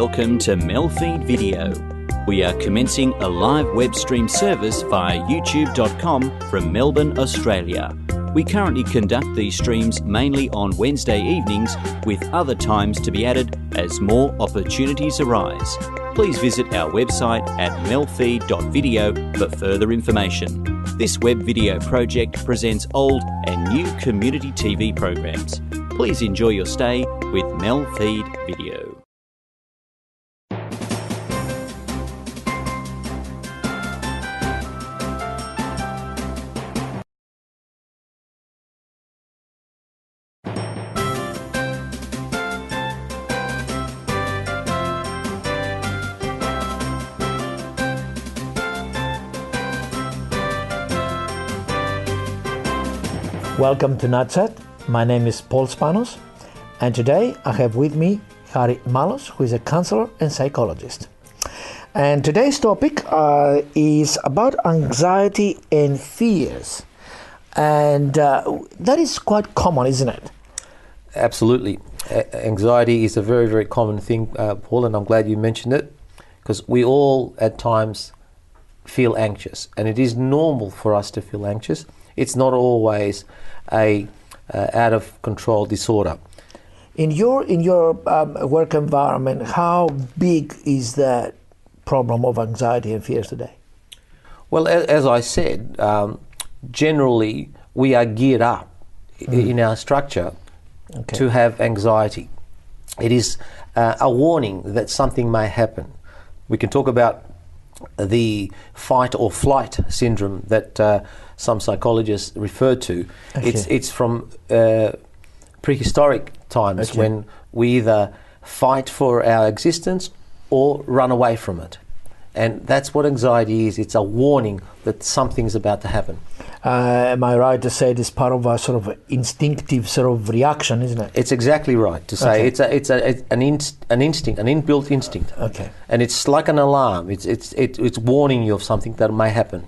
welcome to MELfeed.video. We are commencing a live web stream service via youtube.com from Melbourne, Australia. We currently conduct these streams mainly on Wednesday evenings, with other times to be added as more opportunities arise. Please visit our website at MELfeed.video for further information. This web video project presents old and new community TV programs. Please enjoy your stay with MELfeed.video. Welcome to NAT Chat. My name is Paul Spanos, and today I have with me Harry Malos, who is a counselor and psychologist. And today's topic is about anxiety and fears, and that is quite common, isn't it? Absolutely. Anxiety is a very, very common thing, Paul, and I'm glad you mentioned it, because we all at times feel anxious, and it is normal for us to feel anxious. It's not always a out of control disorder. In your work environment, how big is that problem of anxiety and fears today? Well, as I said, generally we are geared up in our structure to have anxiety. It is a warning that something may happen. We can talk about the fight or flight syndrome that some psychologists refer to. It's from prehistoric times when we either fight for our existence or run away from it. And that's what anxiety is. It's a warning that something's about to happen. Am I right to say it is part of a sort of instinctive sort of reaction, isn't it? It's exactly right to say it's an instinct, an inbuilt instinct. Okay. And it's like an alarm. It's warning you of something that may happen.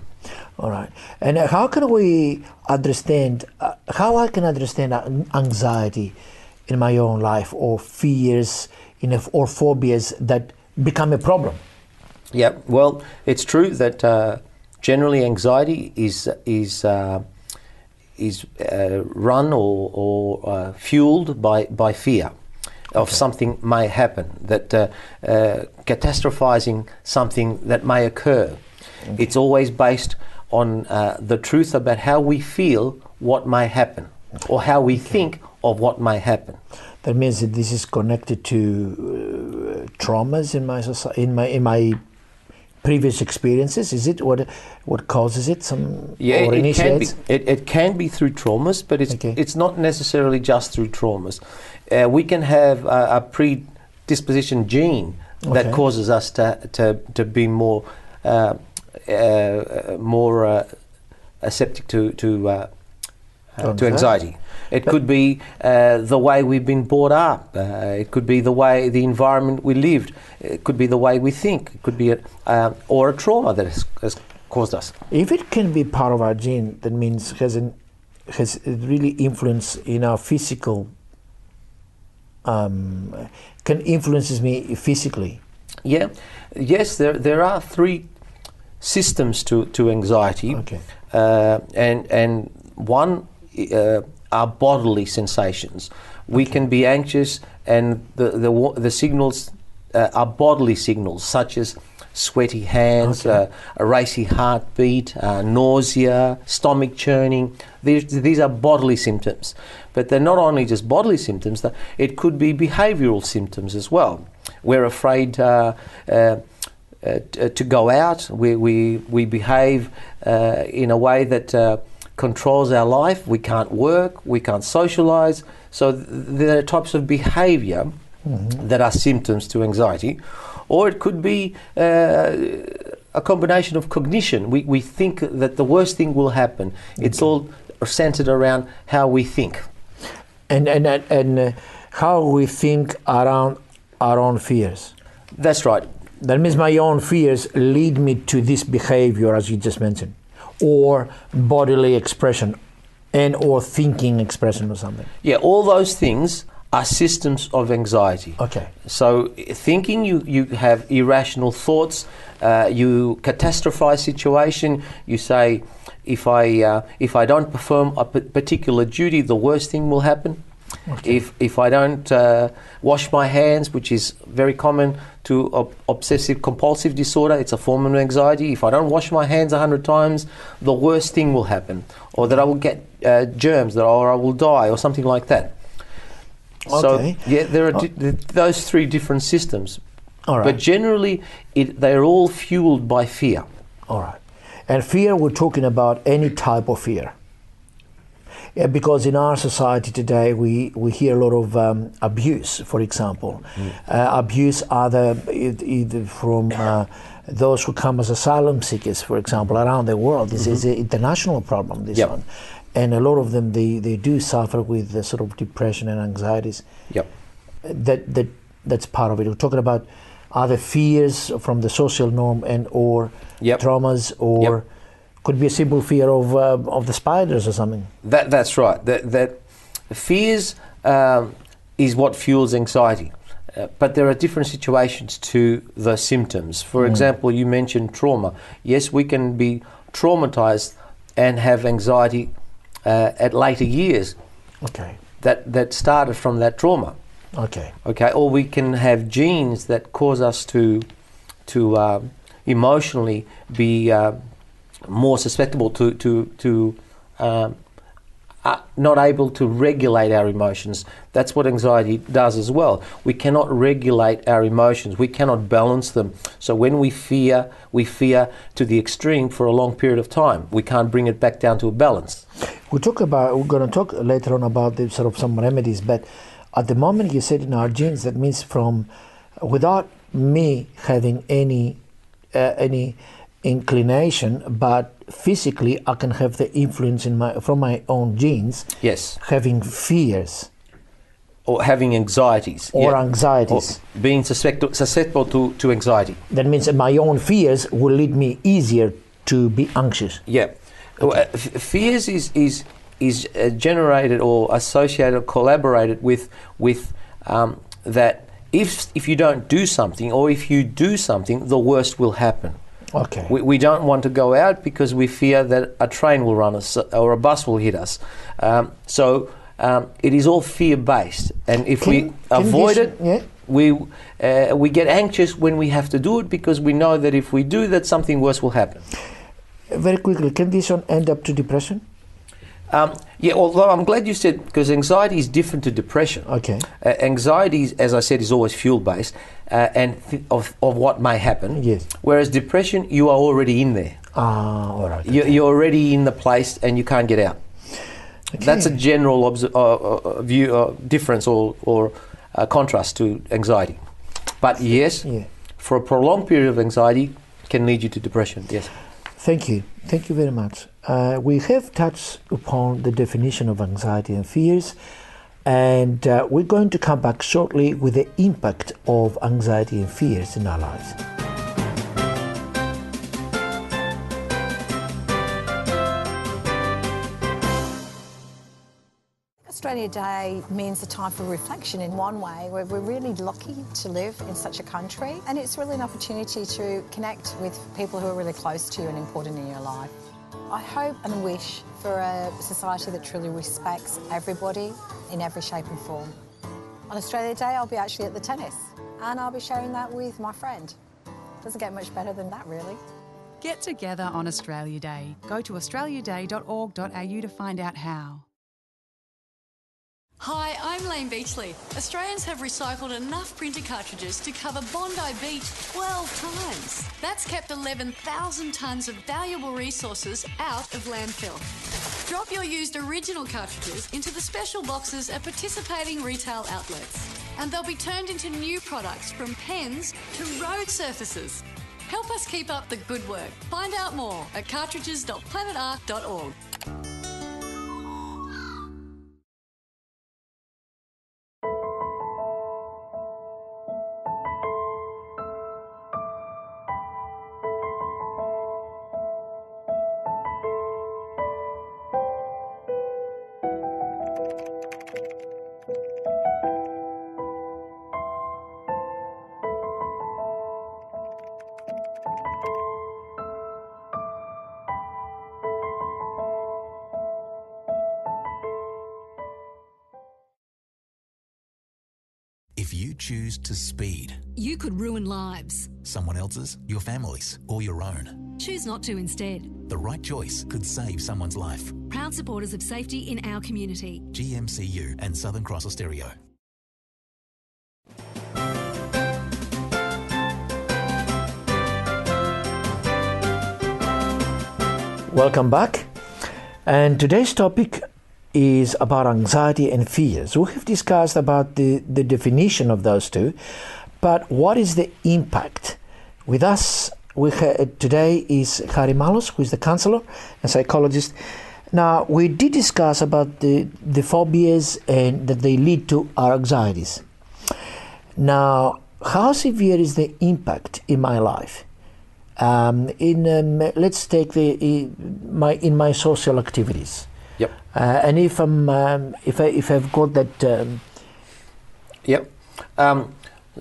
All right. And how can we understand? How I can understand anxiety in my own life, or fears, or phobias that become a problem? Yeah. Well, it's true that generally anxiety is run or fueled by fear of something may happen, that catastrophizing something that may occur. It's always based on the truth about how we feel what may happen, or how we think of what may happen. That means that this is connected to traumas in my previous experiences. Is it what causes it? It can be through traumas, but it's not necessarily just through traumas. We can have a predisposition gene that causes us to be more susceptible to anxiety. It could be the way we've been brought up. It could be the environment we lived. It could be the way we think. It could be or a trauma that has caused us. If it can be part of our gene, that means has really influence in our physical. Can influences me physically. Yeah. Yes. There are three systems to anxiety, and one are bodily sensations. We can be anxious, and the signals are bodily signals, such as sweaty hands, a racy heartbeat, nausea, stomach churning. These are bodily symptoms, but they're not only just bodily symptoms. It could be behavioural symptoms as well. We're afraid to go out. We behave in a way that controls our life. We can't work, we can't socialise. So there are types of behaviour that are symptoms to anxiety. Or it could be a combination of cognition. We think that the worst thing will happen. It's all centred around how we think. And how we think around our own fears. That's right. That means my own fears lead me to this behaviour, as you just mentioned, or bodily expression, and or thinking expression or something. Yeah, all those things are systems of anxiety. Okay. So thinking, you have irrational thoughts, you catastrophize situation, you say, if I don't perform a particular duty, the worst thing will happen. Okay. If I don't wash my hands, which is very common to obsessive compulsive disorder, it's a form of anxiety. If I don't wash my hands 100 times, the worst thing will happen, or that I will get germs, or I will die, or something like that. Okay. So yeah, there are those three different systems. All right. But generally, they're all fueled by fear. All right. And fear, we're talking about any type of fear. Yeah, because in our society today, we hear a lot of abuse, for example. Abuse either from those who come as asylum seekers, for example, around the world. This is an international problem, this one. And a lot of them, they do suffer with the sort of depression and anxieties. Yep. That's part of it. We're talking about other fears from the social norm and or traumas, or could be a simple fear of the spiders or something. That's right. That fears is what fuels anxiety. But there are different situations to the symptoms. For example, you mentioned trauma. Yes, we can be traumatized and have anxiety at later years. Okay. That started from that trauma. Okay. Okay. Or we can have genes that cause us to emotionally be more susceptible to not able to regulate our emotions. That's what anxiety does as well. We cannot regulate our emotions. We cannot balance them. So when we fear to the extreme for a long period of time. We can't bring it back down to a balance. We're going to talk later on about the sort of some remedies, but at the moment you said in our genes, that means without me having any inclination, but physically I can have the influence from my own genes. Yes. Having fears. Or having anxieties. Or anxieties. Or being susceptible to anxiety. That means that my own fears will lead me easier to be anxious. Yeah. Okay. Fears is generated or associated or collaborated with that if you don't do something, or if you do something, the worst will happen. Okay. We don't want to go out because we fear that a train will run us or a bus will hit us. So it is all fear-based, and if we avoid it, we get anxious when we have to do it, because we know that if we do that, something worse will happen. Very quickly, can this one end up to depression? Yeah, although I'm glad you said, because anxiety is different to depression. Okay. Anxiety, as I said, is always fuel-based and of what may happen. Yes. Whereas depression, you are already in there. Ah, all right. Okay. You're already in the place and you can't get out. Okay. That's a general difference or contrast to anxiety. But yes, for a prolonged period of anxiety can lead you to depression, yes. Thank you. Thank you very much. We have touched upon the definition of anxiety and fears, and we're going to come back shortly with the impact of anxiety and fears in our lives. Australia Day means a time for reflection in one way. We're really lucky to live in such a country, and it's really an opportunity to connect with people who are really close to you and important in your life. I hope and wish for a society that truly respects everybody in every shape and form. On Australia Day, I'll be actually at the tennis, and I'll be sharing that with my friend. Doesn't get much better than that, really. Get together on Australia Day. Go to australiaday.org.au to find out how. Hi, I'm Lane Beachley. Australians have recycled enough printer cartridges to cover Bondi Beach 12 times. That's kept 11,000 tonnes of valuable resources out of landfill. Drop your used original cartridges into the special boxes at participating retail outlets, and they'll be turned into new products, from pens to road surfaces. Help us keep up the good work. Find out more at cartridges.planetark.org. choose to speed. You could ruin lives. Someone else's, your family's, or your own. Choose not to instead. The right choice could save someone's life. Proud supporters of safety in our community. GMCU and Southern Cross Austereo. Welcome back. And today's topic is about anxiety and fears. We have discussed about the definition of those two, but what is the impact? With us today is Harry Malos, who is the counsellor and psychologist. Now, we did discuss about the phobias and that they lead to our anxieties. Now, how severe is the impact in my life? Let's take in my social activities. Yep. And if I've got that. Yep.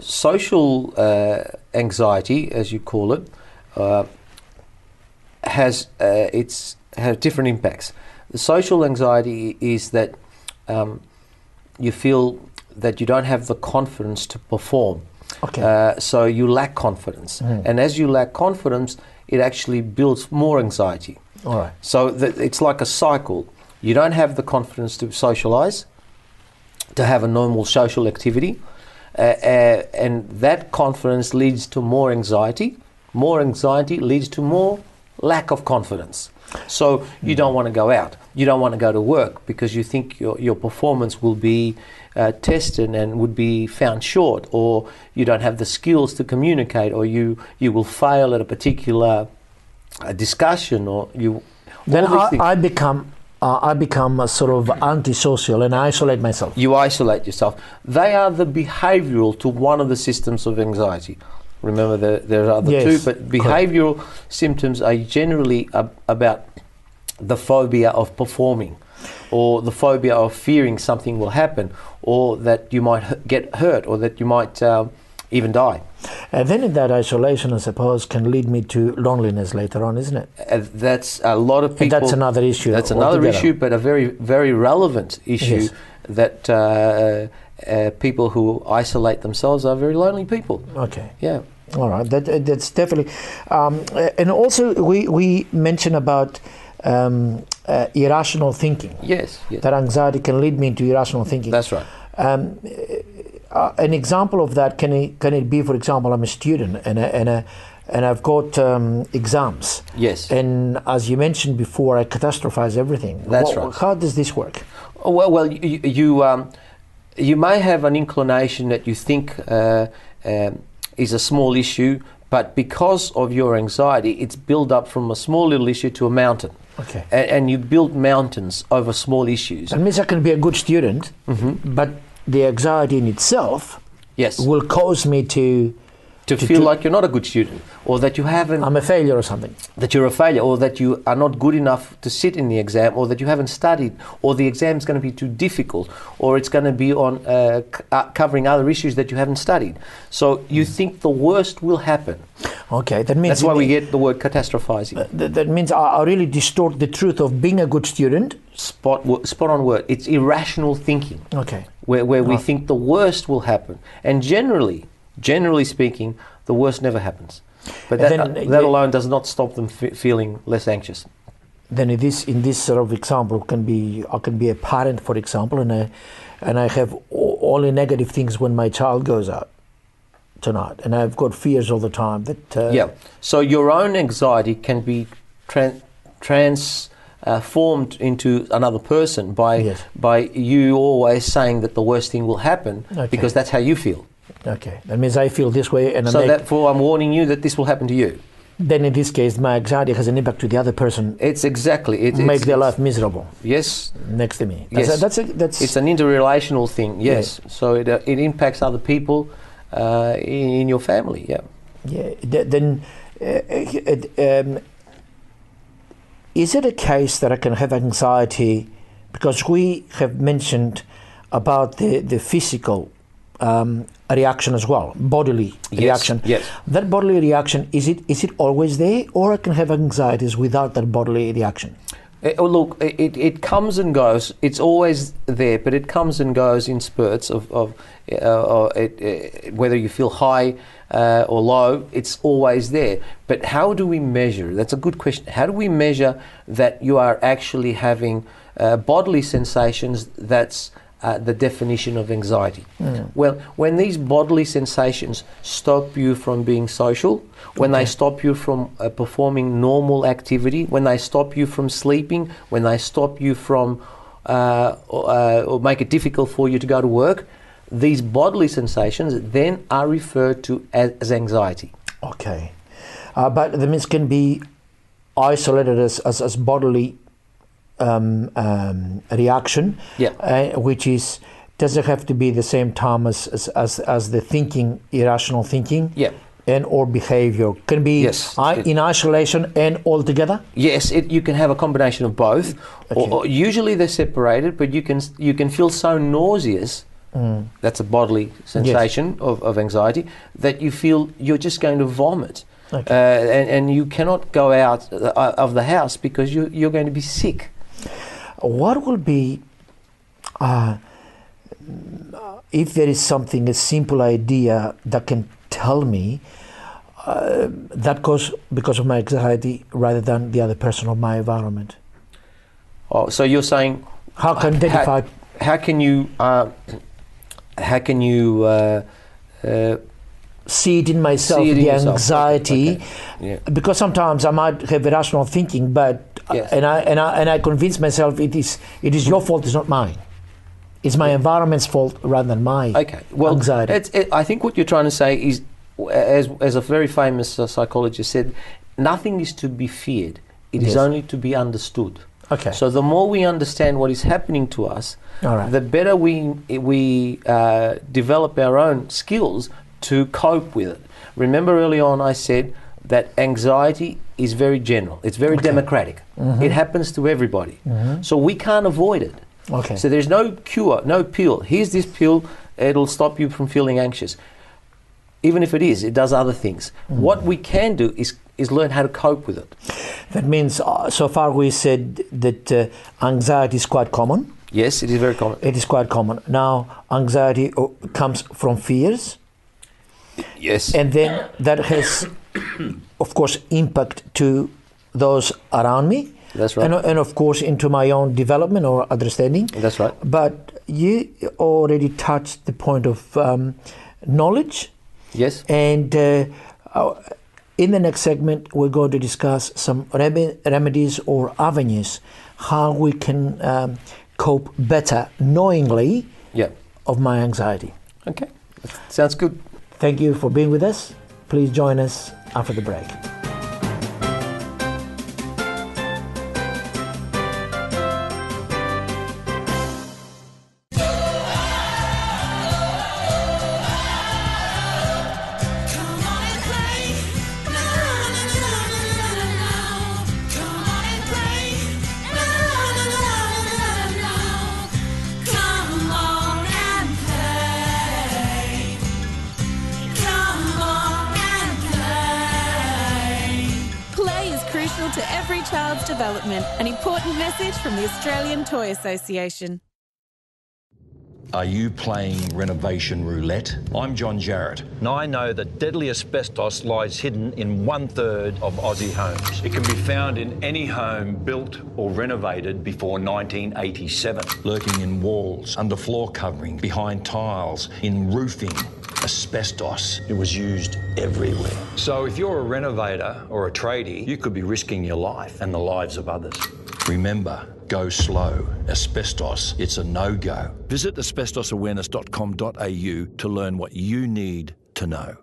Social anxiety, as you call it, has different impacts. The social anxiety is that you feel that you don't have the confidence to perform. Okay. So you lack confidence, and as you lack confidence, it actually builds more anxiety. All right. So it's like a cycle. You don't have the confidence to socialise, to have a normal social activity, and that confidence leads to more anxiety. More anxiety leads to more lack of confidence. So you don't want to go out. You don't want to go to work because you think your performance will be tested and would be found short, or you don't have the skills to communicate, or you will fail at a particular discussion, or you. Then I become a sort of antisocial and I isolate myself. You isolate yourself. They are the behavioural to one of the systems of anxiety. Remember, there are the two, but behavioural symptoms are generally about the phobia of performing, or the phobia of fearing something will happen, or that you might get hurt, or that you might even die. And then in that isolation, I suppose, can lead me to loneliness later on, isn't it? That's a lot of people. And that's another issue. That's another issue, but a very, very relevant issue. Yes. That people who isolate themselves are very lonely people. Okay. Yeah. All right. That's definitely. And also, we mentioned about irrational thinking. Yes. That anxiety can lead me into irrational thinking. That's right. An example of that can it be, for example, I'm a student and I've got exams. Yes. And as you mentioned before, I catastrophize everything. That's right. How does this work? Well, you may have an inclination that you think is a small issue, but because of your anxiety, it's built up from a small little issue to a mountain. Okay. And you build mountains over small issues. That means I can be a good student, but the anxiety in itself will cause me to feel like you're not a good student, or that you haven't... I'm a failure or something. That you're a failure, or that you are not good enough to sit in the exam, or that you haven't studied, or the exam's going to be too difficult, or it's going to be on covering other issues that you haven't studied. So you think the worst will happen. Okay, that means... That's why we get the word catastrophizing. That means I really distort the truth of being a good student. Spot on word. It's irrational thinking. Okay. Where we think the worst will happen. And generally speaking, the worst never happens. But that alone does not stop them feeling less anxious. Then in this sort of example, I can be a parent, for example, and I have only negative things when my child goes out tonight, and I've got fears all the time that. So your own anxiety can be transformed into another person by you always saying that the worst thing will happen because that's how you feel. Okay, that means I feel this way, and therefore I'm warning you that this will happen to you. Then in this case, my anxiety has an impact to the other person. It's exactly make their life miserable. Yes, next to me. Yes, that's it's an interrelational thing. Yes, so it impacts other people in your family. Yeah. Yeah. Then, is it a case that I can have anxiety because we have mentioned about the physical reaction as well, bodily reaction. Yes. That bodily reaction, is it always there, or I can have anxieties without that bodily reaction? It comes and goes. It's always there, but it comes and goes in spurts of whether you feel high or low. It's always there. But how do we measure? That's a good question. How do we measure that you are actually having bodily sensations? That's the definition of anxiety. Well, when these bodily sensations stop you from being social, when they stop you from performing normal activity, when they stop you from sleeping, when they stop you from or make it difficult for you to go to work, these bodily sensations then are referred to as anxiety. Okay. But the means can be isolated as bodily reaction, which is doesn't have to be the same time as the thinking, irrational thinking, and or behavior can be in isolation and all together. Yes, you can have a combination of both. Or usually they're separated, but you can feel so nauseous. That's a bodily sensation of anxiety that you feel you're just going to vomit. And you cannot go out of the house because you're going to be sick. What will be, if there is something, a simple idea that can tell me that goes because of my anxiety rather than the other person or my environment? Oh, so you're saying how can identify? How can you see it in myself, the anxiety, because sometimes I might have irrational thinking, but and I convince myself it is your fault, it's not mine. It's my environment's fault rather than my anxiety. I think what you're trying to say is, as a very famous psychologist said, nothing is to be feared. It is only to be understood. Okay. So the more we understand what is happening to us, the better we develop our own skills to cope with it. Remember early on I said that anxiety is very general. It's very democratic. It happens to everybody. So we can't avoid it. So there's no cure, no pill. Here's this pill, it'll stop you from feeling anxious. Even if it does other things. What we can do is learn how to cope with it. That means, so far we said that anxiety is quite common. Yes, it is very common. It is quite common. Now, anxiety comes from fears. Yes. And then that has, of course, impact to those around me. That's right. And of course, into my own development or understanding. That's right. But you already touched the point of knowledge. Yes. And in the next segment, we're going to discuss some remedies or avenues, how we can cope better knowingly of my anxiety. Okay, sounds good. Thank you for being with us. Please join us after the break. To every child's development. An important message from the Australian Toy Association. Are you playing renovation roulette? I'm John Jarrett. Now I know that deadly asbestos lies hidden in 1/3 of Aussie homes. It can be found in any home built or renovated before 1987. Lurking in walls, under floor covering, behind tiles, in roofing. Asbestos. It was used everywhere. So if you're a renovator or a tradie, you could be risking your life and the lives of others. Remember, go slow. Asbestos, it's a no-go. Visit asbestosawareness.com.au to learn what you need to know.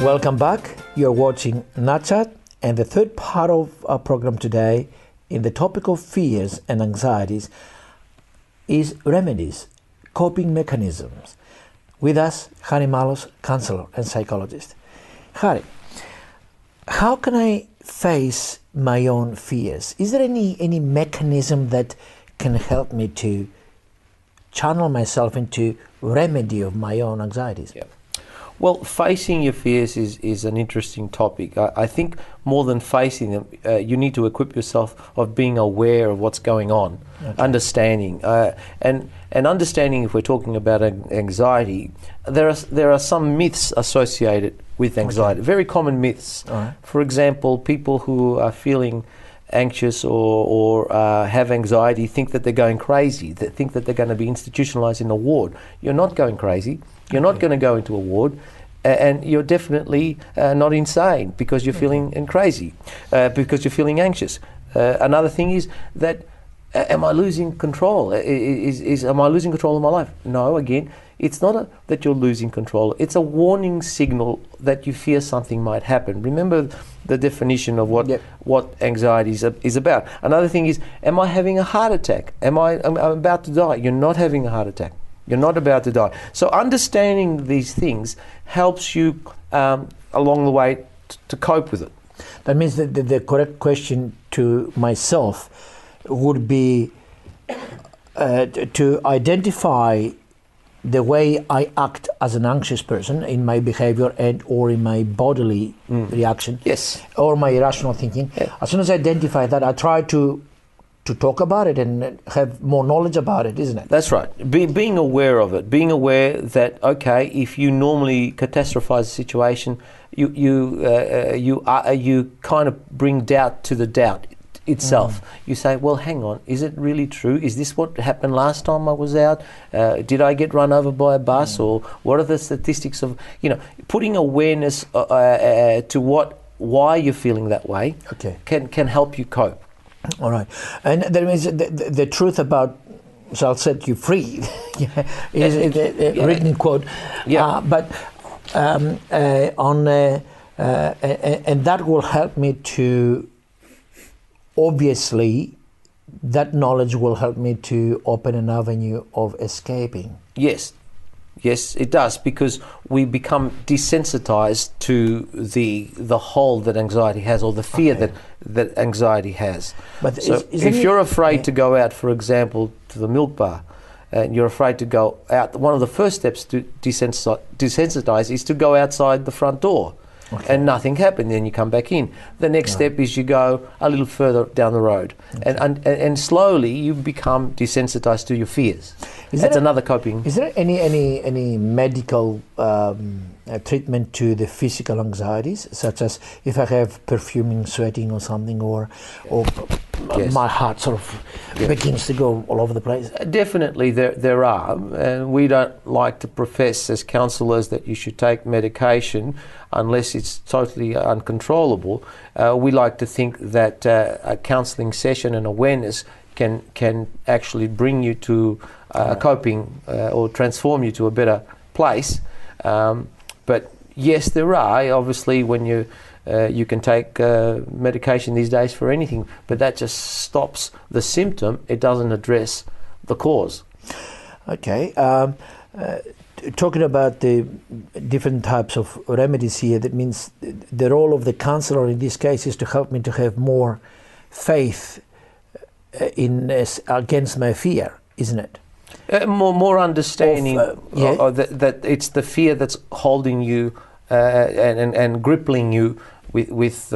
Welcome back. You're watching NAT Chat, and the third part of our program today in the topic of fears and anxieties is remedies, coping mechanisms. With us, Harry Malos, counsellor and psychologist. Harry, how can I face my own fears? Is there any mechanism that can help me to channel myself into remedy of my own anxieties? Yeah. Well, facing your fears is an interesting topic. I think more than facing them, you need to equip yourself of being aware of what's going on, understanding. And understanding, if we're talking about anxiety, there are some myths associated with anxiety, very common myths. For example, people who are feeling anxious or have anxiety think that they're going crazy, that think that they're going to be institutionalized in a ward. You're not going crazy. You're not going to go into a ward, and you're definitely not insane because you're feeling crazy, because you're feeling anxious. Another thing is that, am I losing control? Am I losing control of my life? No, again, it's not that you're losing control. It's a warning signal that you fear something might happen. Remember the definition of what anxiety is about. Another thing is, am I having a heart attack? I'm about to die. You're not having a heart attack. You're not about to die. So understanding these things helps you along the way to cope with it. That means that the correct question to myself would be to identify the way I act as an anxious person in my behavior and or in my bodily reaction, or my irrational thinking. As soon as I identify that, I try to talk about it and have more knowledge about it, isn't it? That's right. Being aware of it, being aware that, okay, if you normally catastrophize a situation, you kind of bring doubt to the doubt itself. You say, well, hang on, is it really true? Is this what happened last time I was out? Did I get run over by a bus? Or what are the statistics of, putting awareness to why you're feeling that way can help you cope. All right. And there is the truth about shall set you free is a written quote. And that will help me to, obviously, that knowledge will help me to open an avenue of escaping. Yes, it does, because we become desensitized to the hold that anxiety has, or the fear that anxiety has. But so if you're afraid to go out, for example, to the milk bar, and you're afraid to go out, one of the first steps to desensitize is to go outside the front door. And nothing happened, then you come back in. The next step is you go a little further down the road, and slowly you become desensitized to your fears. That's another coping. Is there any medical treatment to the physical anxieties, such as if I have perfuming, sweating or something, or my heart sort of begins to go all over the place? Definitely there are, and we don't like to profess as counsellors that you should take medication unless it's totally uncontrollable. We like to think that a counselling session and awareness can actually bring you to coping or transform you to a better place. But yes, there are. Obviously, when you can take medication these days for anything, but that just stops the symptom. It doesn't address the cause. Okay. Talking about the different types of remedies here, that means the role of the counsellor in this case is to help me to have more faith against my fear, isn't it? More understanding that it's the fear that's holding you and gripping you with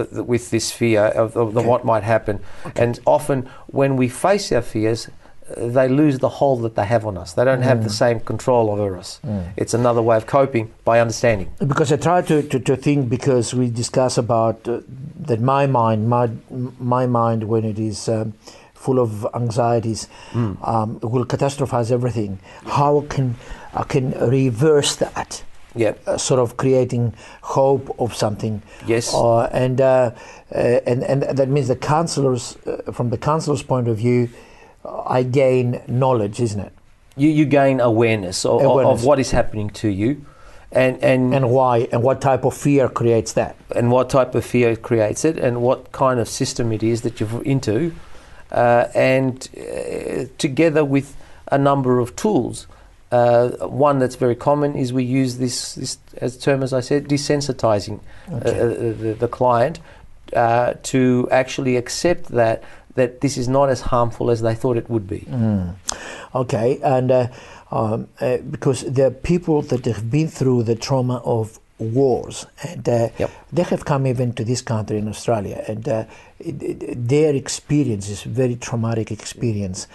this fear of what might happen. And often when we face our fears, they lose the hold that they have on us. They don't have the same control over us. It's another way of coping by understanding. Because I try to think, because we discuss about that my mind when it is full of anxieties will catastrophize everything. How I can reverse that? Sort of creating hope of something. And that means the counsellors, from the counsellor's point of view, I gain knowledge, isn't it? You gain awareness of what is happening to you, And why? And what type of fear creates that? And what type of fear creates it, and what kind of system it is that you're into, together with a number of tools. One that's very common is we use this as term, as I said, desensitizing the client to actually accept that this is not as harmful as they thought it would be. Okay, and because there are people that have been through the trauma of wars, and they have come even to this country in Australia, and their experience is very traumatic experience.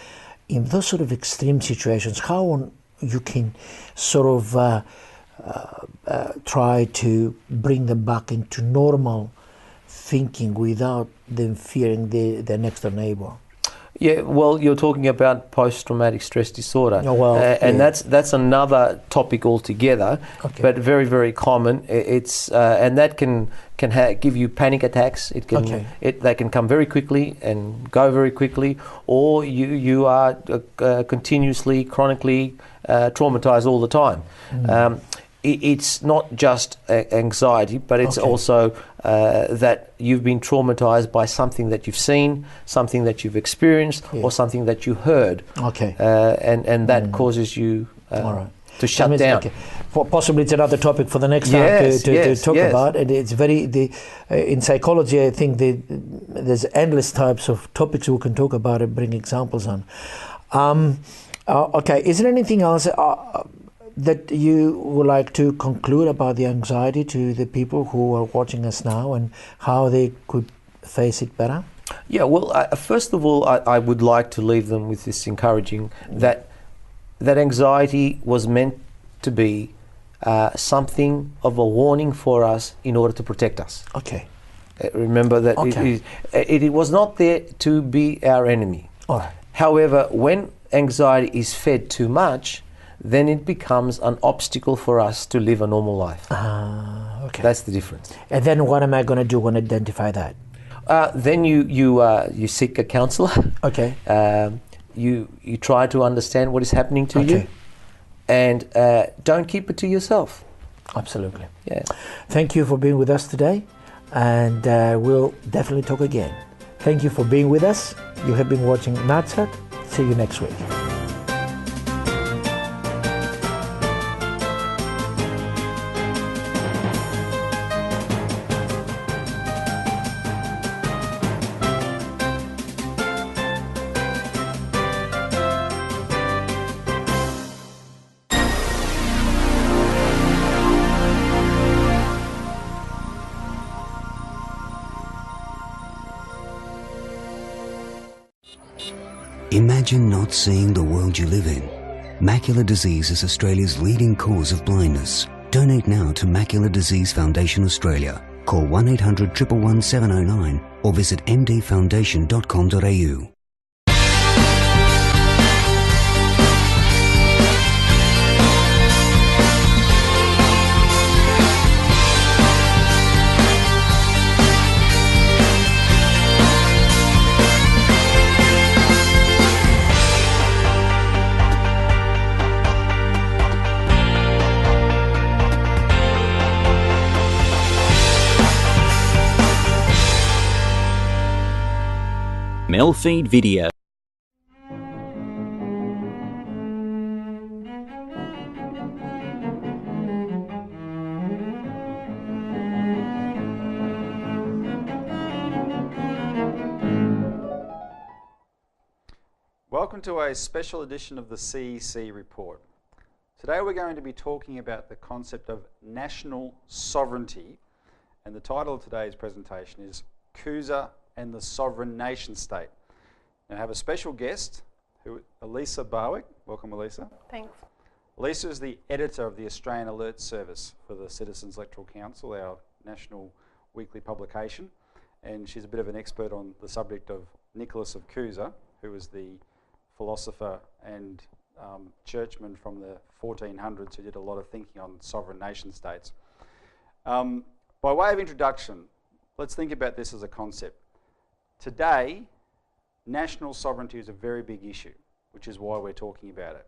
In those sort of extreme situations, how you can sort of try to bring them back into normal thinking without them fearing their next door neighbour? Yeah, well, you're talking about post-traumatic stress disorder, and that's another topic altogether, but very, very common. It's and that can give you panic attacks. It can they can come very quickly and go very quickly, or you are continuously, chronically traumatized all the time. It's not just anxiety, but it's also that you've been traumatized by something that you've seen, something that you've experienced, or something that you heard. And that causes you to shut down. Possibly it's another topic for the next time to talk about. And it's very in psychology, I think there's endless types of topics we can talk about and bring examples on. Is there anything else that you would like to conclude about the anxiety to the people who are watching us now, and how they could face it better? Yeah, well, first of all, I would like to leave them with this encouraging that anxiety was meant to be something of a warning for us in order to protect us. Remember that it was not there to be our enemy. However, when anxiety is fed too much, then it becomes an obstacle for us to live a normal life. That's the difference. And then what am I going to do when I identify that? Then you seek a counsellor. You try to understand what is happening to you, and don't keep it to yourself. Absolutely. Yeah. Thank you for being with us today, and we'll definitely talk again. Thank you for being with us. You have been watching NAT Chat. See you next week. Imagine not seeing the world you live in. Macular disease is Australia's leading cause of blindness. Donate now to Macular Disease Foundation Australia. Call 1800 111 709 or visit mdfoundation.com.au. MELfeed.video. Welcome to a special edition of the CEC Report. Today we're going to be talking about the concept of national sovereignty, and the title of today's presentation is CUSA and the Sovereign Nation State. Now I have a special guest, Elisa Barwick. Welcome, Elisa. Thanks. Elisa is the editor of the Australian Alert Service for the Citizens Electoral Council, our national weekly publication, and she's a bit of an expert on the subject of Nicholas of Cusa, who was the philosopher and churchman from the 1400s who did a lot of thinking on sovereign nation states. By way of introduction, let's think about this as a concept. Today, national sovereignty is a very big issue, which is why we're talking about it.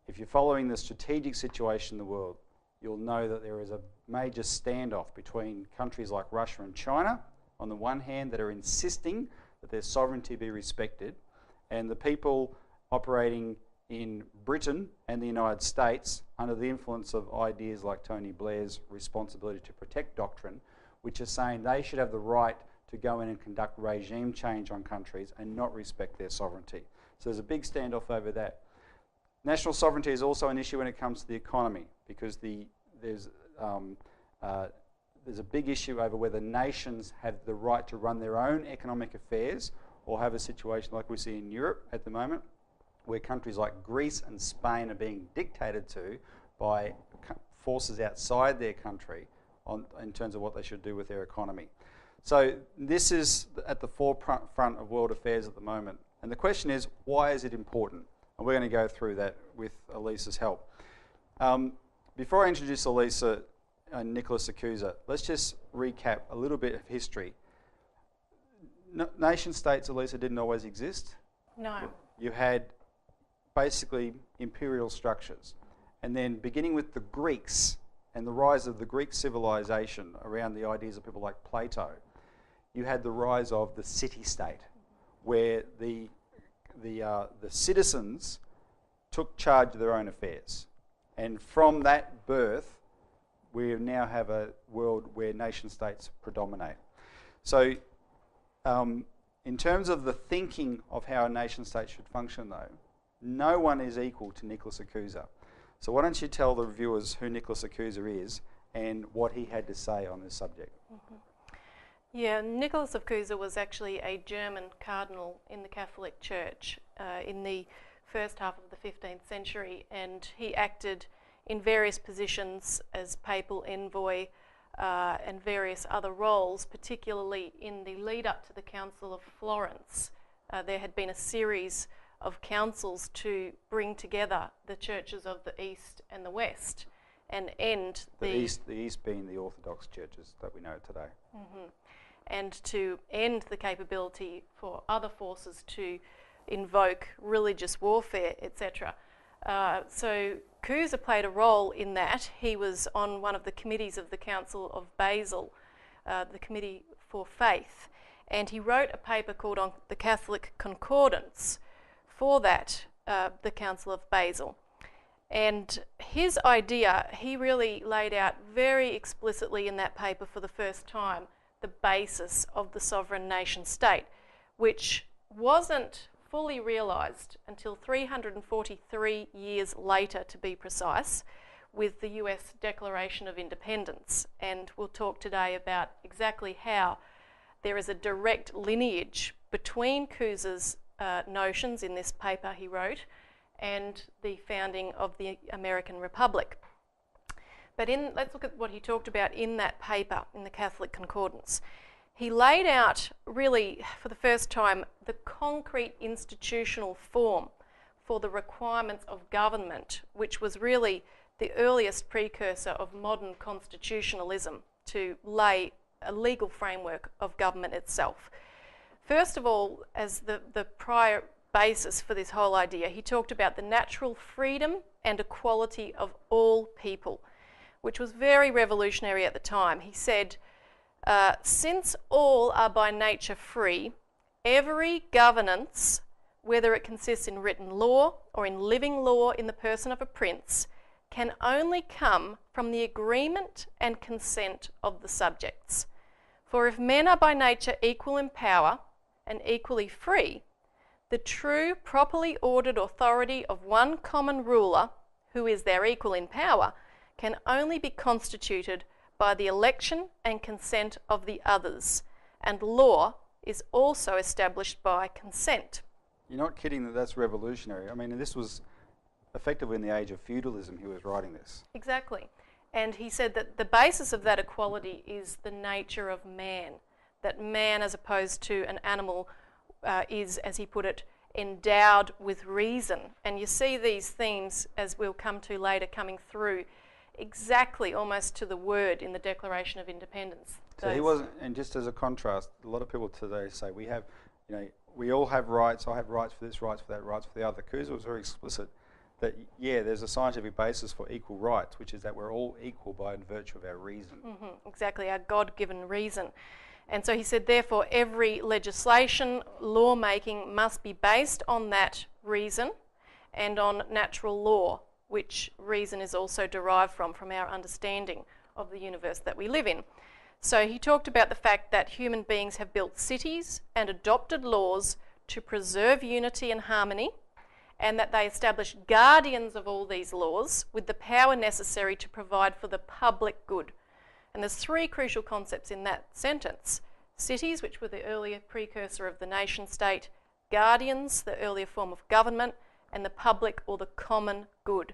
If you're following the strategic situation in the world, you'll know that there is a major standoff between countries like Russia and China, on the one hand, that are insisting that their sovereignty be respected, and the people operating in Britain and the United States under the influence of ideas like Tony Blair's responsibility to protect doctrine, which is saying they should have the right to go in and conduct regime change on countries and not respect their sovereignty. So there's a big standoff over that. National sovereignty is also an issue when it comes to the economy, because there's a big issue over whether nations have the right to run their own economic affairs, or have a situation like we see in Europe at the moment, where countries like Greece and Spain are being dictated to by forces outside their country in terms of what they should do with their economy. So this is at the forefront of world affairs at the moment. And the question is, why is it important? And we're going to go through that with Elisa's help. Before I introduce Elisa and Nicholas Accusa, let's just recap a little bit of history. Nation states, Elisa, didn't always exist. No. You had basically imperial structures. And then beginning with the Greeks and the rise of the Greek civilization around the ideas of people like Plato, you had the rise of the city-state, where the citizens took charge of their own affairs. And from that birth, we now have a world where nation-states predominate. So in terms of the thinking of how a nation-state should function, though, no one is equal to Nicholas Accusa. So why don't you tell the viewers who Nicholas Accusa is and what he had to say on this subject? Mm-hmm. Yeah, Nicholas Accusa was actually a German cardinal in the Catholic Church in the first half of the 15th century, and he acted in various positions as papal envoy and various other roles, particularly in the lead up to the Council of Florence. There had been a series of councils to bring together the churches of the East and the West and end the East being the Orthodox churches that we know today. Mm-hmm. And to end the capability for other forces to invoke religious warfare, etc. So Accusa played a role in that. He was on one of the committees of the Council of Basel, the Committee for Faith, and he wrote a paper called On the Catholic Concordance for that, the Council of Basel. And his idea, he really laid out very explicitly in that paper for the first time the basis of the sovereign nation state, which wasn't fully realised until 343 years later, to be precise, with the US Declaration of Independence. And we'll talk today about exactly how there is a direct lineage between Accusa's notions in this paper he wrote and the founding of the American Republic. But let's look at what he talked about in that paper, in the Catholic Concordance. He laid out, really, for the first time, the concrete institutional form for the requirements of government, which was really the earliest precursor of modern constitutionalism to lay a legal framework of government itself. First of all, as the prior basis for this whole idea, he talked about the natural freedom and equality of all people, which was very revolutionary at the time. He said, since all are by nature free, every governance, whether it consists in written law or in living law in the person of a prince, can only come from the agreement and consent of the subjects. For if men are by nature equal in power and equally free, the true, properly ordered authority of one common ruler, who is their equal in power, can only be constituted by the election and consent of the others, and law is also established by consent. You're not kidding that that's revolutionary. I mean, this was effectively in the age of feudalism he was writing this. Exactly. And he said that the basis of that equality is the nature of man, that man, as opposed to an animal, is, as he put it, endowed with reason. And you see these themes, as we'll come to later, coming through exactly almost to the word in the Declaration of Independence. So he wasn't, and just as a contrast, a lot of people today say we have, we all have rights, I have rights for this, rights for that, rights for the other. Accusa was very explicit that, yeah, there's a scientific basis for equal rights, which is that we're all equal by virtue of our reason. Exactly, our God-given reason. And so he said, therefore, every legislation, lawmaking must be based on that reason and on natural law, which reason is also derived from our understanding of the universe that we live in. So he talked about the fact that human beings have built cities and adopted laws to preserve unity and harmony, and that they establish guardians of all these laws with the power necessary to provide for the public good. And there's three crucial concepts in that sentence. Cities, which were the earlier precursor of the nation state, guardians, the earlier form of government, and the public or the common good.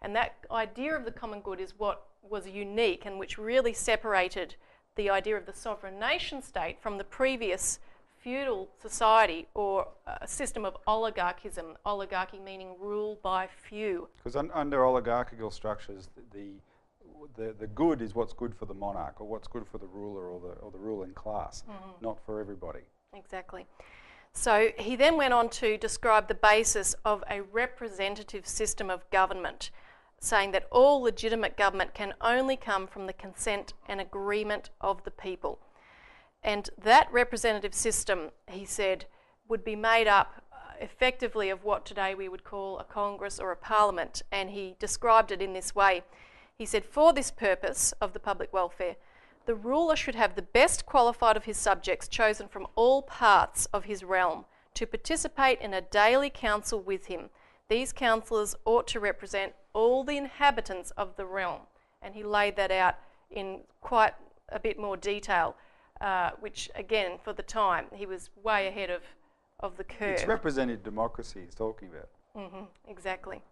And that idea of the common good is what was unique and which really separated the idea of the sovereign nation state from the previous feudal society or a system of oligarchism, oligarchy meaning rule by few. Because under oligarchical structures, the good is what's good for the monarch or what's good for the ruler or the ruling class, not for everybody. Exactly. So he then went on to describe the basis of a representative system of government, saying that all legitimate government can only come from the consent and agreement of the people. And that representative system, he said, would be made up effectively of what today we would call a Congress or a Parliament. And he described it in this way. He said, for this purpose of the public welfare, the ruler should have the best qualified of his subjects chosen from all parts of his realm to participate in a daily council with him. These councillors ought to represent all the inhabitants of the realm. And he laid that out in quite a bit more detail. Which, again, for the time, he was way ahead of the curve. It's representative democracy he's talking about. Exactly.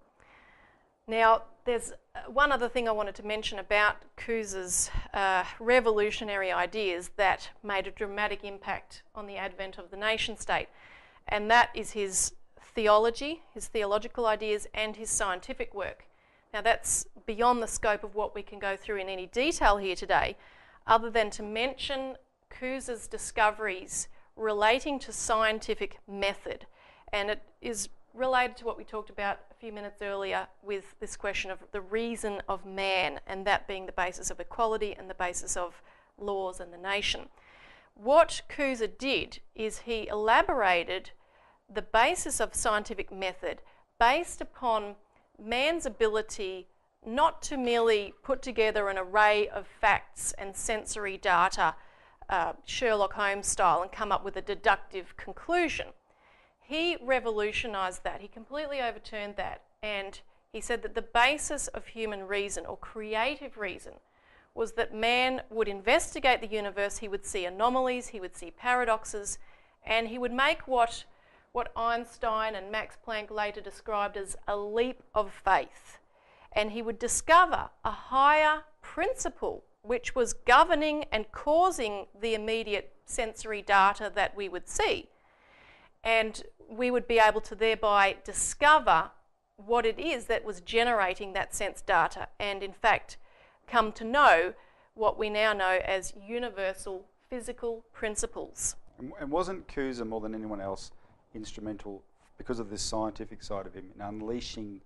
Now, there's one other thing I wanted to mention about Cousé's revolutionary ideas that made a dramatic impact on the advent of the nation state, and that is his theology, his theological ideas, and his scientific work. Now, that's beyond the scope of what we can go through in any detail here today, other than to mention Cousé's discoveries relating to scientific method, and it is related to what we talked about a few minutes earlier with this question of the reason of man, and that being the basis of equality and the basis of laws and the nation. What Cousé did is he elaborated the basis of scientific method based upon man's ability not to merely put together an array of facts and sensory data, Sherlock Holmes style, and come up with a deductive conclusion. He revolutionised that. He completely overturned that, and he said that the basis of human reason or creative reason was that man would investigate the universe, he would see anomalies, he would see paradoxes, and he would make what Einstein and Max Planck later described as a leap of faith. And he would discover a higher principle which was governing and causing the immediate sensory data that we would see. And we would be able to thereby discover what it is that was generating that sense data, and in fact come to know what we now know as universal physical principles. And wasn't Cousé more than anyone else instrumental, because of this scientific side of him, in unleashing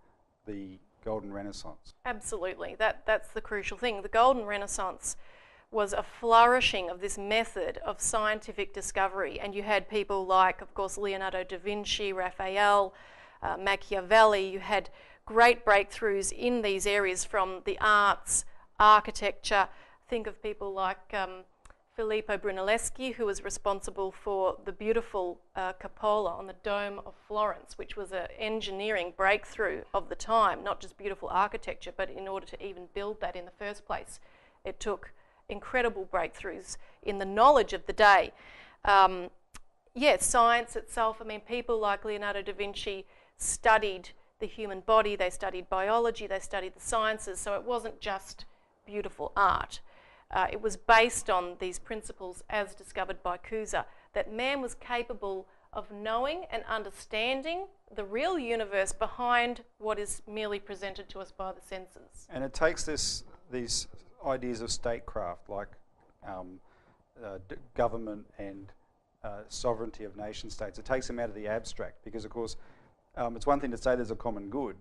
the Golden Renaissance? Absolutely, that's the crucial thing. The Golden Renaissance was a flourishing of this method of scientific discovery, and you had people like, of course, Leonardo da Vinci, Raphael, Machiavelli. You had great breakthroughs in these areas from the arts, architecture. Think of people like Filippo Brunelleschi, who was responsible for the beautiful cupola on the Dome of Florence, which was an engineering breakthrough of the time, not just beautiful architecture, but in order to even build that in the first place, it took incredible breakthroughs in the knowledge of the day. Science itself, I mean, people like Leonardo da Vinci studied the human body, they studied biology, they studied the sciences, so it wasn't just beautiful art. It was based on these principles as discovered by Cousé, that man was capable of knowing and understanding the real universe behind what is merely presented to us by the senses. And it takes these ideas of statecraft, like government and sovereignty of nation states, it takes them out of the abstract, because of course it's one thing to say there's a common good,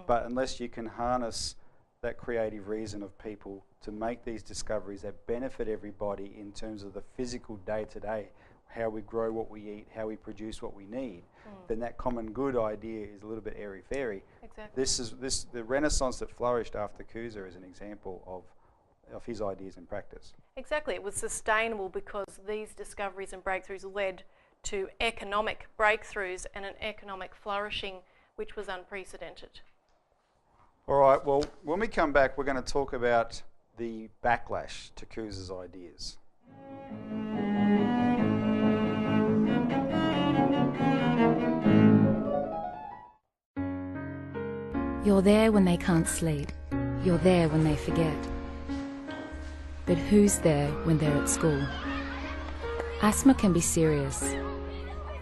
But unless you can harness that creative reason of people to make these discoveries that benefit everybody in terms of the physical day-to-day, how we grow what we eat, how we produce what we need, then that common good idea is a little bit airy-fairy. Exactly. The renaissance that flourished after Cusa is an example of his ideas in practice. Exactly. It was sustainable because these discoveries and breakthroughs led to economic breakthroughs and an economic flourishing which was unprecedented. All right, well, when we come back, we're going to talk about the backlash to Cusa's ideas. You're there when they can't sleep. You're there when they forget. But who's there when they're at school? Asthma can be serious.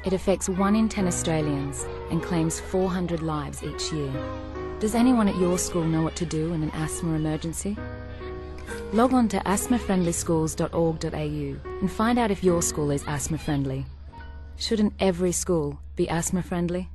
It affects 1 in 10 Australians and claims 400 lives each year. Does anyone at your school know what to do in an asthma emergency? Log on to asthmafriendlyschools.org.au and find out if your school is asthma friendly. Shouldn't every school be asthma friendly?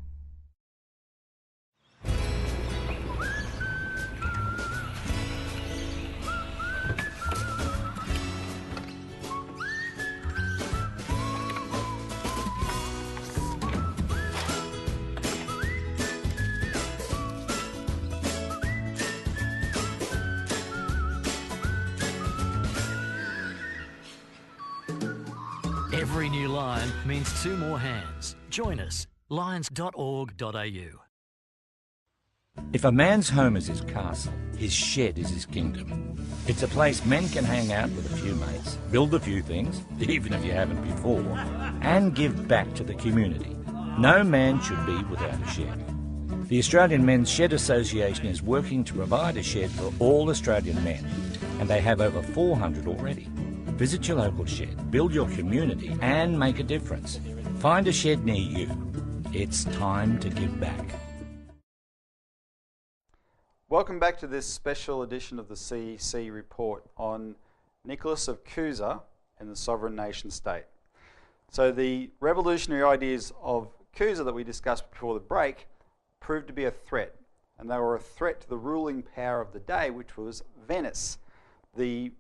Every new line means 2 more hands. Join us, lions.org.au. If a man's home is his castle, his shed is his kingdom. It's a place men can hang out with a few mates, build a few things, even if you haven't before, and give back to the community. No man should be without a shed. The Australian Men's Shed Association is working to provide a shed for all Australian men, and they have over 400 already. Visit your local shed, build your community and make a difference. Find a shed near you. It's time to give back. Welcome back to this special edition of the CEC Report on Nicholas of Cusa and the sovereign nation state. So the revolutionary ideas of Cusa that we discussed before the break proved to be a threat, and they were a threat to the ruling power of the day, which was Venice, the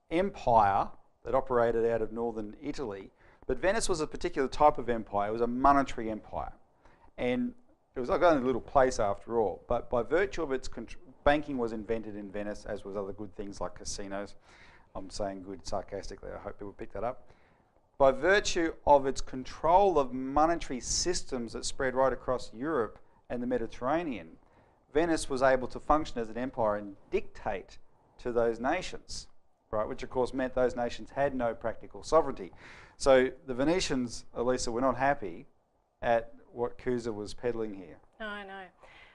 empire that operated out of northern Italy. But Venice was a particular type of empire. It was a monetary empire. And it was like only a little place after all. But by virtue of its banking was invented in Venice, as was other good things like casinos. I'm saying good sarcastically. I hope people pick that up. By virtue of its control of monetary systems that spread right across Europe and the Mediterranean, Venice was able to function as an empire and dictate to those nations, right? Which of course meant those nations had no practical sovereignty. So the Venetians, Elisa, were not happy at what Cusa was peddling here. I know.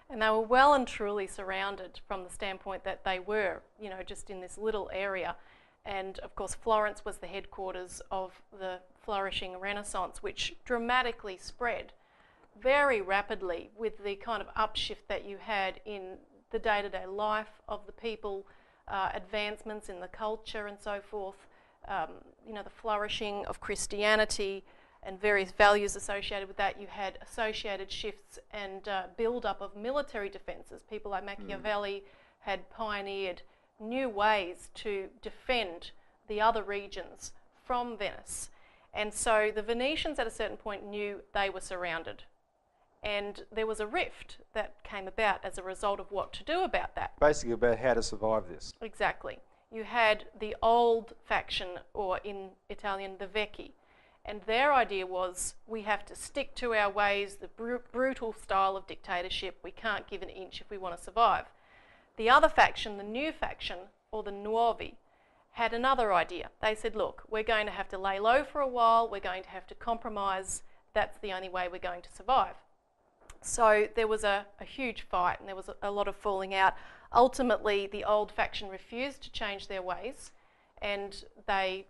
And they were well and truly surrounded from the standpoint that they were, you know, just in this little area. And of course Florence was the headquarters of the flourishing Renaissance, which dramatically spread very rapidly with the kind of upshift that you had in the day-to-day life of the people, advancements in the culture and so forth, you know, the flourishing of Christianity and various values associated with that. You had associated shifts and build-up of military defences. People like Machiavelli had pioneered new ways to defend the other regions from Venice. And so the Venetians at a certain point knew they were surrounded. And there was a rift that came about as a result of what to do about that. Basically about how to survive this. Exactly. You had the old faction, or in Italian, the Vecchi. And their idea was, we have to stick to our ways, the brutal style of dictatorship. We can't give an inch if we want to survive. The other faction, the new faction, or the Nuovi, had another idea. They said, look, we're going to have to lay low for a while. We're going to have to compromise. That's the only way we're going to survive. So there was a huge fight and there was a lot of falling out. Ultimately, the old faction refused to change their ways, and they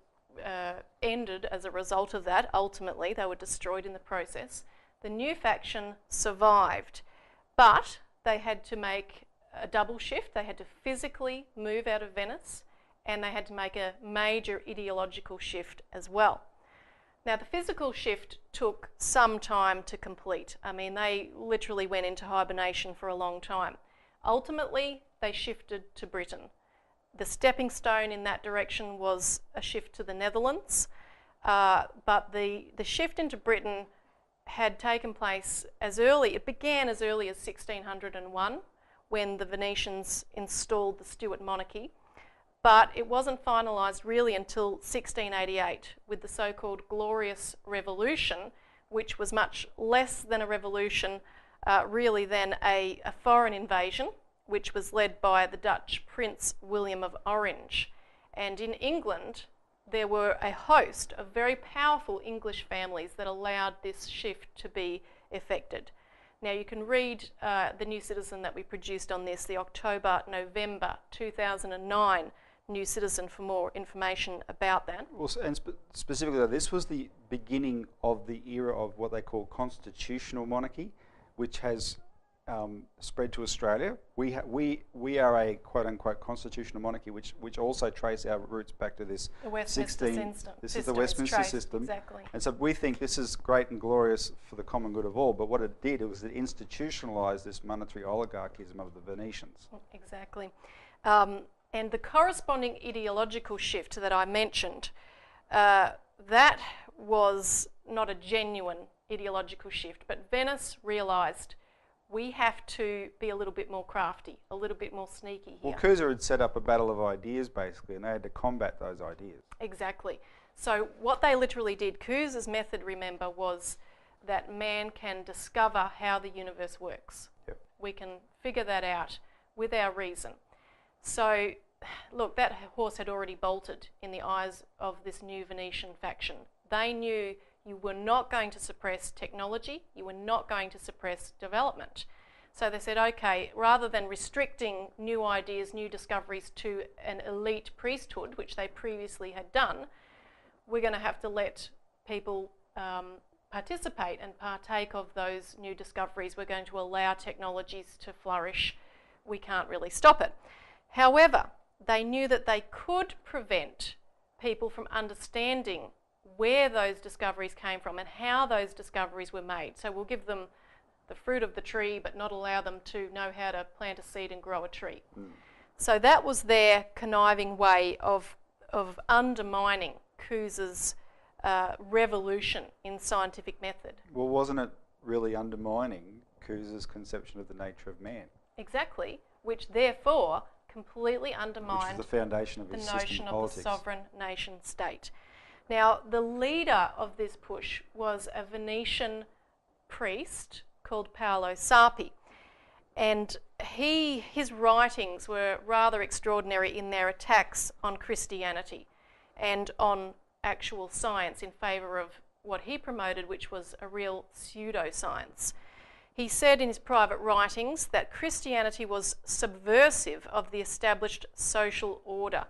ended as a result of that. Ultimately, they were destroyed in the process. The new faction survived, but they had to make a double shift. They had to physically move out of Venice, and they had to make a major ideological shift as well. Now, the physical shift took some time to complete. I mean, they literally went into hibernation for a long time. Ultimately, they shifted to Britain. The stepping stone in that direction was a shift to the Netherlands, but the shift into Britain had taken place it began as early as 1601, when the Venetians installed the Stuart monarchy, but it wasn't finalised really until 1688 with the so-called Glorious Revolution, which was much less than a revolution, really than a foreign invasion, which was led by the Dutch Prince William of Orange. And in England, there were a host of very powerful English families that allowed this shift to be effected. Now, you can read the New Citizen that we produced on this, the October-November 2009 New Citizen, for more information about that. Well, and specifically, this was the beginning of the era of what they call constitutional monarchy, which has spread to Australia. We are a quote-unquote constitutional monarchy, which also trace our roots back to this the Westminster system. This is the Westminster system. Exactly. And so we think this is great and glorious for the common good of all, but what it did was it institutionalised this monetary oligarchism of the Venetians. Exactly. And the corresponding ideological shift that I mentioned, that was not a genuine ideological shift, but Venice realised we have to be a little bit more crafty, a little bit more sneaky here. Well, Cusa had set up a battle of ideas, basically, and they had to combat those ideas. Exactly. So what they literally did, Cusa's method, remember, was that man can discover how the universe works. Yep. We can figure that out with our reason. So, look, that horse had already bolted in the eyes of this new Venetian faction. They knew you were not going to suppress technology, you were not going to suppress development. So they said, okay, rather than restricting new ideas, new discoveries to an elite priesthood, which they previously had done, we're going to have to let people participate and partake of those new discoveries. We're going to allow technologies to flourish. We can't really stop it. However, they knew that they could prevent people from understanding where those discoveries came from and how those discoveries were made. So we'll give them the fruit of the tree, but not allow them to know how to plant a seed and grow a tree. So that was their conniving way of undermining Cusa's revolution in scientific method. Well, wasn't it really undermining Cusa's conception of the nature of man? Exactly, which therefore completely undermined which is the foundation of the his notion system of of politics. the sovereign nation state. Now, the leader of this push was a Venetian priest called Paolo Sarpi, and his writings were rather extraordinary in their attacks on Christianity and on actual science in favour of what he promoted, which was a real pseudoscience. He said in his private writings that Christianity was subversive of the established social order,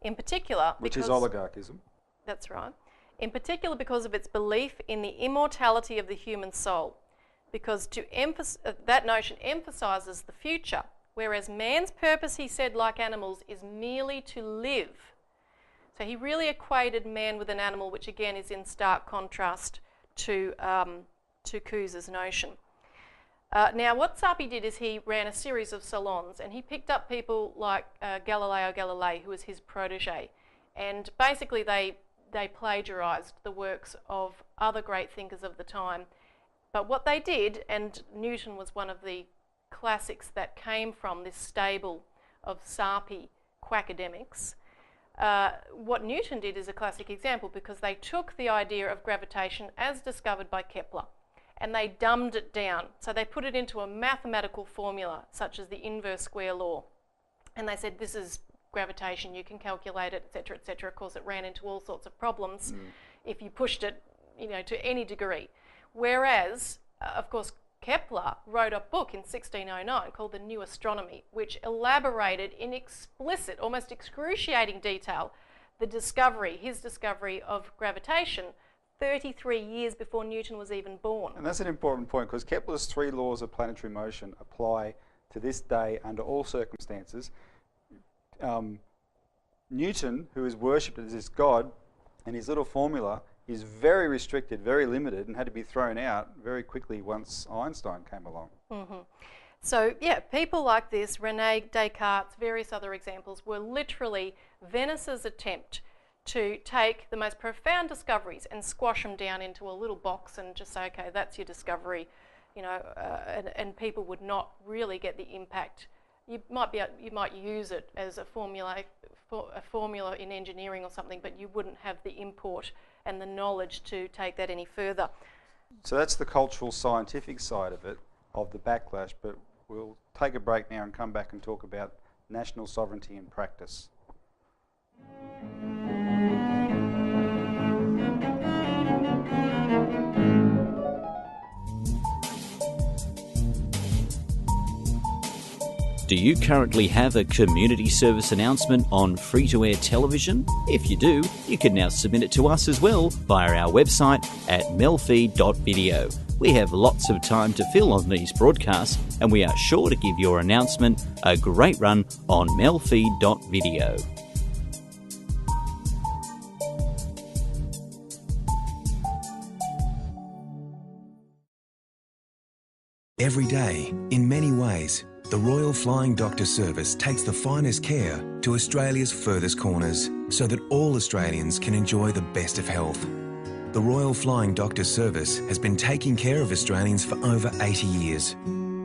in particular which is oligarchism. That's right. In particular because of its belief in the immortality of the human soul, because that notion emphasises the future, whereas man's purpose, he said, like animals, is merely to live. So he really equated man with an animal, which again is in stark contrast to Cusa's notion. Now, what Sarpi did is he ran a series of salons, and he picked up people like Galileo Galilei, who was his protege, and basically they plagiarised the works of other great thinkers of the time. But what they did, and Newton was one of the classics that came from this stable of Sarpi quackademics, what Newton did is a classic example, because they took the idea of gravitation as discovered by Kepler and they dumbed it down. So they put it into a mathematical formula such as the inverse square law, and they said this is gravitation, you can calculate it, etc., etc. Of course, it ran into all sorts of problems if you pushed it, to any degree. Whereas, of course, Kepler wrote a book in 1609 called The New Astronomy, which elaborated in explicit, almost excruciating detail, his discovery of gravitation 33 years before Newton was even born. And that's an important point, because Kepler's 3 laws of planetary motion apply to this day under all circumstances. Newton, who is worshipped as this god, and his little formula is very restricted, very limited, and had to be thrown out very quickly once Einstein came along. So yeah, people like this, Rene Descartes, various other examples, were literally Venice's attempt to take the most profound discoveries and squash them down into a little box and just say, okay, that's your discovery, you know, and people would not really get the impact. You might use it as a formula in engineering or something, but you wouldn't have the import and the knowledge to take that any further. So that's the cultural scientific side of it, of the backlash, but we'll take a break now and come back and talk about national sovereignty in practice. Do you currently have a community service announcement on free-to-air television? If you do, you can now submit it to us as well via our website at MELfeed.video. We have lots of time to fill on these broadcasts, and we are sure to give your announcement a great run on MELfeed.video. Every day, in many ways, the Royal Flying Doctor Service takes the finest care to Australia's furthest corners so that all Australians can enjoy the best of health. The Royal Flying Doctor Service has been taking care of Australians for over 80 years.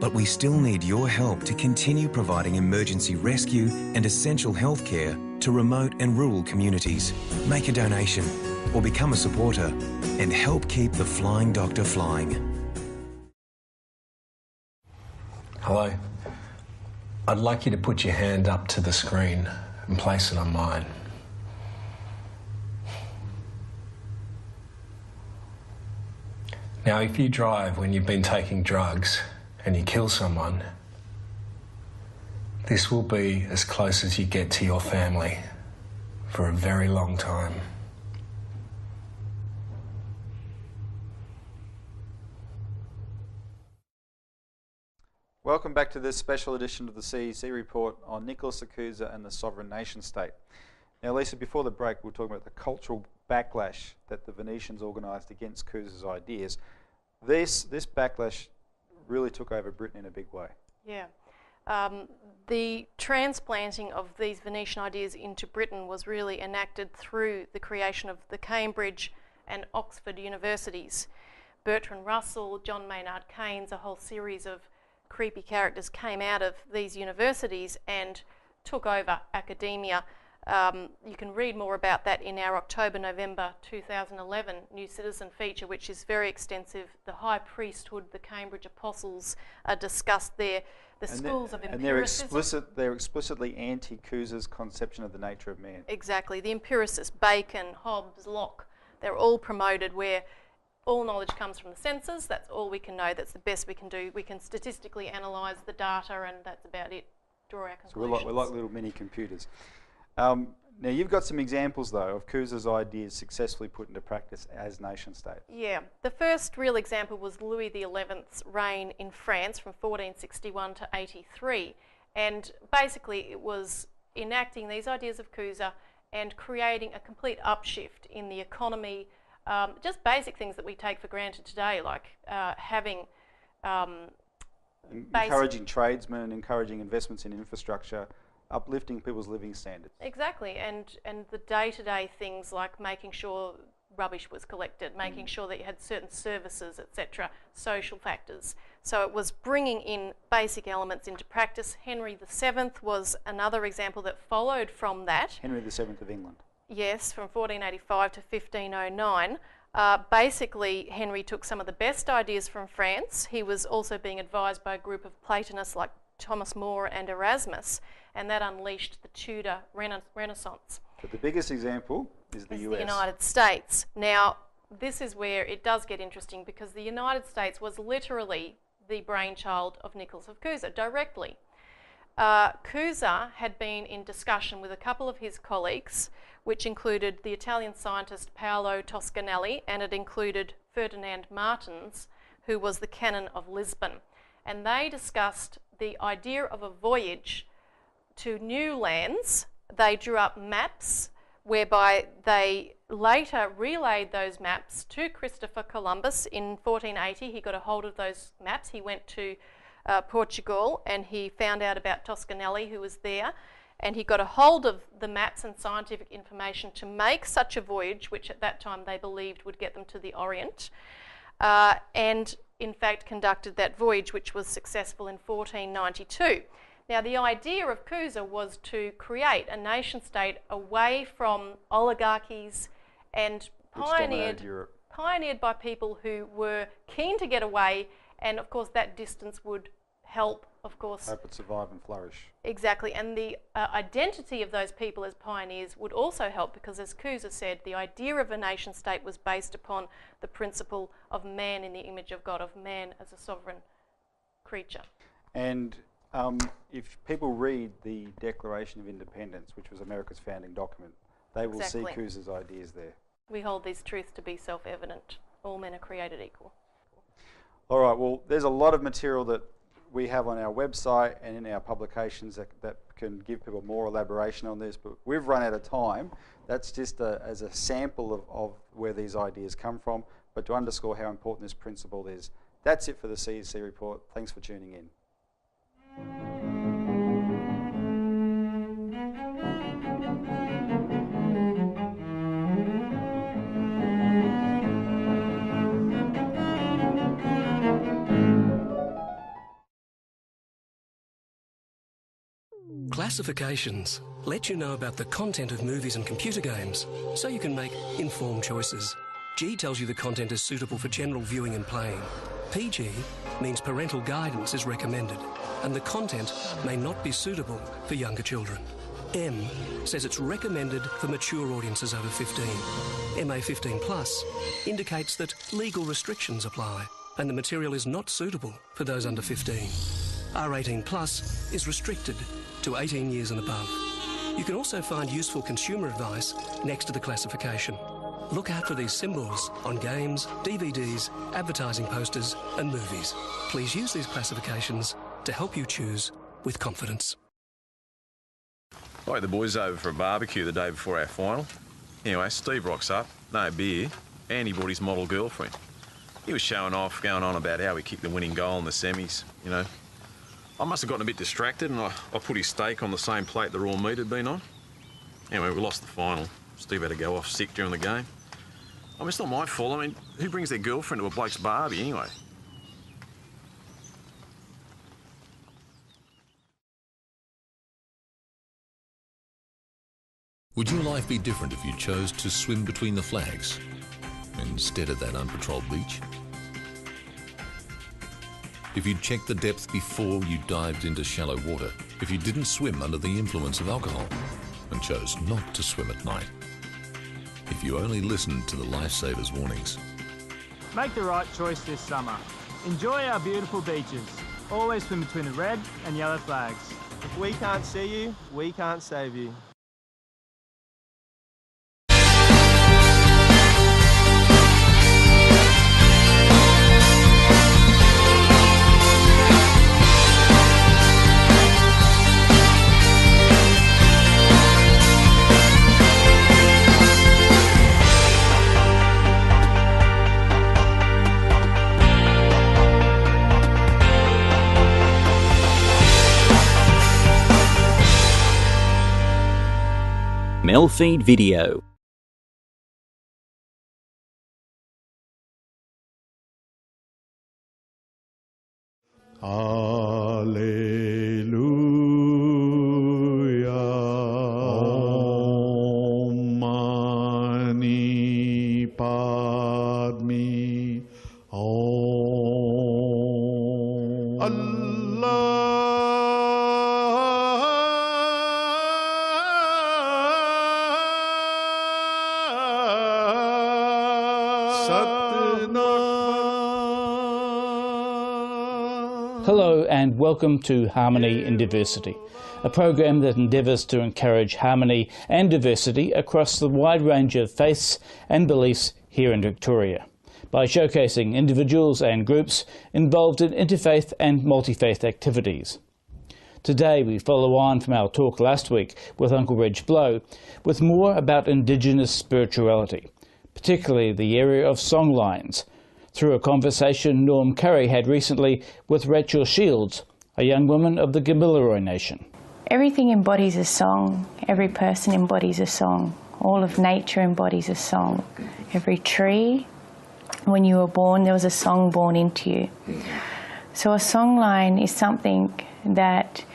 But we still need your help to continue providing emergency rescue and essential health care to remote and rural communities. Make a donation or become a supporter and help keep the Flying Doctor flying. Hello. I'd like you to put your hand up to the screen and place it on mine. Now, if you drive when you've been taking drugs and you kill someone, this will be as close as you get to your family for a very long time. Welcome back to this special edition of the CEC Report on Nicholas Akuza and the sovereign nation state. Now, Lisa, before the break, we were talking about the cultural backlash that the Venetians organised against Cusa's ideas. This backlash really took over Britain in a big way. Yeah. The transplanting of these Venetian ideas into Britain was really enacted through the creation of the Cambridge and Oxford universities. Bertrand Russell, John Maynard Keynes, a whole series of creepy characters came out of these universities and took over academia. You can read more about that in our October-November 2011 New Citizen feature, which is very extensive. The High Priesthood, the Cambridge Apostles are discussed there. The schools of empiricism. And they're explicitly anti-Cusa's conception of the nature of man. Exactly. The empiricists, Bacon, Hobbes, Locke, they're all promoted where all knowledge comes from the senses. That's all we can know. That's the best we can do. We can statistically analyse the data, and that's about it. Draw our conclusions. So we're like little mini computers. Now, you've got some examples, though, of Cusa's ideas successfully put into practice as nation-state. Yeah. The first real example was Louis XI's reign in France from 1461 to 83. And basically it was enacting these ideas of Cusa and creating a complete upshift in the economy. Just basic things that we take for granted today, like having... encouraging tradesmen, encouraging investments in infrastructure, uplifting people's living standards. Exactly, and the day-to-day things like making sure rubbish was collected, making sure that you had certain services, etc., social factors. So it was bringing in basic elements into practice. Henry VII was another example that followed from that. Henry VII of England. Yes, from 1485 to 1509. Basically, Henry took some of the best ideas from France. He was also being advised by a group of Platonists like Thomas More and Erasmus, and that unleashed the Tudor Renaissance. But the biggest example is the US. The United States. Now, this is where it does get interesting, because the United States was literally the brainchild of Nicholas of Cusa, directly. Cusa had been in discussion with a couple of his colleagues, which included the Italian scientist Paolo Toscanelli, and it included Ferdinand Martins, who was the canon of Lisbon. And they discussed the idea of a voyage to new lands. They drew up maps whereby they later relayed those maps to Christopher Columbus in 1480. He got a hold of those maps. He went to Portugal and he found out about Toscanelli, who was there, and he got a hold of the maps and scientific information to make such a voyage, which at that time they believed would get them to the Orient, and in fact conducted that voyage, which was successful in 1492. Now, the idea of CUSA was to create a nation-state away from oligarchies and pioneered by people who were keen to get away, and of course that distance would help, of course. Hope it survive and flourish. Exactly, and the identity of those people as pioneers would also help, because as CUSA said, the idea of a nation-state was based upon the principle of man in the image of God, of man as a sovereign creature. And if people read the Declaration of Independence, which was America's founding document, they will see CUSA's ideas there. We hold these truths to be self-evident. All men are created equal. All right, well, there's a lot of material that we have on our website and in our publications that can give people more elaboration on this, but we've run out of time. That's just as a sample of where these ideas come from, but to underscore how important this principle is. That's it for the CEC Report. Thanks for tuning in. Classifications let you know about the content of movies and computer games, so you can make informed choices. G tells you the content is suitable for general viewing and playing. PG means parental guidance is recommended, and the content may not be suitable for younger children. M says it's recommended for mature audiences over 15. MA 15+ indicates that legal restrictions apply, and the material is not suitable for those under 15. R18+ is restricted to 18 years and above. You can also find useful consumer advice next to the classification. Look out for these symbols on games, DVDs, advertising posters and movies. Please use these classifications to help you choose with confidence. I had the boys over for a barbecue the day before our final. Anyway, Steve rocks up, no beer, and he brought his model girlfriend. He was showing off, going on about how he kicked the winning goal in the semis, you know. I must have gotten a bit distracted and I put his steak on the same plate the raw meat had been on. Anyway, we lost the final. Steve had to go off sick during the game. I mean, it's not my fault. I mean, who brings their girlfriend to a bloke's barbie anyway? Would your life be different if you chose to swim between the flags instead of that unpatrolled beach? If you'd checked the depth before you dived into shallow water, if you didn't swim under the influence of alcohol and chose not to swim at night, if you only listened to the lifesavers warnings. Make the right choice this summer. Enjoy our beautiful beaches. Always swim between the red and yellow flags. If we can't see you, we can't save you. MELfeed.video. Alleluia. Om Mani Padme. Om. Allah. Hello and welcome to Harmony in Diversity, a program that endeavours to encourage harmony and diversity across the wide range of faiths and beliefs here in Victoria, by showcasing individuals and groups involved in interfaith and multi-faith activities. Today we follow on from our talk last week with Uncle Reg Blow with more about Indigenous spirituality, particularly the area of songlines, through a conversation Norm Curry had recently with Rachel Shields, a young woman of the Gamilaroi Nation. Everything embodies a song. Every person embodies a song. All of nature embodies a song. Every tree, when you were born, there was a song born into you. So a songline is something that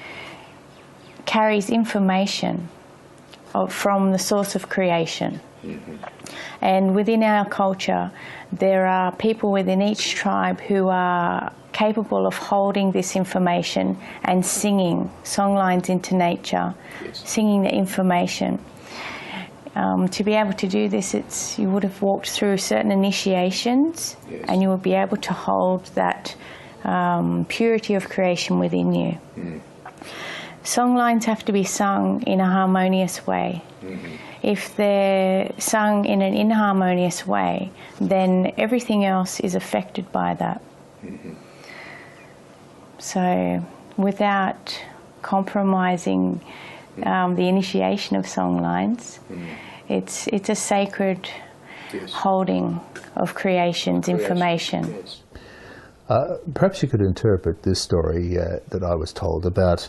carries information from the source of creation. And within our culture, there are people within each tribe who are capable of holding this information and singing songlines into nature, singing the information. To be able to do this, you would have walked through certain initiations, and you would be able to hold that purity of creation within you. Songlines have to be sung in a harmonious way. If they're sung in an inharmonious way, then everything else is affected by that. So without compromising the initiation of songlines, it's a sacred holding of creation's information. Perhaps you could interpret this story that I was told about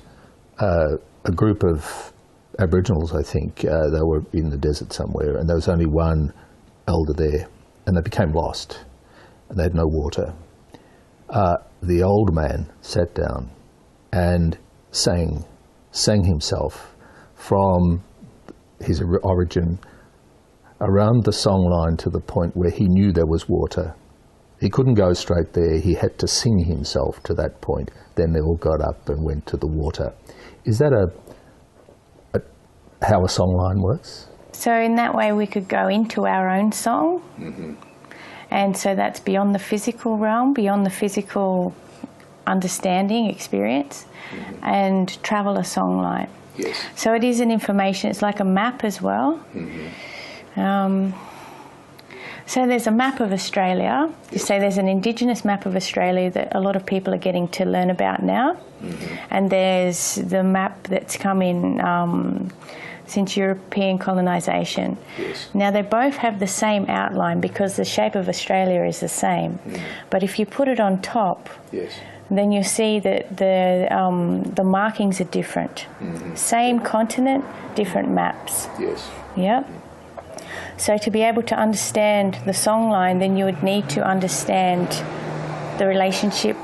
a group of Aboriginals, I think. They were in the desert somewhere, and there was only one elder there, and they became lost, and they had no water. The old man sat down and sang himself from his origin around the songline to the point where he knew there was water. He couldn't go straight there. He had to sing himself to that point. Then they all got up and went to the water. Is that how a songline works? So in that way we could go into our own song. And so that's beyond the physical realm, beyond the physical understanding, experience, and travel a songline. So it is an information, it's like a map as well. So there's a map of Australia. So there's an Indigenous map of Australia that a lot of people are getting to learn about now. And there's the map that's come in since European colonisation. Now they both have the same outline because the shape of Australia is the same. But if you put it on top, then you see that the markings are different. Same continent, different maps. Yep. So to be able to understand the songline, then you would need to understand the relationship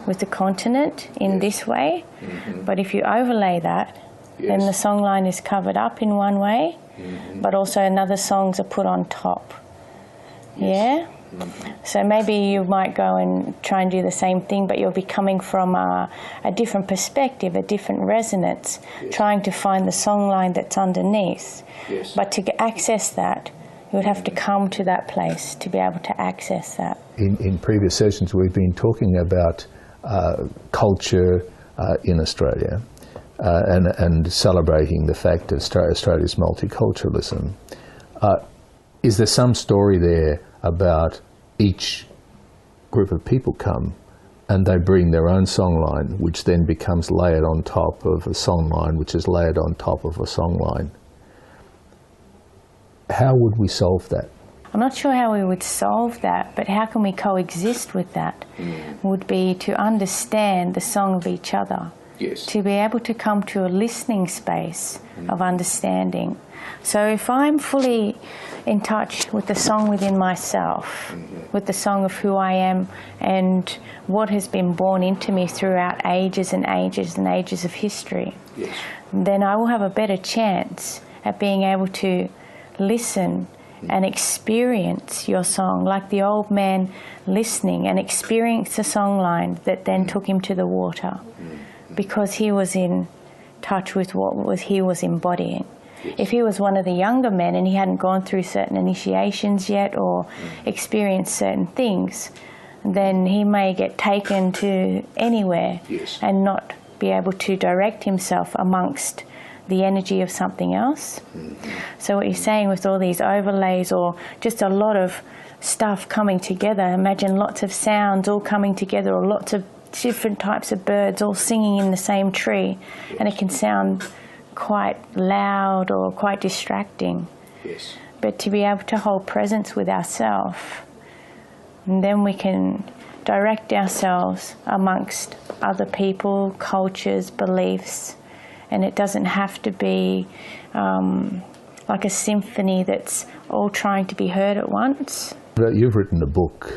with the continent in this way. But if you overlay that, then the songline is covered up in one way, but also another songs are put on top. Yeah? So maybe you might go and try and do the same thing, but you'll be coming from a different perspective, a different resonance, trying to find the songline that's underneath. But to access that, you would have to come to that place to be able to access that. In previous sessions we've been talking about culture in Australia and celebrating the fact of Australia's multiculturalism. Is there some story there about each group of people come and they bring their own songline, which then becomes layered on top of a songline, which is layered on top of a songline? How would we solve that? I'm not sure how we would solve that, but how can we coexist with that? Would be to understand the song of each other. To be able to come to a listening space of understanding. So if I'm fully in touch with the song within myself, with the song of who I am and what has been born into me throughout ages and ages and ages of history, then I will have a better chance at being able to listen and experience your song, like the old man listening and experience the songline that then took him to the water, because he was in touch with what he was embodying. If he was one of the younger men and he hadn't gone through certain initiations yet or experienced certain things, then he may get taken to anywhere and not be able to direct himself amongst the energy of something else. So what you're saying with all these overlays or just a lot of stuff coming together, imagine lots of sounds all coming together or lots of different types of birds all singing in the same tree, and it can sound quite loud or quite distracting. Yes. But to be able to hold presence with ourselves, and then we can direct ourselves amongst other people, cultures, beliefs, and it doesn't have to be like a symphony that's all trying to be heard at once. You've written a book,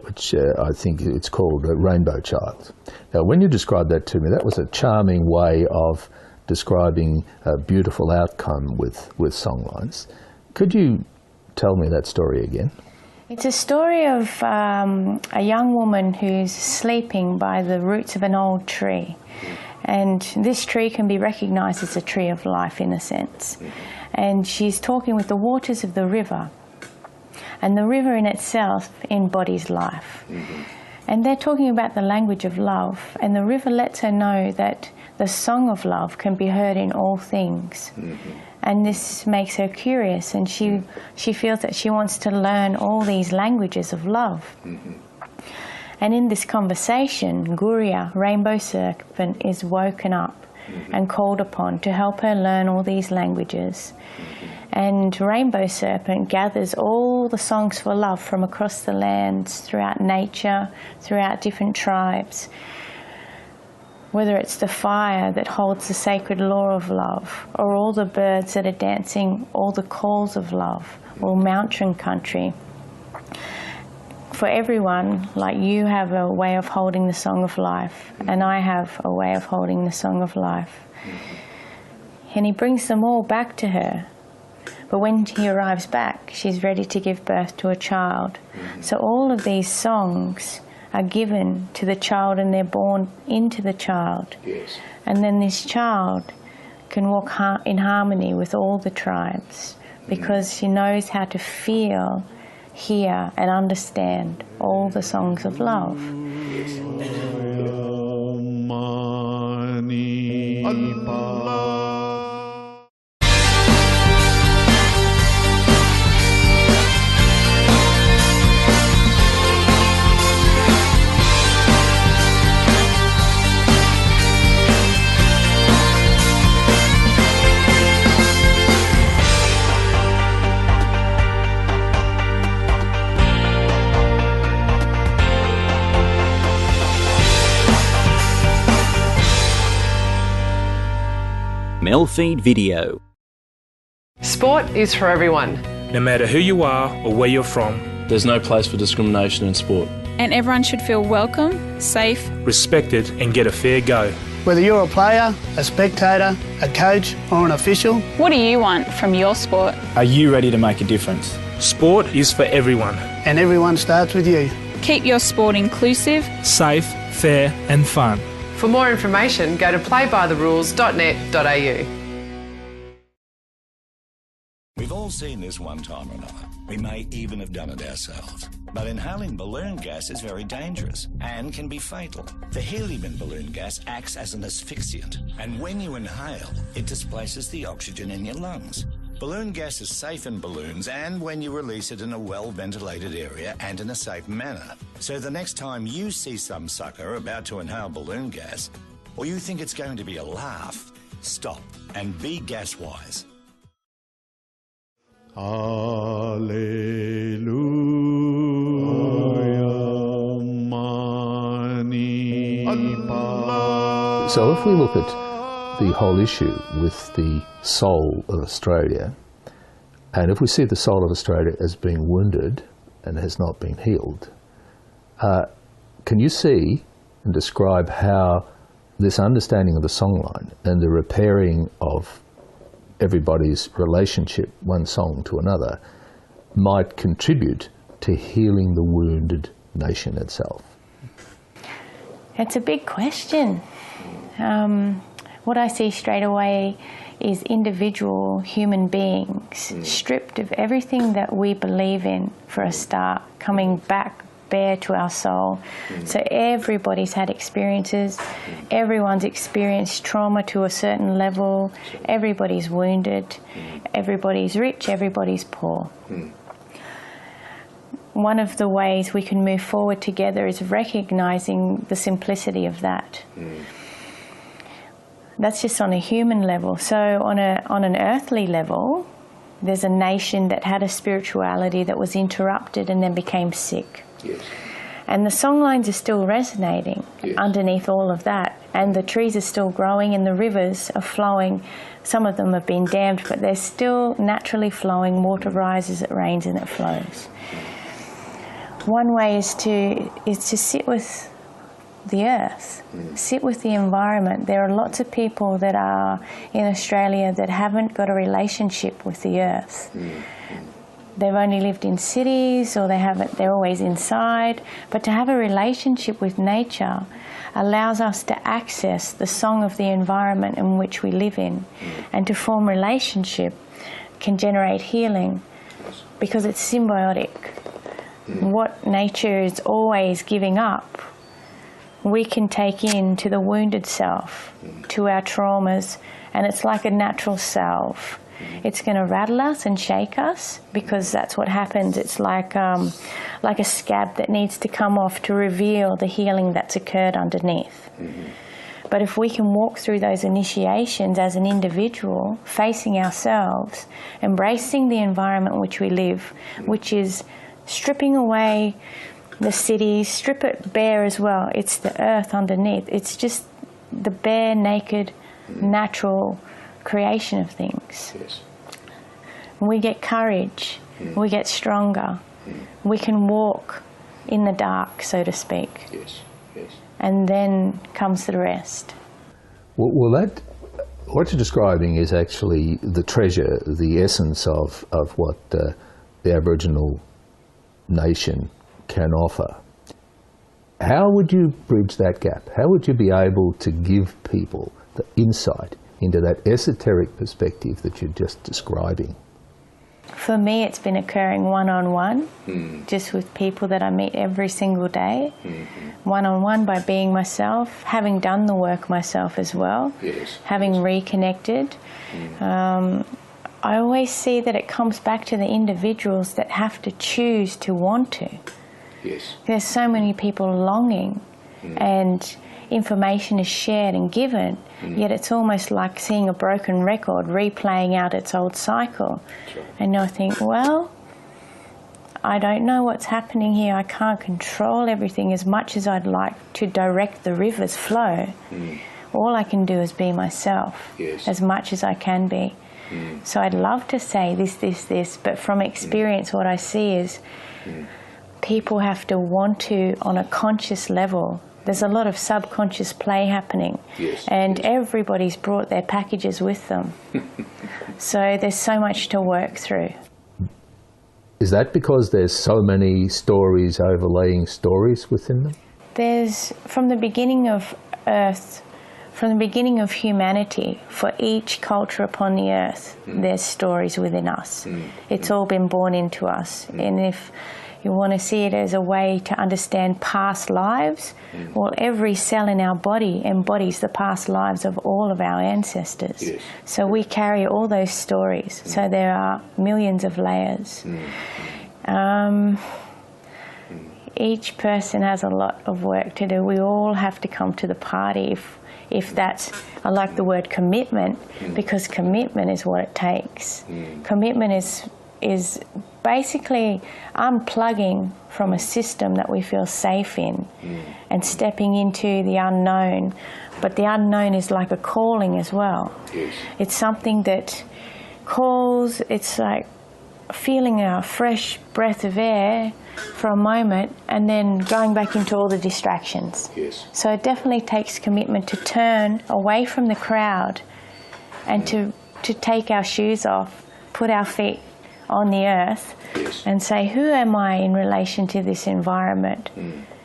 which I think it's called Rainbow Child. Now, when you described that to me, that was a charming way of describing a beautiful outcome with songlines. Could you tell me that story again? It's a story of a young woman who's sleeping by the roots of an old tree. And this tree can be recognised as a tree of life in a sense. And she's talking with the waters of the river. And the river in itself embodies life. And they're talking about the language of love. And the river lets her know that the song of love can be heard in all things. And this makes her curious, and she feels that she wants to learn all these languages of love. And in this conversation, Guria, Rainbow Serpent, is woken up and called upon to help her learn all these languages. And Rainbow Serpent gathers all the songs for love from across the lands, throughout nature, throughout different tribes. Whether it's the fire that holds the sacred law of love, or all the birds that are dancing all the calls of love, or mountain country. For everyone, like you have a way of holding the song of life, and I have a way of holding the song of life. And he brings them all back to her. But when he arrives back, she's ready to give birth to a child. So all of these songs are given to the child, and they're born into the child. Yes. And then this child can walk in harmony with all the tribes, because she knows how to feel, hear and understand all the songs of love. MELfeed.video. Sport is for everyone. No matter who you are or where you're from. There's no place for discrimination in sport. And everyone should feel welcome, safe, respected and get a fair go. Whether you're a player, a spectator, a coach or an official. What do you want from your sport? Are you ready to make a difference? Sport is for everyone. And everyone starts with you. Keep your sport inclusive, safe, fair and fun. For more information, go to playbytherules.net.au. We've all seen this one time or another. We may even have done it ourselves. But inhaling balloon gas is very dangerous and can be fatal. The helium in balloon gas acts as an asphyxiant, and when you inhale, it displaces the oxygen in your lungs. Balloon gas is safe in balloons and when you release it in a well-ventilated area and in a safe manner. So the next time you see some sucker about to inhale balloon gas, or you think it's going to be a laugh, stop and be gas-wise. So if we look at the whole issue with the soul of Australia, and if we see the soul of Australia as being wounded and has not been healed, can you see and describe how this understanding of the songline and the repairing of everybody's relationship, one song to another, might contribute to healing the wounded nation itself? It's a big question. What I see straight away is individual human beings stripped of everything that we believe in for a start, coming back bare to our soul. So everybody's had experiences, everyone's experienced trauma to a certain level, everybody's wounded, everybody's rich, everybody's poor. one of the ways we can move forward together is recognising the simplicity of that. That's just on a human level. So on an earthly level, there's a nation that had a spirituality that was interrupted and then became sick. Yes. And the songlines are still resonating underneath all of that. And the trees are still growing and the rivers are flowing. Some of them have been dammed, but they're still naturally flowing. Water rises, it rains, and it flows. One way is to sit with the earth, sit with the environment. There are lots of people that are in Australia that haven't got a relationship with the earth. They've only lived in cities, or they're always inside. But to have a relationship with nature allows us to access the song of the environment in which we live in. And to form relationship can generate healing because it's symbiotic. What nature is always giving up, we can take in to the wounded self, to our traumas, and it's like a natural salve. It's going to rattle us and shake us because that's what happens. It's like a scab that needs to come off to reveal the healing that's occurred underneath. But if we can walk through those initiations as an individual, facing ourselves, embracing the environment in which we live, which is stripping away the cities, strip it bare as well. It's the earth underneath. It's just the bare, naked, natural creation of things. Yes. We get courage, we get stronger, we can walk in the dark, so to speak. Yes. Yes. And then comes the rest. Well, that, what you're describing is actually the treasure, the essence of what the Aboriginal nation can offer. How would you bridge that gap? How would you be able to give people the insight into that esoteric perspective that you're just describing? For me, it's been occurring one-on-one, just with people that I meet every single day, one-on-one by being myself, having done the work myself as well, having reconnected. I always see that it comes back to the individuals that have to choose to want to. There's so many people longing, and information is shared and given, yet it's almost like seeing a broken record replaying out its old cycle. And I think, well, I don't know what's happening here. I can't control everything as much as I'd like to direct the river's flow. All I can do is be myself as much as I can be. So I'd love to say this, but from experience what I see is people have to want to on a conscious level. There's a lot of subconscious play happening, and everybody's brought their packages with them. So there's so much to work through. Is that because there's so many stories overlaying stories within them? There's, from the beginning of Earth, from the beginning of humanity, for each culture upon the earth, there's stories within us. It's all been born into us. And if you want to see it as a way to understand past lives, well, every cell in our body embodies the past lives of all of our ancestors. So we carry all those stories. So there are millions of layers. Each person has a lot of work to do. We all have to come to the party. If that's, I like the word commitment, because commitment is what it takes. Commitment is basically unplugging from a system that we feel safe in and stepping into the unknown. But the unknown is like a calling as well. It's something that calls, it's like feeling a fresh breath of air for a moment and then going back into all the distractions. So it definitely takes commitment to turn away from the crowd and to take our shoes off, put our feet on the earth and say, who am I in relation to this environment?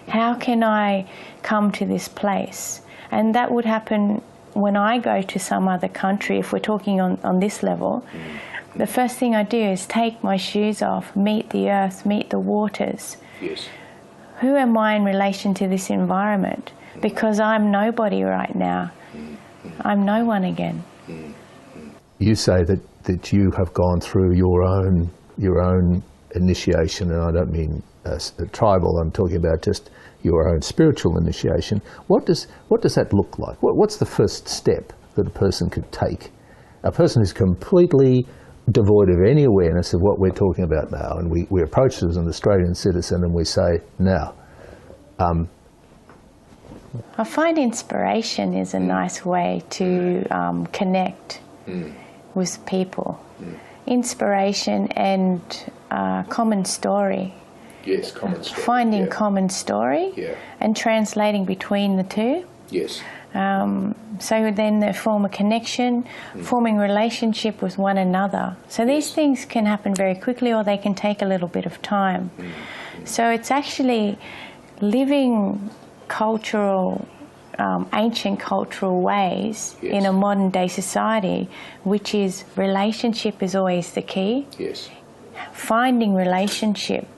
How can I come to this place? And that would happen when I go to some other country, if we're talking on this level. The first thing I do is take my shoes off, meet the earth, meet the waters. Who am I in relation to this environment? Because I'm nobody right now. I'm no one again. You say that you have gone through your own initiation, and I don't mean tribal. I'm talking about just your own spiritual initiation. What does that look like? What's the first step that a person could take? A person who's completely devoid of any awareness of what we're talking about now, and we approach it as an Australian citizen and we say, now. I find inspiration is a nice way to connect with people. Inspiration and common story. Yes, common story. Finding common story and translating between the two. Yes. So then they form a connection, forming relationship with one another. So these things can happen very quickly, or they can take a little bit of time. So it's actually living cultural, ancient cultural ways in a modern day society, which is relationship is always the key. Yes. Finding relationship.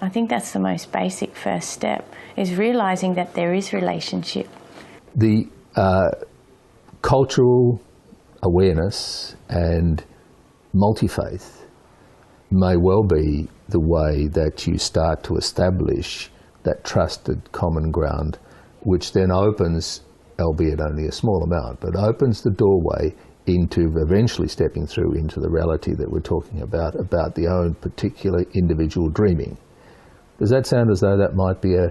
I think that's the most basic first step, is realising that there is relationship. The cultural awareness and multi-faith may well be the way that you start to establish that trusted common ground, which then opens, albeit only a small amount, but opens the doorway into eventually stepping through into the reality that we're talking about the own particular individual dreaming. Does that sound as though that might be a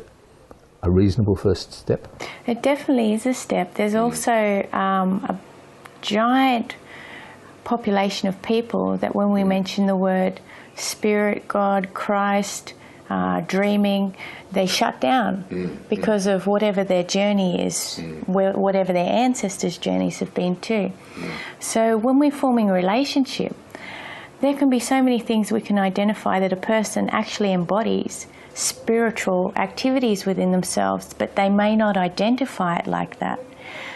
reasonable first step? It definitely is a step. There's also a giant population of people that when we mention the word spirit, God, Christ, dreaming, they shut down because of whatever their journey is, whatever their ancestors' journeys have been too. So when we're forming a relationship, there can be so many things we can identify that a person actually embodies spiritual activities within themselves, but they may not identify it like that.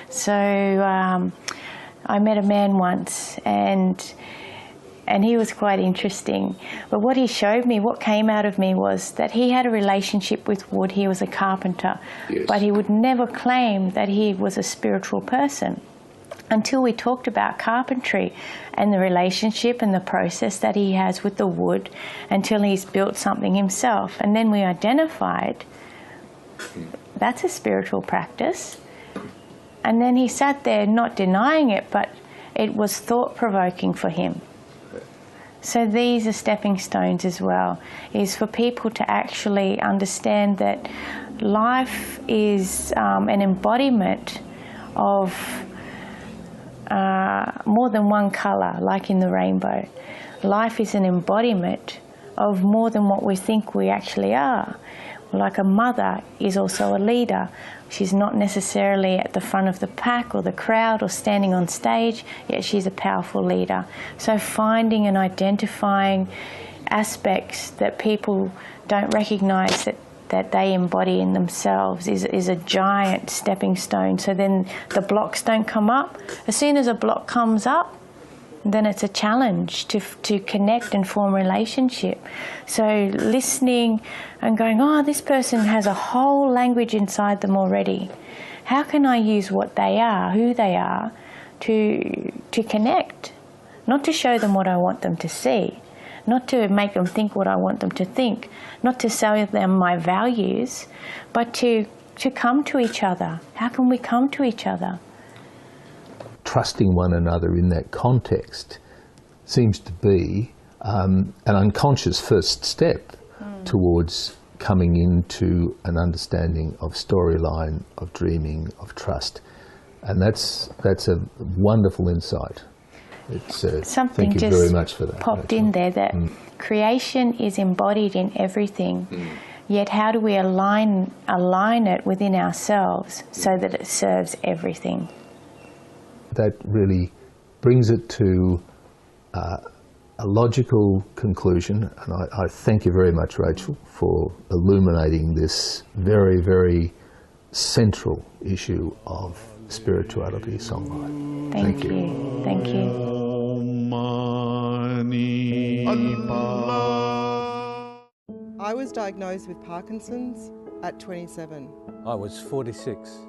So I met a man once, and he was quite interesting. But what he showed me, what came out of me, was that he had a relationship with wood. He was a carpenter, but he would never claim that he was a spiritual person until we talked about carpentry and the relationship and the process that he has with the wood until he's built something himself. And then we identified that's a spiritual practice. And then he sat there not denying it, but it was thought-provoking for him. So these are stepping stones as well, is for people to actually understand that life is an embodiment of more than one colour, like in the rainbow. Life is an embodiment of more than what we think we actually are. Like a mother is also a leader. She's not necessarily at the front of the pack or the crowd or standing on stage, yet she's a powerful leader. So finding and identifying aspects that people don't recognise that they embody in themselves is a giant stepping stone. So then the blocks don't come up. As soon as a block comes up, then it's a challenge to connect and form relationship. So listening and going, oh, this person has a whole language inside them already. How can I use what they are, who they are, to connect? Not to show them what I want them to see, not to make them think what I want them to think, not to sell them my values, but to come to each other. How can we come to each other? Trusting one another in that context seems to be an unconscious first step towards coming into an understanding of storyline, of dreaming, of trust. And that's a wonderful insight. Something thank you very much for that. Popped in there that creation is embodied in everything. Yet how do we align it within ourselves so that it serves everything? That really brings it to a logical conclusion, and I thank you very much, Rachel, for illuminating this very, very central issue of spirituality songwriting. Thank you. Thank you. I was diagnosed with Parkinson's at 27. I was 46.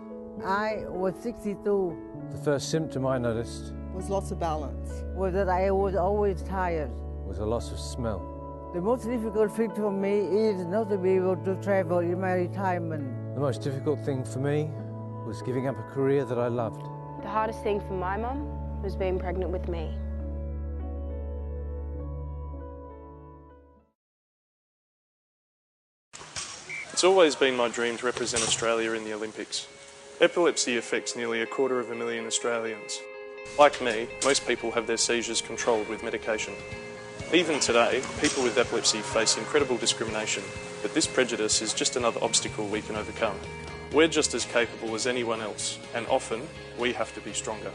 I was 62. The first symptom I noticed was loss of balance. Was that I was always tired. Was a loss of smell. The most difficult thing for me is not to be able to travel in my retirement. The most difficult thing for me was giving up a career that I loved. The hardest thing for my mum was being pregnant with me. It's always been my dream to represent Australia in the Olympics. Epilepsy affects nearly 250,000 Australians. Like me, most people have their seizures controlled with medication. Even today, people with epilepsy face incredible discrimination, but this prejudice is just another obstacle we can overcome. We're just as capable as anyone else, and often we have to be stronger.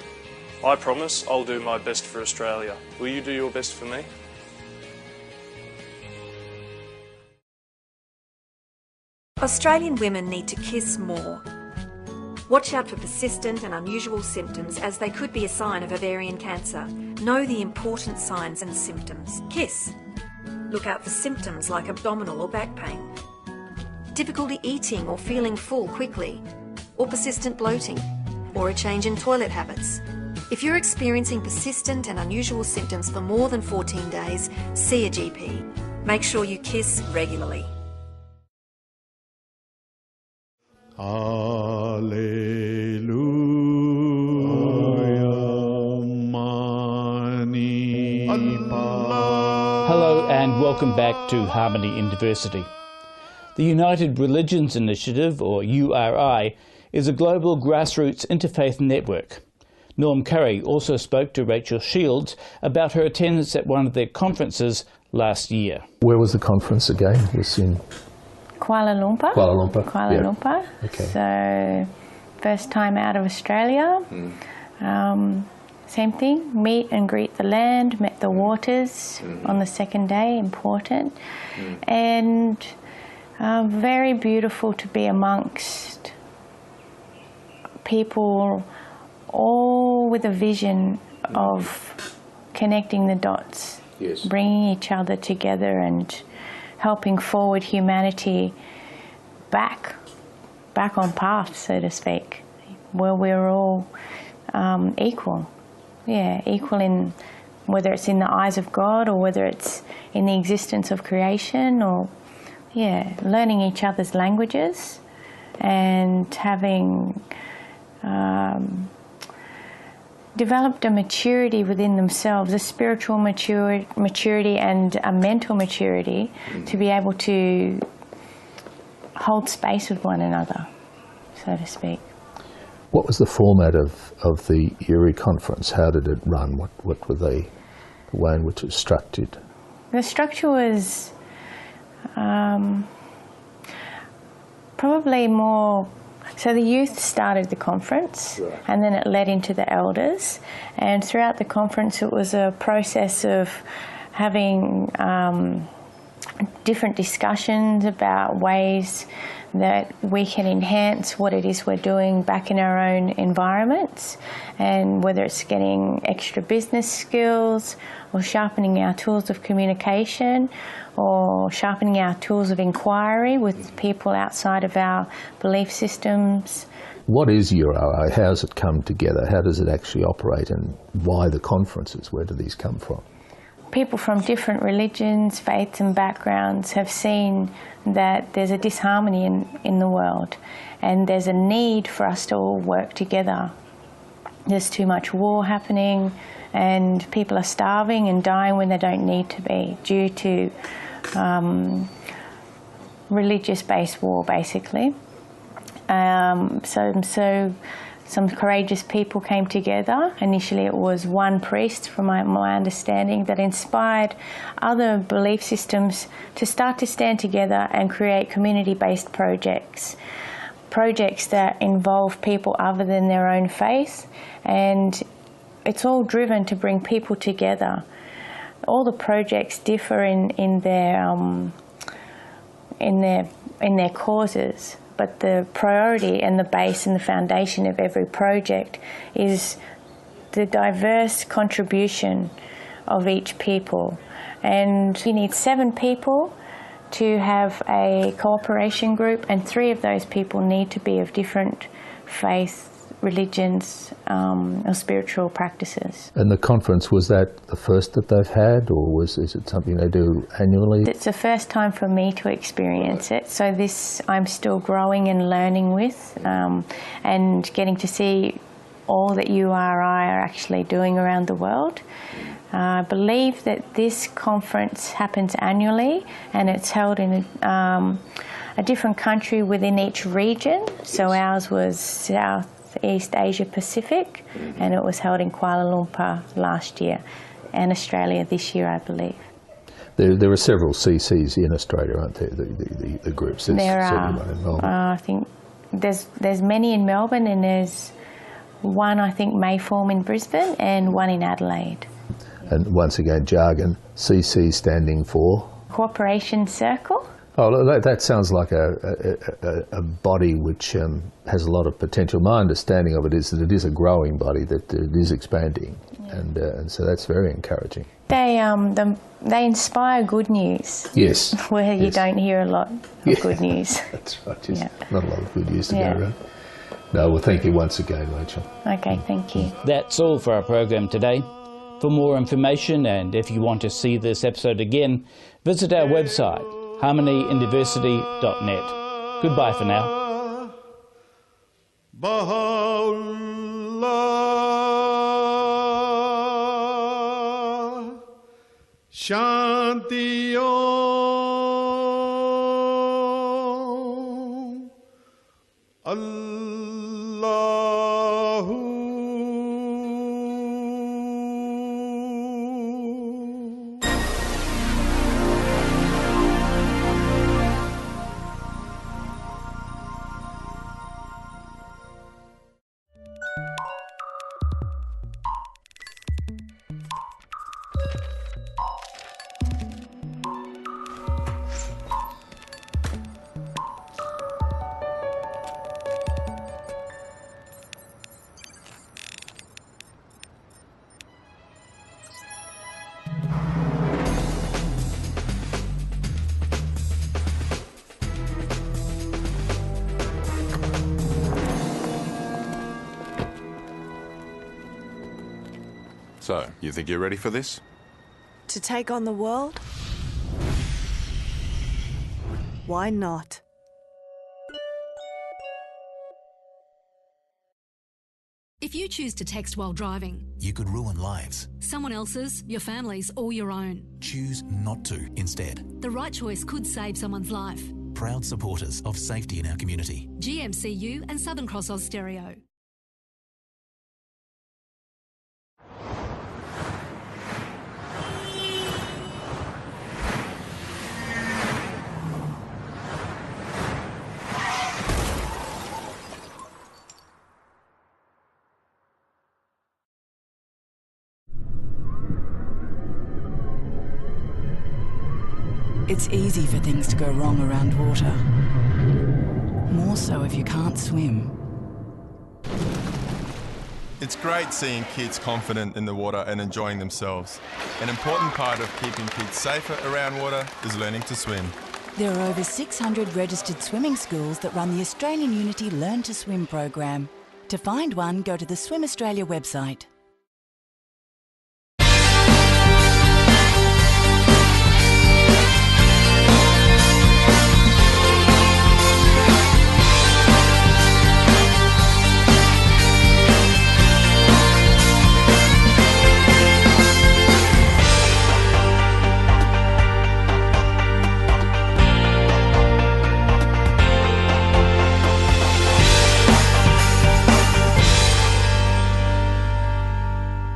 I promise I'll do my best for Australia. Will you do your best for me? Australian women need to kiss more. Watch out for persistent and unusual symptoms, as they could be a sign of ovarian cancer. Know the important signs and symptoms. Kiss. Look out for symptoms like abdominal or back pain, difficulty eating or feeling full quickly, or persistent bloating, or a change in toilet habits. If you're experiencing persistent and unusual symptoms for more than 14 days, see a GP. Make sure you kiss regularly. Hello and welcome back to Harmony in Diversity. The United Religions Initiative, or URI, is a global grassroots interfaith network. Norm Curry also spoke to Rachel Shields about her attendance at one of their conferences last year. Where was the conference again? It was in Kuala Lumpur. Kuala Lumpur. Kuala Lumpur. Okay. So, first time out of Australia. Same thing, meet and greet the land, met the waters on the second day, important. And very beautiful to be amongst people all with a vision of connecting the dots, bringing each other together and helping forward humanity back on path, so to speak, where we're all equal. Yeah, equal in whether it's in the eyes of God or whether it's in the existence of creation, or learning each other's languages and having developed a maturity within themselves, a spiritual maturity and a mental maturity to be able to hold space with one another, so to speak. What was the format of the URI conference? How did it run? What were the way in which it was structured? The structure was probably more... So the youth started the conference, and then it led into the elders. And throughout the conference it was a process of having different discussions about ways that we can enhance what it is we're doing back in our own environments, and whether it's getting extra business skills or sharpening our tools of communication or sharpening our tools of inquiry with people outside of our belief systems. What is URI? How does it come together? How does it actually operate, and why the conferences? Where do these come from? People from different religions, faiths and backgrounds have seen that there's a disharmony in the world, and there's a need for us to all work together. There's too much war happening, and people are starving and dying when they don't need to be due to religious-based war, basically. So some courageous people came together. Initially it was one priest, from my understanding, that inspired other belief systems to start to stand together and create community-based projects that involve people other than their own faith, and it's all driven to bring people together. All the projects differ in their causes, but the priority and the base and the foundation of every project is the diverse contribution of each people. And you need 7 people to have a cooperation group, and 3 of those people need to be of different faith religions or spiritual practices. And the conference, was that the first that they've had, or is it something they do annually? It's the first time for me to experience it, so this I'm still growing and learning with, and getting to see all that URI are actually doing around the world. I believe that this conference happens annually, and it's held in a different country within each region. So ours was Southeast Asia Pacific, and it was held in Kuala Lumpur last year, and Australia this year, I believe. There are several CCs in Australia, aren't there? The groups. There are. I think there's many in Melbourne, and there's one I think may form in Brisbane and one in Adelaide. And once again, jargon, CC standing for? Cooperation Circle. Oh, that sounds like a body which has a lot of potential. My understanding of it is that it is a growing body, that it is expanding, and so that's very encouraging. They inspire good news. Yes. Where you don't hear a lot of good news. That's right, just not a lot of good news to go around. No, well, thank you once again, Rachel. Okay, thank you. That's all for our program today. For more information, and if you want to see this episode again, visit our website, harmonyindiversity.net. Goodbye for now. Baha'u'llah, Shanti Om, Allahu So, you think you're ready for this? To take on the world? Why not? If you choose to text while driving, you could ruin lives. Someone else's, your family's, or your own. Choose not to instead. The right choice could save someone's life. Proud supporters of safety in our community. GMCU and Southern Cross Austereo. It's easy for things to go wrong around water. More so if you can't swim. It's great seeing kids confident in the water and enjoying themselves. An important part of keeping kids safer around water is learning to swim. There are over 600 registered swimming schools that run the Australian Unity Learn to Swim program. To find one, go to the Swim Australia website.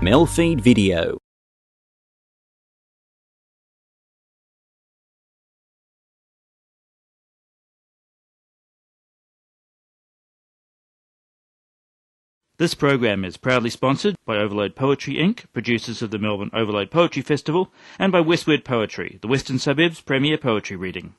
MELfeed.video. This program is proudly sponsored by Overload Poetry Inc., producers of the Melbourne Overload Poetry Festival, and by Westward Poetry, the Western Suburbs' premier poetry reading.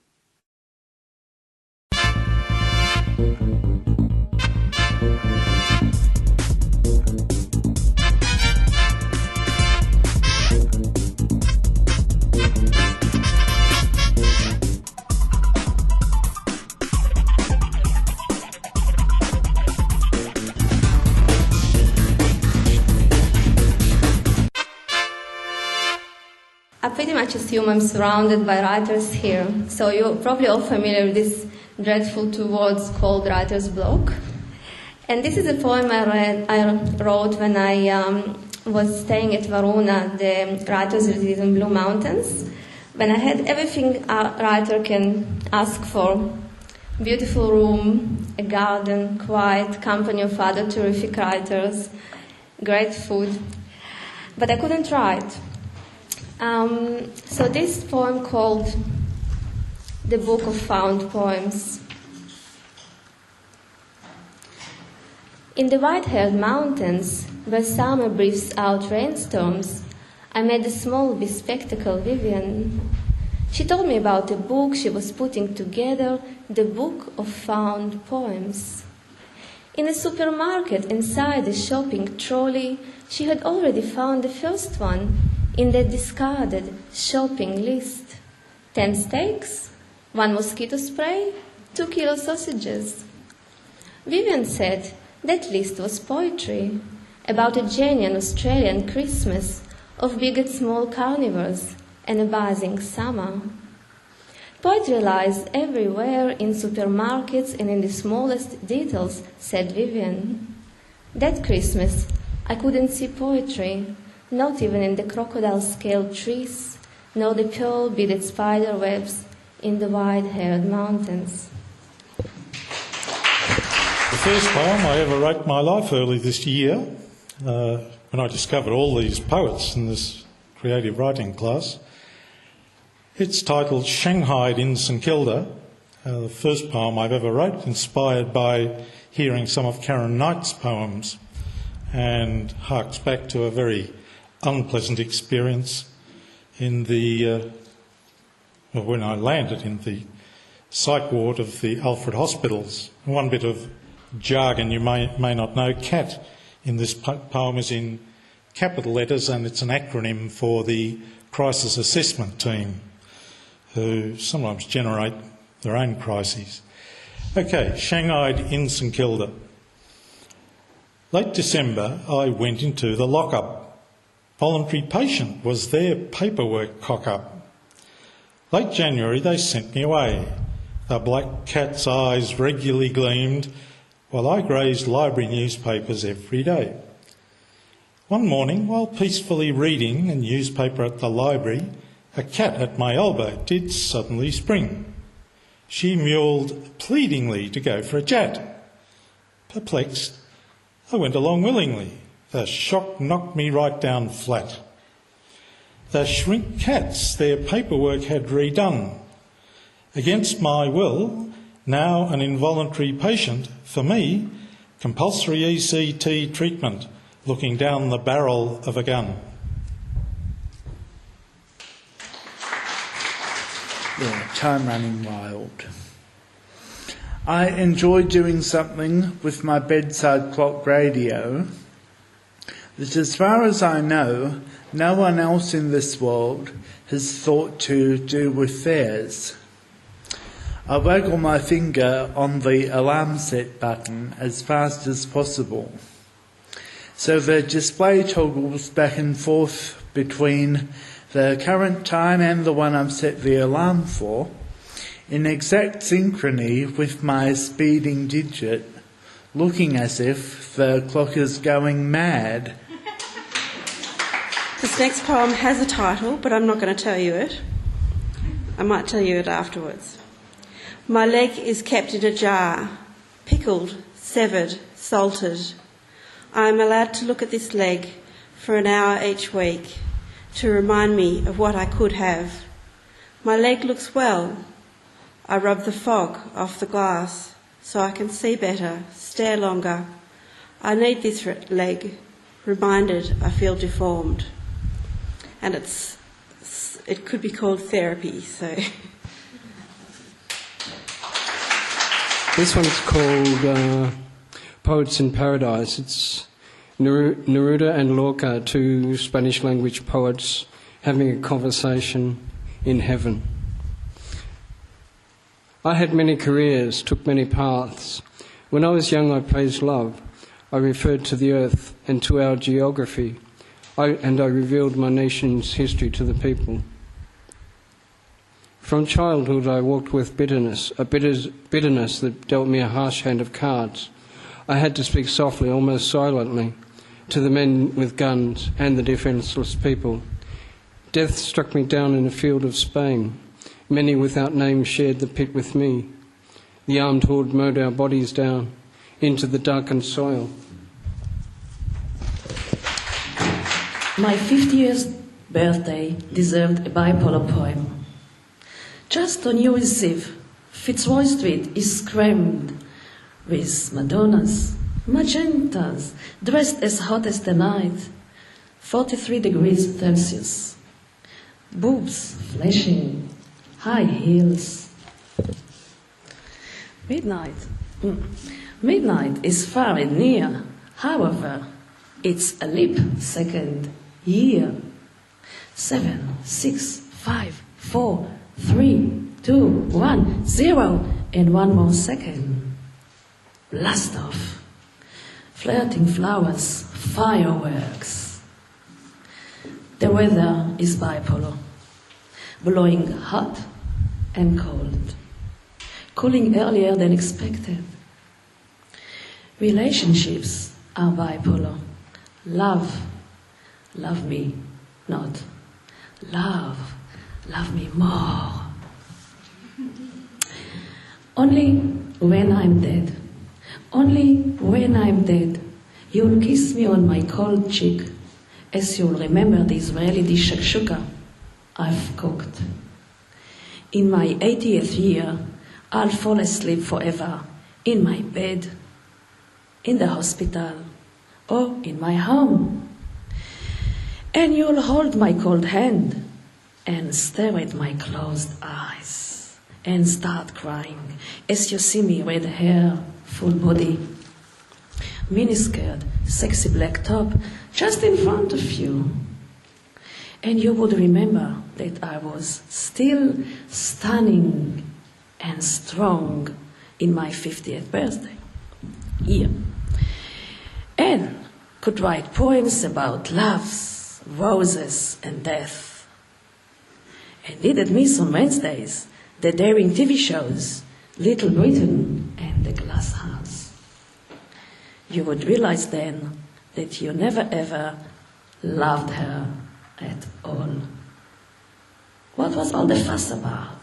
I pretty much assume I'm surrounded by writers here, so you're probably all familiar with this dreadful 2 words called writer's block. And this is a poem I wrote when I was staying at Varuna, the writer's retreat in Blue Mountains, when I had everything a writer can ask for. Beautiful room, a garden, quiet, company of other terrific writers, great food. But I couldn't write. So this poem called The Book of Found Poems. In the white-haired mountains, where summer breathes out rainstorms, I met a small bespectacled Vivian. She told me about a book she was putting together, The Book of Found Poems. In a supermarket inside a shopping trolley, she had already found the first one in the discarded shopping list. 10 steaks, 1 mosquito spray, 2 kilo sausages. Vivian said that list was poetry, about a genuine Australian Christmas of big and small carnivores and a buzzing summer. Poetry lies everywhere in supermarkets and in the smallest details, said Vivian. That Christmas, I couldn't see poetry, not even in the crocodile-scaled trees, nor the pearl-beaded spider webs in the wide-haired mountains. The first poem I ever wrote in my life early this year, when I discovered all these poets in this creative writing class. It's titled Shanghaied in St Kilda, the first poem I've ever wrote, inspired by hearing some of Karen Knight's poems, and harks back to a very unpleasant experience in the when I landed in the psych ward of the Alfred Hospitals. One bit of jargon you may not know, CAT in this poem is in capital letters, and it's an acronym for the Crisis Assessment Team, who sometimes generate their own crises. Okay, Shanghaied in St Kilda. Late December, I went into the lockup. Voluntary patient was their paperwork cock-up. Late January, they sent me away. The black cat's eyes regularly gleamed while I grazed library newspapers every day. One morning, while peacefully reading a newspaper at the library, a cat at my elbow did suddenly spring. She mewled pleadingly to go for a chat. Perplexed, I went along willingly. The shock knocked me right down flat. The shrink cats their paperwork had redone. Against my will, now an involuntary patient, for me, compulsory ECT treatment, looking down the barrel of a gun. Yeah, time running wild. I enjoy doing something with my bedside clock radio that, as far as I know, no one else in this world has thought to do with theirs. I waggle my finger on the alarm set button as fast as possible, so the display toggles back and forth between the current time and the one I've set the alarm for, in exact synchrony with my speeding digit, looking as if the clock is going mad. This next poem has a title, but I'm not going to tell you it. I might tell you it afterwards. My leg is kept in a jar, pickled, severed, salted. I am allowed to look at this leg for an hour each week to remind me of what I could have. My leg looks well. I rub the fog off the glass so I can see better, stare longer. I need this leg, reminded I feel deformed. And it could be called therapy, so... This one's called Poets in Paradise. It's Neruda and Lorca, 2 Spanish language poets having a conversation in heaven. I had many careers, took many paths. When I was young, I praised love. I referred to the earth and to our geography. and I revealed my nation's history to the people. From childhood I walked with bitterness, bitterness that dealt me a harsh hand of cards. I had to speak softly, almost silently, to the men with guns and the defenceless people. Death struck me down in a field of Spain. Many without name shared the pit with me. The armed horde mowed our bodies down into the darkened soil. My 50th birthday deserved a bipolar poem. Just on New Year's Eve, Fitzroy Street is crammed with Madonnas, magentas, dressed as hot as the night, 43 degrees Celsius, boobs flashing, high heels. Midnight is far and near, however, it's a leap second year. 7, 6, 5, 4, 3, 2, 1, 0, and one more second. Blast off. Flirting flowers, fireworks. The weather is bipolar, blowing hot and cold, cooling earlier than expected. Relationships are bipolar. Love me not. Love me more. Only when I'm dead, you'll kiss me on my cold cheek, as you'll remember the Israeli dish shakshuka I've cooked. In my 80th year, I'll fall asleep forever in my bed, in the hospital, or in my home. And you'll hold my cold hand and stare at my closed eyes and start crying as you see me red hair, full body, miniskirt, sexy black top, just in front of you. And you would remember that I was still stunning and strong in my 50th birthday year, and could write poems about loves, roses, and death. And didn't miss on Wednesdays the daring TV shows Little Britain and The Glass House. You would realize then that you never ever loved her at all. What was all the fuss about?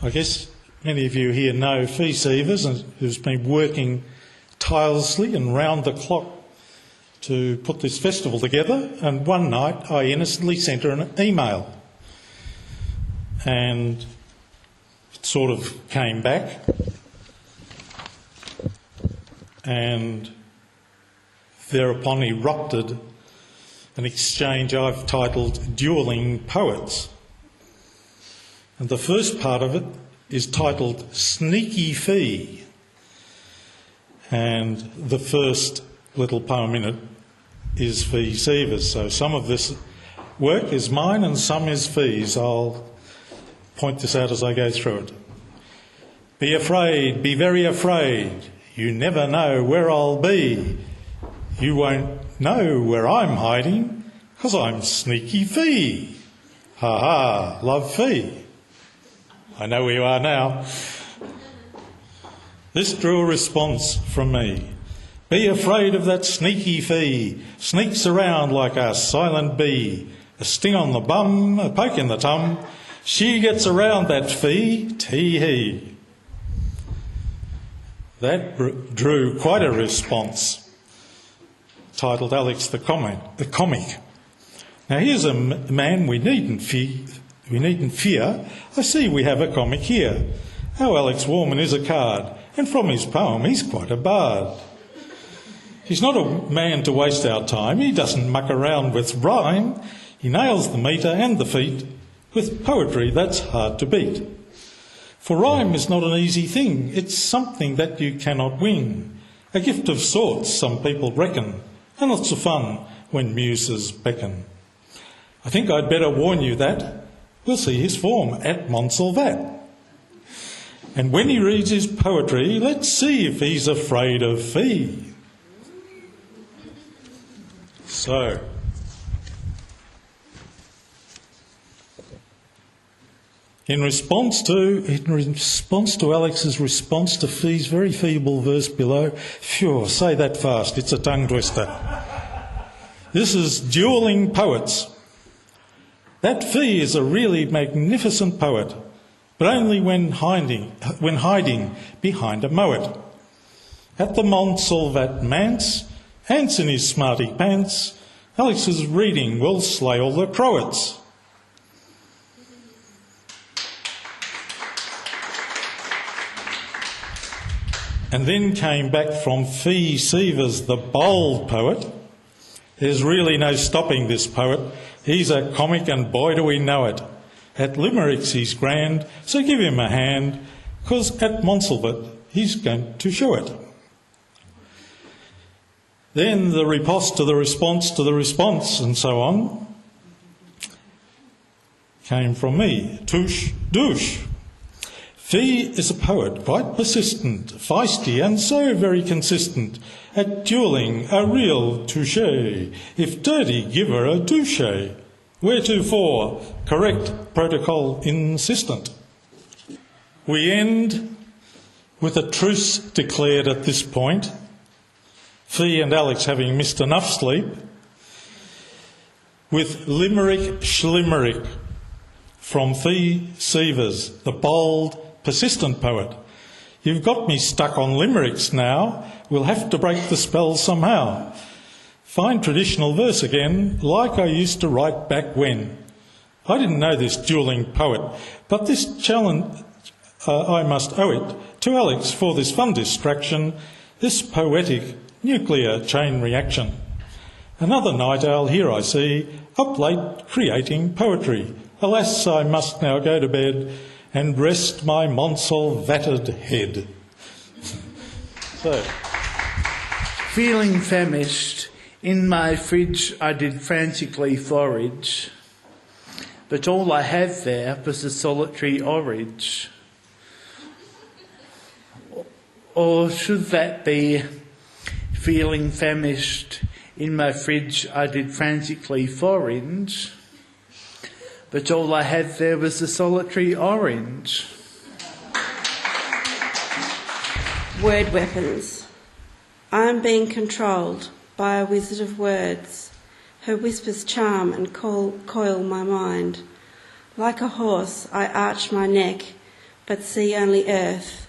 I guess many of you here know Fee Severs, who's been working tirelessly and round the clock to put this festival together. And one night I innocently sent her an email, and it sort of came back, and thereupon erupted an exchange I've titled Duelling Poets. And the first part of it is titled Sneaky Fee. And the first little poem in it is Fee Severs. So some of this work is mine and some is Fee's. I'll point this out as I go through it. Be afraid, be very afraid. You never know where I'll be. You won't know where I'm hiding, 'cause I'm Sneaky Fee. Ha ha, love Fee. I know where you are now. This drew a response from me. Be afraid of that sneaky Fee. Sneaks around like a silent bee. A sting on the bum, a poke in the tum. She gets around that Fee, tee-hee. That drew quite a response, titled Alex the Comic. Now here's a man we needn't fear. I see we have a comic here. Our Alex Warman is a card, and from his poem he's quite a bard. He's not a man to waste our time. He doesn't muck around with rhyme. He nails the metre and the feet with poetry that's hard to beat. For rhyme is not an easy thing, it's something that you cannot win. A gift of sorts, some people reckon, and lots of fun when muses beckon. I think I'd better warn you that we'll see his form at Montsalvat. And when he reads his poetry, let's see if he's afraid of fee. So, in response to Alex's response to Fee's very feeble verse below, phew, say that fast, it's a tongue twister. This is Duelling Poets. That Fee is a really magnificent poet, but only when hiding behind a mowat. At the Montsalvat manse, ants in his smarty pants, Alex's reading will slay all the Croats. And then came back from Fee Seevers, the bold poet. There's really no stopping this poet. He's a comic and boy do we know it. At limericks he's grand, so give him a hand, 'cause at Montsalvat he's going to show it. Then the riposte to the response and so on came from me, touche douche. Fee is a poet, quite persistent, feisty and so very consistent. At duelling, a real touche. If dirty, give her a douche. Wheretofore, correct protocol insistent. We end with a truce declared at this point, Fee and Alex having missed enough sleep, with Limerick Schlimerick from Fee Seevers, the bold, persistent poet. You've got me stuck on limericks now. We'll have to break the spell somehow. Find traditional verse again, like I used to write back when. I didn't know this duelling poet, but this challenge, I must owe it to Alex for this fun distraction, this poetic nuclear chain reaction. Another night owl here I see, up late creating poetry. Alas, I must now go to bed and rest my Montsalvated head. So, feeling famished, in my fridge I did frantically forage, but all I had there was a solitary orange. Or should that be, feeling famished, in my fridge I did frantically forage, but all I had there was a solitary orange. Word weapons. I am being controlled by a wizard of words. Her whispers charm and coil my mind. Like a horse, I arch my neck, but see only earth.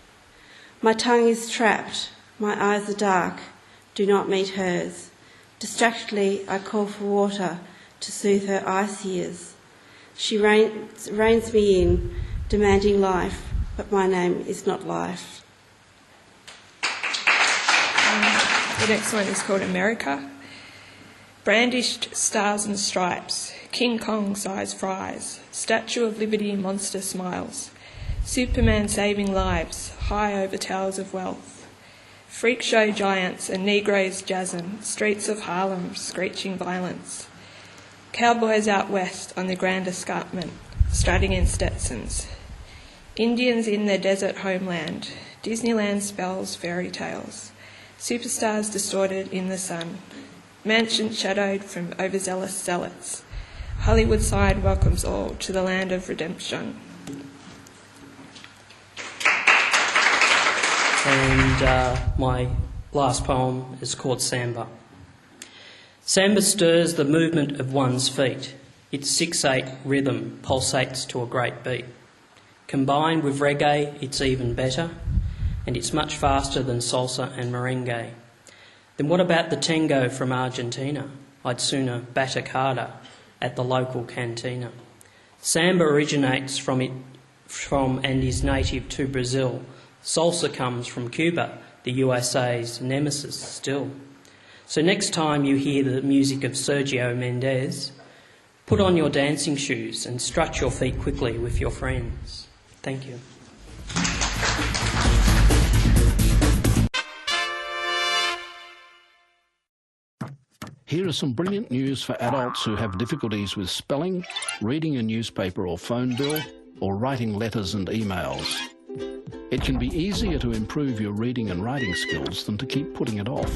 My tongue is trapped, my eyes are dark, do not meet hers. Distractedly, I call for water to soothe her ice ears. She reins me in, demanding life, but my name is not life. The next one is called America. Brandished stars and stripes, King Kong-sized fries, Statue of Liberty monster smiles, Superman saving lives, high over towers of wealth, freak show giants and Negroes jazzin', streets of Harlem screeching violence, cowboys out west on the grand escarpment, strutting in Stetsons, Indians in their desert homeland, Disneyland spells fairy tales, superstars distorted in the sun, mansions shadowed from overzealous zealots, Hollywood side welcomes all to the land of redemption. And my last poem is called Samba. Samba stirs the movement of one's feet. Its 6/8 rhythm pulsates to a great beat. Combined with reggae, it's even better, and it's much faster than salsa and merengue. Then what about the tango from Argentina? I'd sooner batucada at the local cantina. Samba originates from and is native to Brazil. Salsa comes from Cuba, the USA's nemesis still. So next time you hear the music of Sergio Mendes, put on your dancing shoes and strut your feet quickly with your friends. Thank you. Here is some brilliant news for adults who have difficulties with spelling, reading a newspaper or phone bill, or writing letters and emails. It can be easier to improve your reading and writing skills than to keep putting it off.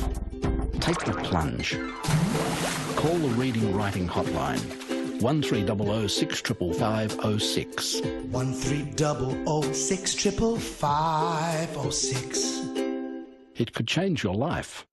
Take the plunge. Call the Reading Writing Hotline, 1300 655 06. 1300 655 06. It could change your life.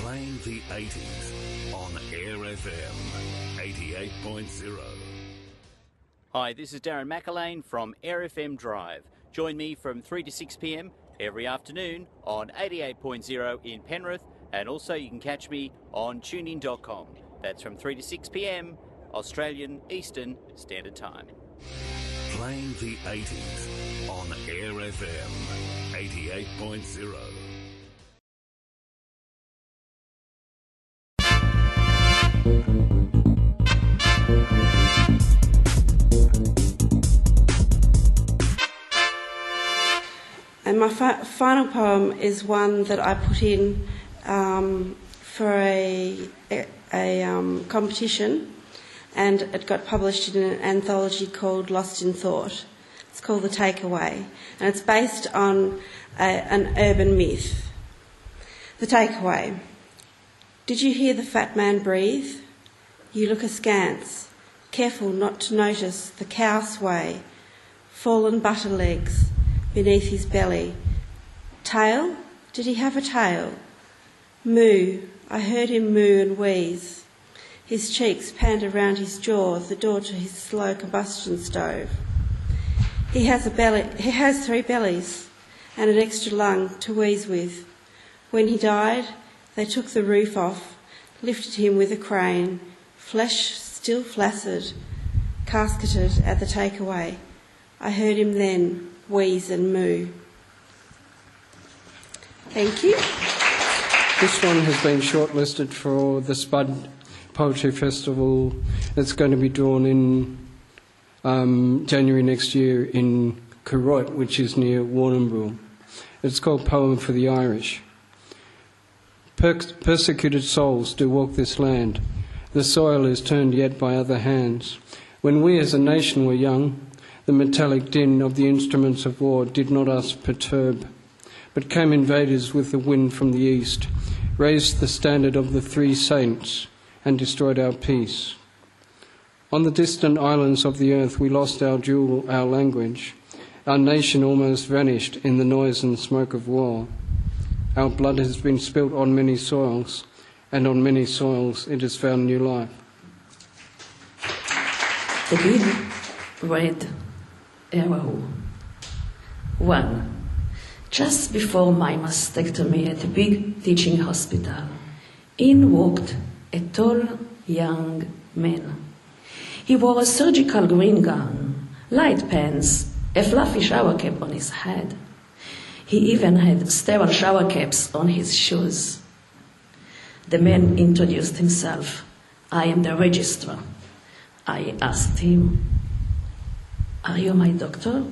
Playing the 80s on Air FM 88.0. Hi, this is Darren McAlane from Air FM Drive. Join me from 3 to 6 p.m. every afternoon on 88.0 in Penrith, and also you can catch me on tunein.com. That's from 3 to 6 p.m. Australian Eastern Standard Time. Playing the 80s on Air FM 88.0. And my final poem is one that I put in for a competition, and it got published in an anthology called Lost in Thought. It's called The Takeaway, and it's based on an urban myth. The Takeaway. Did you hear the fat man breathe? You look askance, careful not to notice the cow sway, fallen butter legs beneath his belly. Tail? Did he have a tail? Moo. I heard him moo and wheeze. His cheeks panned around his jaw, the door to his slow combustion stove. He has 3 bellies and an extra lung to wheeze with. When he died, they took the roof off, lifted him with a crane, flesh still flaccid, casketed at the takeaway. I heard him then wheeze and moo. Thank you. This one has been shortlisted for the Spud Poetry Festival that's going to be drawn in January next year in Curroit, which is near Warrnambool. It's called Poem for the Irish. Persecuted souls do walk this land. The soil is turned yet by other hands. When we as a nation were young, the metallic din of the instruments of war did not us perturb, but came invaders with the wind from the east, raised the standard of the 3 saints, and destroyed our peace. On the distant islands of the earth we lost our jewel, our language. Our nation almost vanished in the noise and smoke of war. Our blood has been spilt on many soils, and on many soils it has found new life. The big red arrow. 1. Just before my mastectomy at a big teaching hospital, in walked a tall young man. He wore a surgical green gown, light pants, a fluffy shower cap on his head. He even had sterile shower caps on his shoes. The man introduced himself. I am the registrar. I asked him, are you my doctor?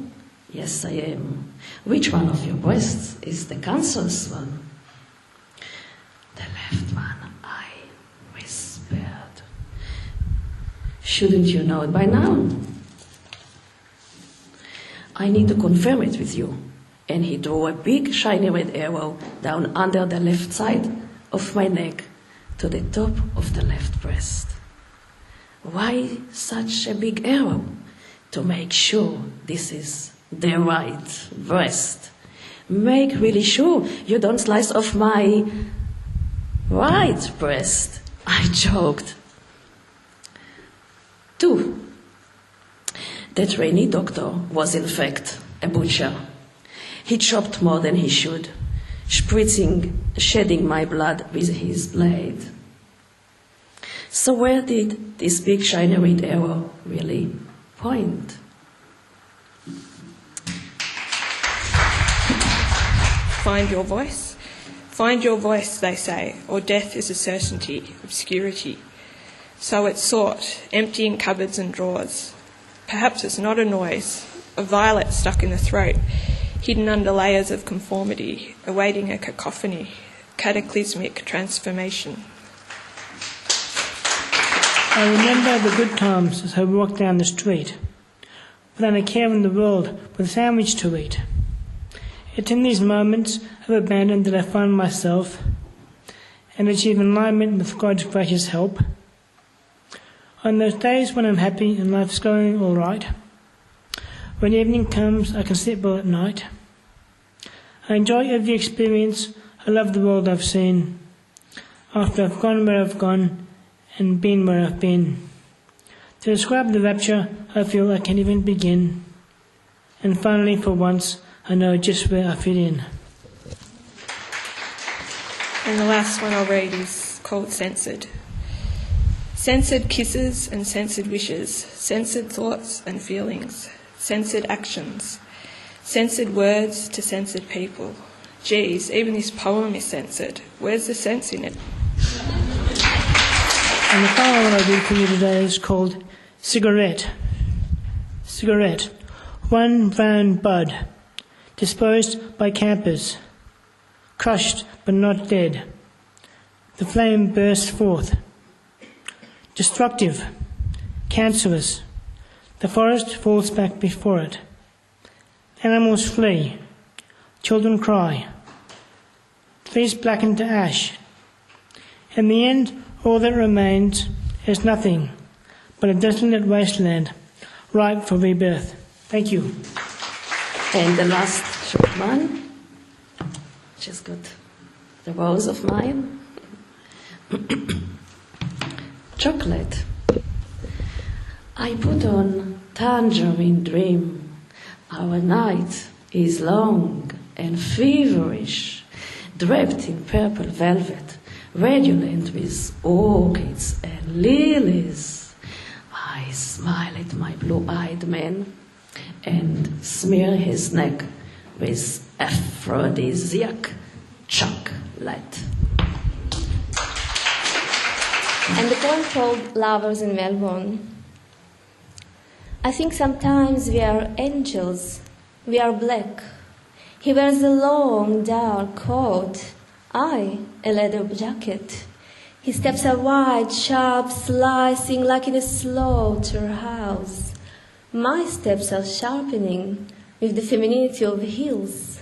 Yes, I am. Which one of your breasts is the cancerous one? The left one, I whispered. Shouldn't you know it by now? I need to confirm it with you. and he drew a big shiny red arrow down under the left side of my neck to the top of the left breast. Why such a big arrow? To make sure this is the right breast. Make really sure you don't slice off my right breast, I joked. 2. The trainee doctor was in fact a butcher. He chopped more than he should, shedding my blood with his blade. So where did this big shiny red arrow really point? Find your voice. Find your voice, they say, or death is a certainty, obscurity. So it's sought, empty in cupboards and drawers. Perhaps it's not a noise, a violet stuck in the throat, hidden under layers of conformity, awaiting a cacophony, cataclysmic transformation. I remember the good times as I walked down the street, without a care in the world, with a sandwich to eat. It's in these moments of abandon that I find myself and achieve alignment with God's gracious help. On those days when I'm happy and life's going all right, when evening comes, I can sleep well at night. I enjoy every experience. I love the world I've seen. After I've gone where I've gone and been where I've been. To describe the rapture, I feel I can't even begin. And finally, for once, I know just where I fit in. And the last one I'll read is called Censored. Censored kisses and censored wishes, censored thoughts and feelings, censored actions, censored words to censored people. Geez, even this poem is censored. Where's the sense in it? And the final one I read for you today is called Cigarette. Cigarette. One round bud, disposed by campers, crushed but not dead. The flame bursts forth. Destructive, cancerous. The forest falls back before it. Animals flee. Children cry. Trees blacken to ash. In the end, all that remains is nothing but a desolate wasteland, ripe for rebirth. Thank you. And the last short one, which is good. The rose of mine. Chocolate. I put on tangerine dream. Our night is long and feverish, draped in purple velvet, redolent with orchids and lilies. I smile at my blue-eyed man and smear his neck with aphrodisiac chocolate. And the poem called Lovers in Melbourne. I think sometimes we are angels, we are black. He wears a long dark coat, I a leather jacket. His steps are wide, sharp, slicing like in a slaughterhouse. My steps are sharpening with the femininity of heels.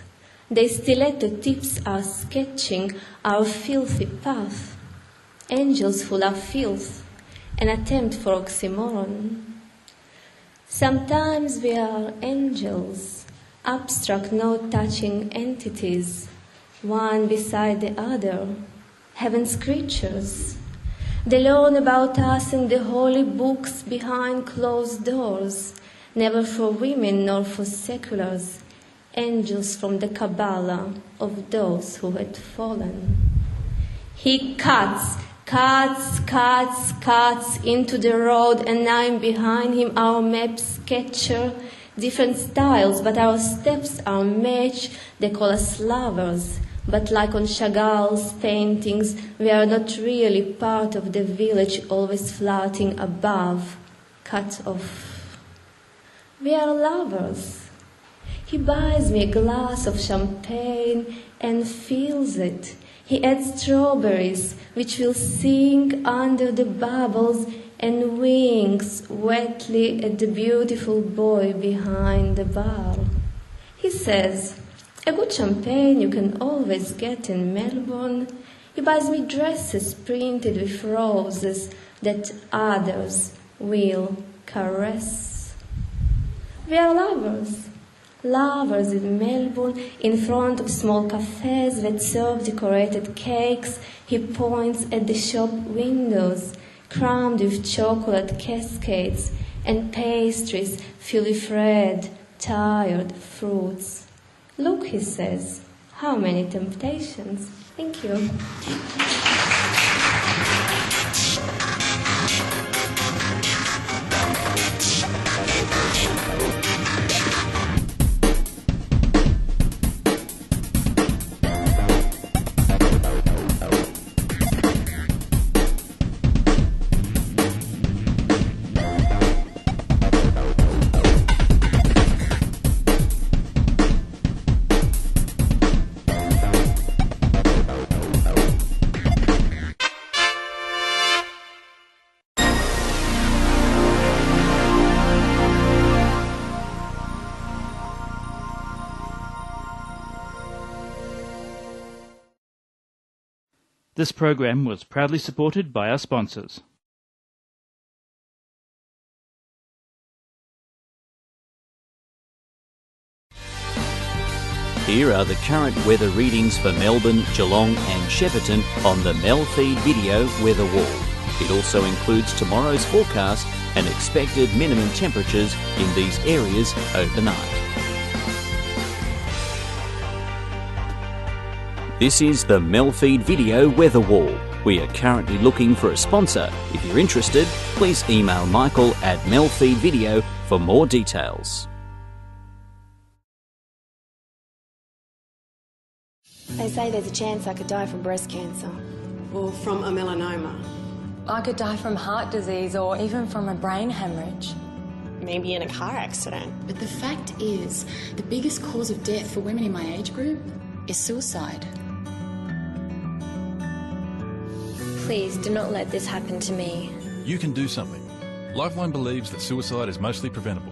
Their stiletto tips are sketching our filthy path. Angels full of filth, an attempt for oxymoron. Sometimes we are angels, abstract, no-touching entities, one beside the other, heaven's creatures. They learn about us in the holy books behind closed doors, never for women nor for seculars, angels from the Kabbalah of those who had fallen. He cuts into the road, and I'm behind him, our map sketcher, different styles, but our steps are matched. They call us lovers, but like on Chagall's paintings, we are not really part of the village, always floating above, cut off. We are lovers. He buys me a glass of champagne and fills it. He adds strawberries, which will sing under the bubbles, and winks wetly at the beautiful boy behind the bar. He says, A good champagne you can always get in Melbourne. He buys me dresses printed with roses that others will caress. We are lovers. Lovers in Melbourne, in front of small cafes that serve decorated cakes. He points at the shop windows, crammed with chocolate cascades and pastries filled with red, tired fruits. Look, he says, how many temptations. Thank you. This program was proudly supported by our sponsors. Here are the current weather readings for Melbourne, Geelong and Shepparton on the MELfeed.video weather wall. It also includes tomorrow's forecast and expected minimum temperatures in these areas overnight. This is the MELfeed.video weather wall. We are currently looking for a sponsor. If you're interested, please email Michael at MELfeed.video for more details. They say there's a chance I could die from breast cancer. Or from a melanoma. I could die from heart disease or even from a brain hemorrhage. Maybe in a car accident. But the fact is, the biggest cause of death for women in my age group is suicide. Please do not let this happen to me. You can do something. Lifeline believes that suicide is mostly preventable.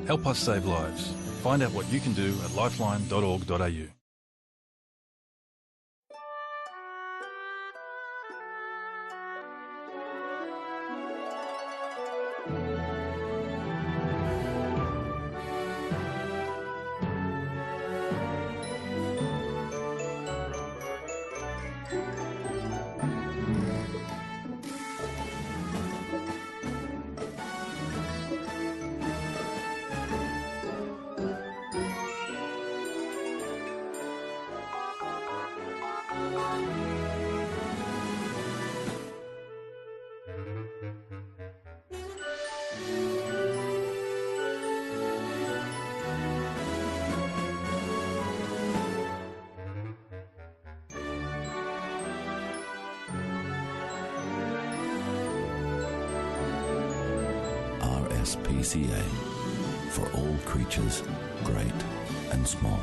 Help us save lives. Find out what you can do at lifeline.org.au. RSPCA, for all creatures, great and small.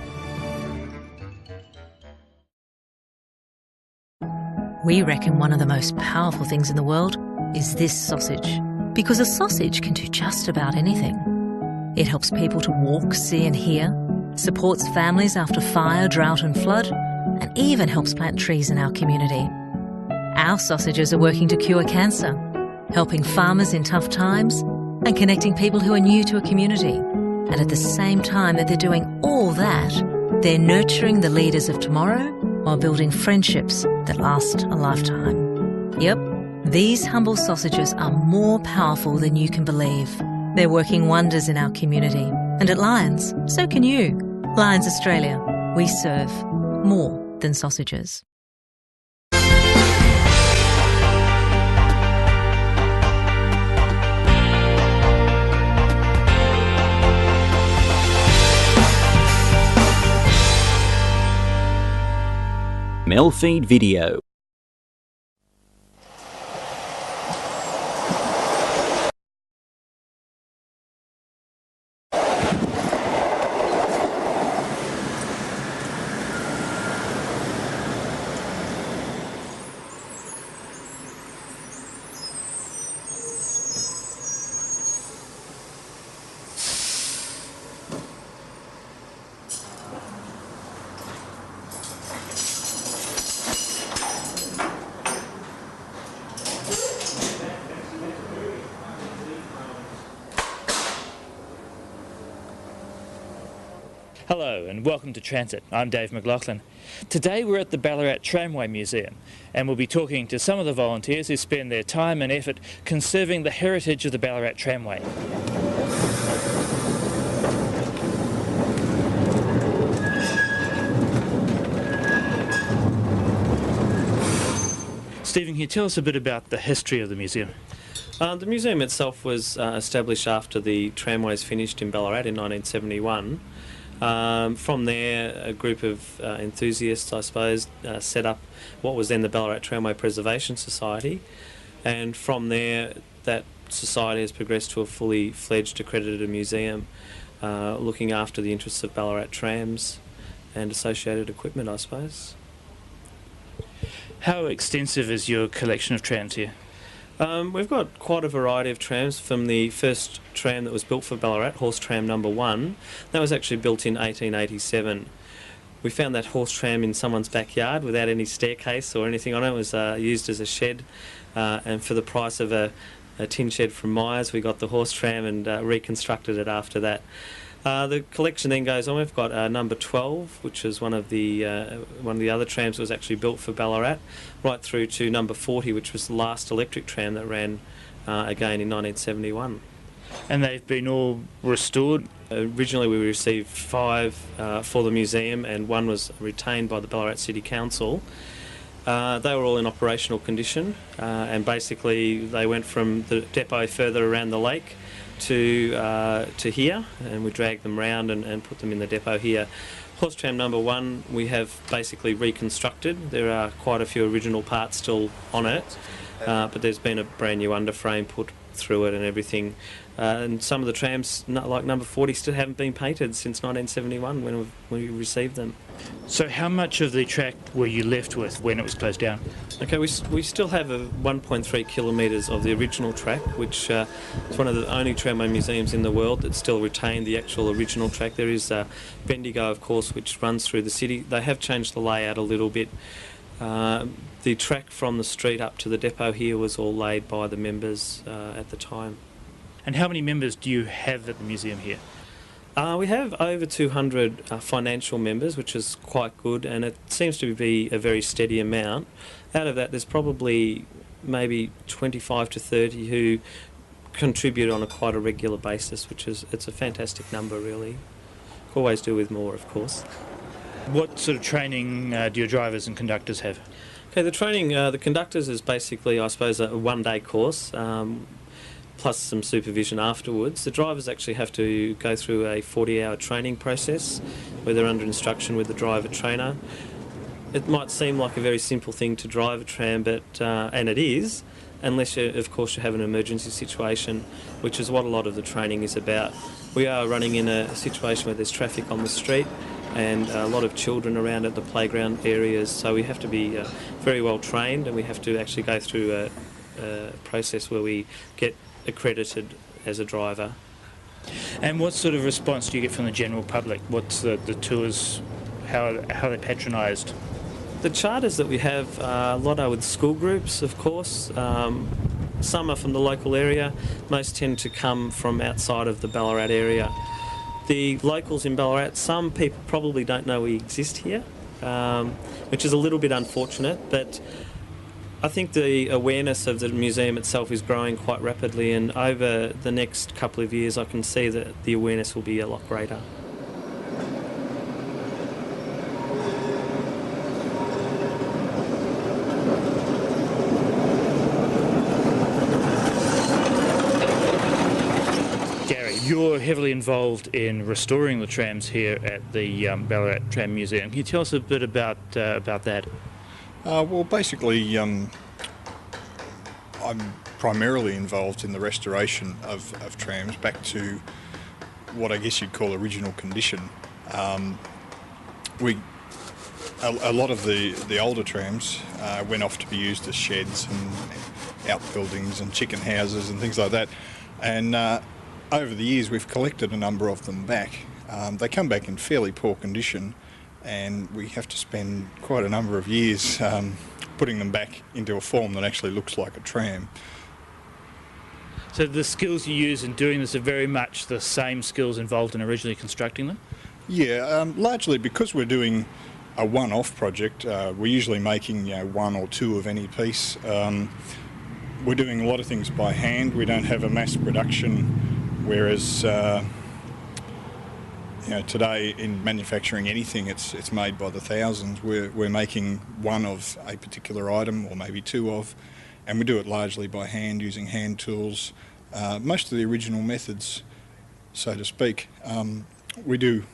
We reckon one of the most powerful things in the world is this sausage, because a sausage can do just about anything. It helps people to walk, see and hear, supports families after fire, drought and flood, and even helps plant trees in our community. Our sausages are working to cure cancer, helping farmers in tough times, and connecting people who are new to a community. And at the same time that they're doing all that, they're nurturing the leaders of tomorrow while building friendships that last a lifetime. Yep, these humble sausages are more powerful than you can believe. They're working wonders in our community. And at Lions, so can you. Lions Australia, we serve more than sausages. MELfeed.video. Hello and welcome to Transit. I'm Dave McLaughlin. Today we're at the Ballarat Tramway Museum and we'll be talking to some of the volunteers who spend their time and effort conserving the heritage of the Ballarat Tramway. Stephen, can you tell us a bit about the history of the museum? The museum itself was established after the tramways finished in Ballarat in 1971. From there, a group of enthusiasts, I suppose, set up what was then the Ballarat Tramway Preservation Society, and from there that society has progressed to a fully fledged accredited museum looking after the interests of Ballarat trams and associated equipment, I suppose. How extensive is your collection of trams here? We've got quite a variety of trams, from the first tram that was built for Ballarat, horse tram number 1. That was actually built in 1887. We found that horse tram in someone's backyard without any staircase or anything on it. It was used as a shed, and for the price of a tin shed from Myers, we got the horse tram and reconstructed it after that. The collection then goes on. We've got number 12, which is one of the other trams that was actually built for Ballarat, right through to number 40, which was the last electric tram that ran again in 1971. And they've been all restored? Originally we received 5 for the museum, and 1 was retained by the Ballarat City Council. They were all in operational condition, and basically they went from the depot further around the lake to here, and we dragged them round and put them in the depot here. Horse tram number 1 we have basically reconstructed. There are quite a few original parts still on it, but there's been a brand new underframe put through it and everything. And some of the trams, like number 40, still haven't been painted since 1971 when we received them. So how much of the track were you left with when it was closed down? Okay, we still have 1.3 kilometres of the original track, which is one of the only tramway museums in the world that still retained the actual original track. There is Bendigo, of course, which runs through the city. They have changed the layout a little bit. The track from the street up to the depot here was all laid by the members at the time. And how many members do you have at the museum here? We have over 200 financial members, which is quite good, and it seems to be a very steady amount. Out of that, there's probably maybe 25 to 30 who contribute on quite a regular basis, it's a fantastic number, really. Always do with more, of course. What sort of training do your drivers and conductors have? Okay, the training, the conductors is basically, I suppose, a one-day course, plus some supervision afterwards. The drivers actually have to go through a 40-hour training process where they're under instruction with the driver trainer. It might seem like a very simple thing to drive a tram, but and it is, unless of course you have an emergency situation, which is what a lot of the training is about. We are running in a situation where there's traffic on the street and a lot of children around at the playground areas, so we have to be very well trained, and we have to actually go through a process where we get accredited as a driver. And what sort of response do you get from the general public? What's the tours, how are they patronised? The charters that we have, a lot are with school groups, of course. Some are from the local area. Most tend to come from outside of the Ballarat area. The locals in Ballarat, some people probably don't know we exist here, which is a little bit unfortunate, but I think the awareness of the museum itself is growing quite rapidly, and over the next couple of years I can see that the awareness will be a lot greater. You're heavily involved in restoring the trams here at the Ballarat Tram Museum. Can you tell us a bit about that? Well, basically, I'm primarily involved in the restoration of trams back to what I guess you'd call original condition. A lot of the older trams went off to be used as sheds and outbuildings and chicken houses and things like that. And over the years we've collected a number of them back. They come back in fairly poor condition, and we have to spend quite a number of years putting them back into a form that actually looks like a tram. So the skills you use in doing this are very much the same skills involved in originally constructing them? Yeah, largely because we're doing a one-off project. We're usually making one or two of any piece. We're doing a lot of things by hand. We don't have a mass production, whereas today in manufacturing anything, it's made by the thousands. We're making one of a particular item, or maybe two of, and we do it largely by hand, using hand tools. Most of the original methods, so to speak. We do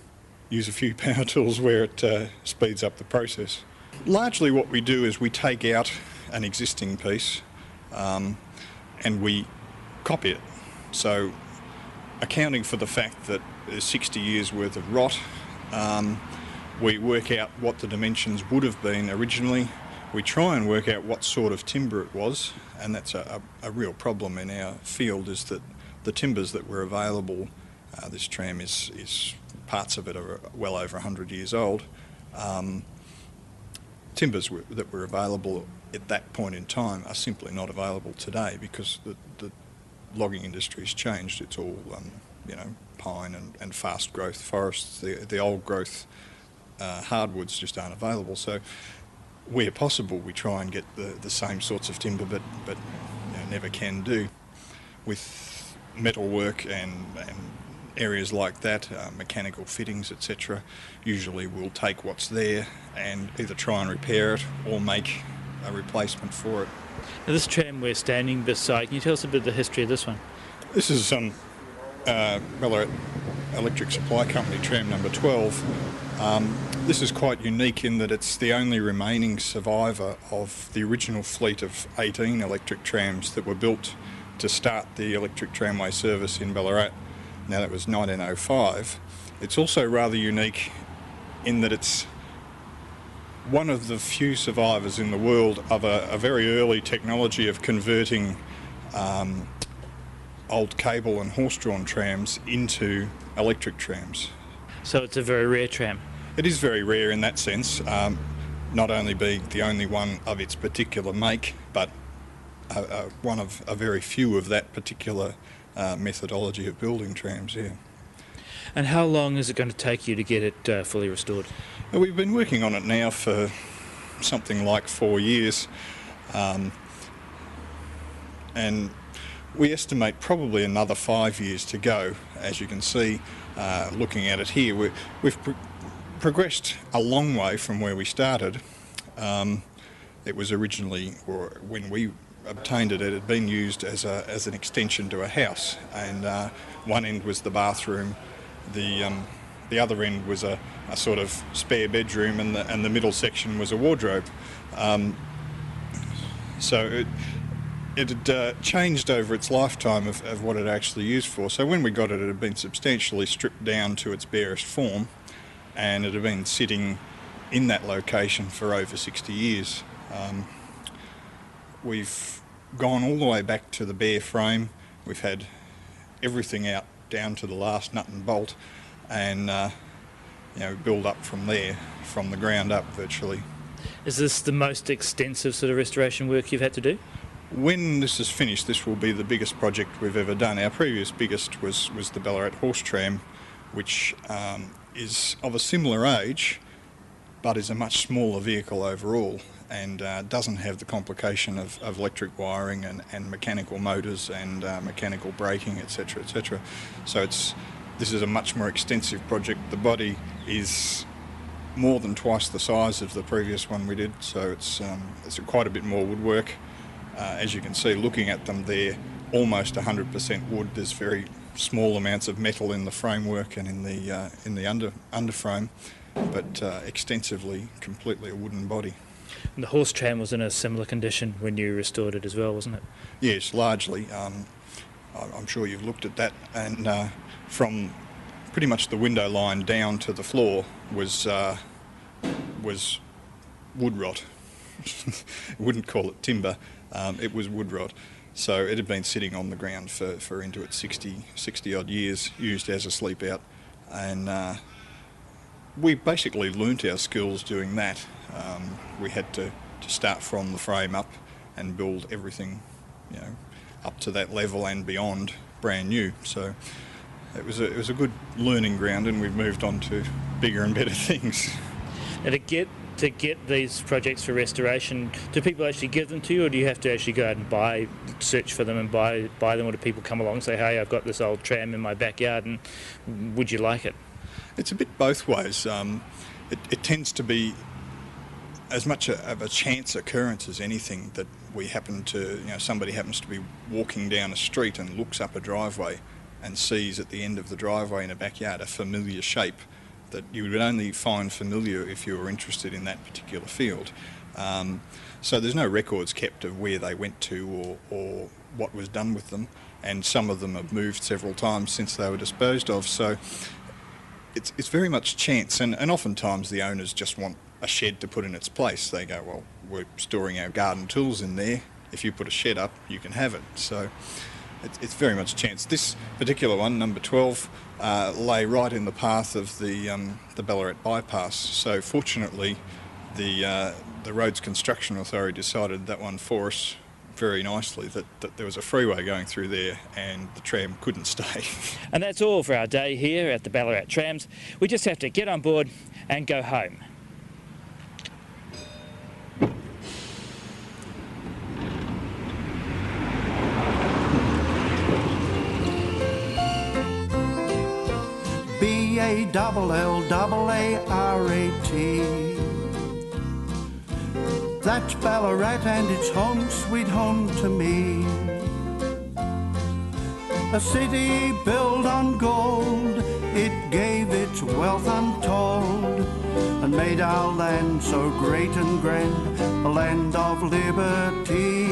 use a few power tools where it speeds up the process. Largely what we do is we take out an existing piece and we copy it. So accounting for the fact that there's 60 years worth of rot, we work out what the dimensions would have been originally. We try and work out what sort of timber it was, and that's a real problem in our field, is that the timbers that were available, this tram is parts of it are well over 100 years old. Timbers that were available at that point in time are simply not available today because the logging industry's changed. It's all pine and fast growth forests. The old growth hardwoods just aren't available. So where possible, we try and get the same sorts of timber, but never can do. With metalwork and areas like that, mechanical fittings, etc., usually we'll take what's there and either try and repair it or make a replacement for it. Now, this tram we're standing beside, can you tell us a bit of the history of this one? This is Ballarat Electric Supply Company tram number 12. This is quite unique in that it's the only remaining survivor of the original fleet of 18 electric trams that were built to start the electric tramway service in Ballarat. Now, that was 1905. It's also rather unique in that it's one of the few survivors in the world of a very early technology of converting old cable and horse-drawn trams into electric trams. So it's a very rare tram? It is very rare in that sense, not only being the only one of its particular make, but one of a very few of that particular methodology of building trams, yeah. And how long is it going to take you to get it fully restored? We've been working on it now for something like 4 years, and we estimate probably another 5 years to go. As you can see, looking at it here, we've progressed a long way from where we started. It was originally, or when we obtained it, it had been used as an extension to a house, and one end was the bathroom, the other end was a sort of spare bedroom, and the middle section was a wardrobe. So it had changed over its lifetime of what it actually used for. So when we got it, it had been substantially stripped down to its barest form, and it had been sitting in that location for over 60 years. We've gone all the way back to the bare frame. We've had everything out down to the last nut and bolt, and build up from there, from the ground up virtually. Is this the most extensive sort of restoration work you've had to do? When this is finished, this will be the biggest project we've ever done. Our previous biggest was the Ballarat horse tram, which is of a similar age, but is a much smaller vehicle overall, and doesn't have the complication of electric wiring and mechanical motors and mechanical braking, etc., etc. So this is a much more extensive project. The body is more than twice the size of the previous one we did, so it's quite a bit more woodwork. As you can see, looking at them, they're almost 100% wood. There's very small amounts of metal in the framework and in the underframe, but extensively, completely a wooden body. And the horse tram was in a similar condition when you restored it as well, wasn't it? Yes, largely. I'm sure you've looked at that, and from pretty much the window line down to the floor was wood rot. Wouldn't call it timber. It was wood rot. So it had been sitting on the ground for into its 60 odd years, used as a sleep out, and we basically learnt our skills doing that. We had to start from the frame up and build everything, up to that level and beyond, brand new. So it was a good learning ground, and we've moved on to bigger and better things. And to get these projects for restoration, do people actually give them to you, or do you have to actually go out and search for them and buy them, or do people come along and say, hey, I've got this old tram in my backyard and would you like it? It's a bit both ways. It tends to be as much of a chance occurrence as anything that we happen to, somebody happens to be walking down a street and looks up a driveway and sees at the end of the driveway in a backyard a familiar shape that you would only find familiar if you were interested in that particular field. So there's no records kept of where they went to or what was done with them, and some of them have moved several times since they were disposed of. So it's very much chance, and oftentimes the owners just want a shed to put in its place. They go, well, we're storing our garden tools in there. If you put a shed up, you can have it. So it's very much chance. This particular one, number 12, lay right in the path of the Ballarat bypass. So fortunately, the Roads Construction Authority decided that one for us very nicely, that there was a freeway going through there and the tram couldn't stay. And that's all for our day here at the Ballarat Trams. We just have to get on board and go home. BALLARAT. That's Ballarat and it's home sweet home to me. A city built on gold, it gave its wealth untold, and made our land so great and grand, a land of liberty.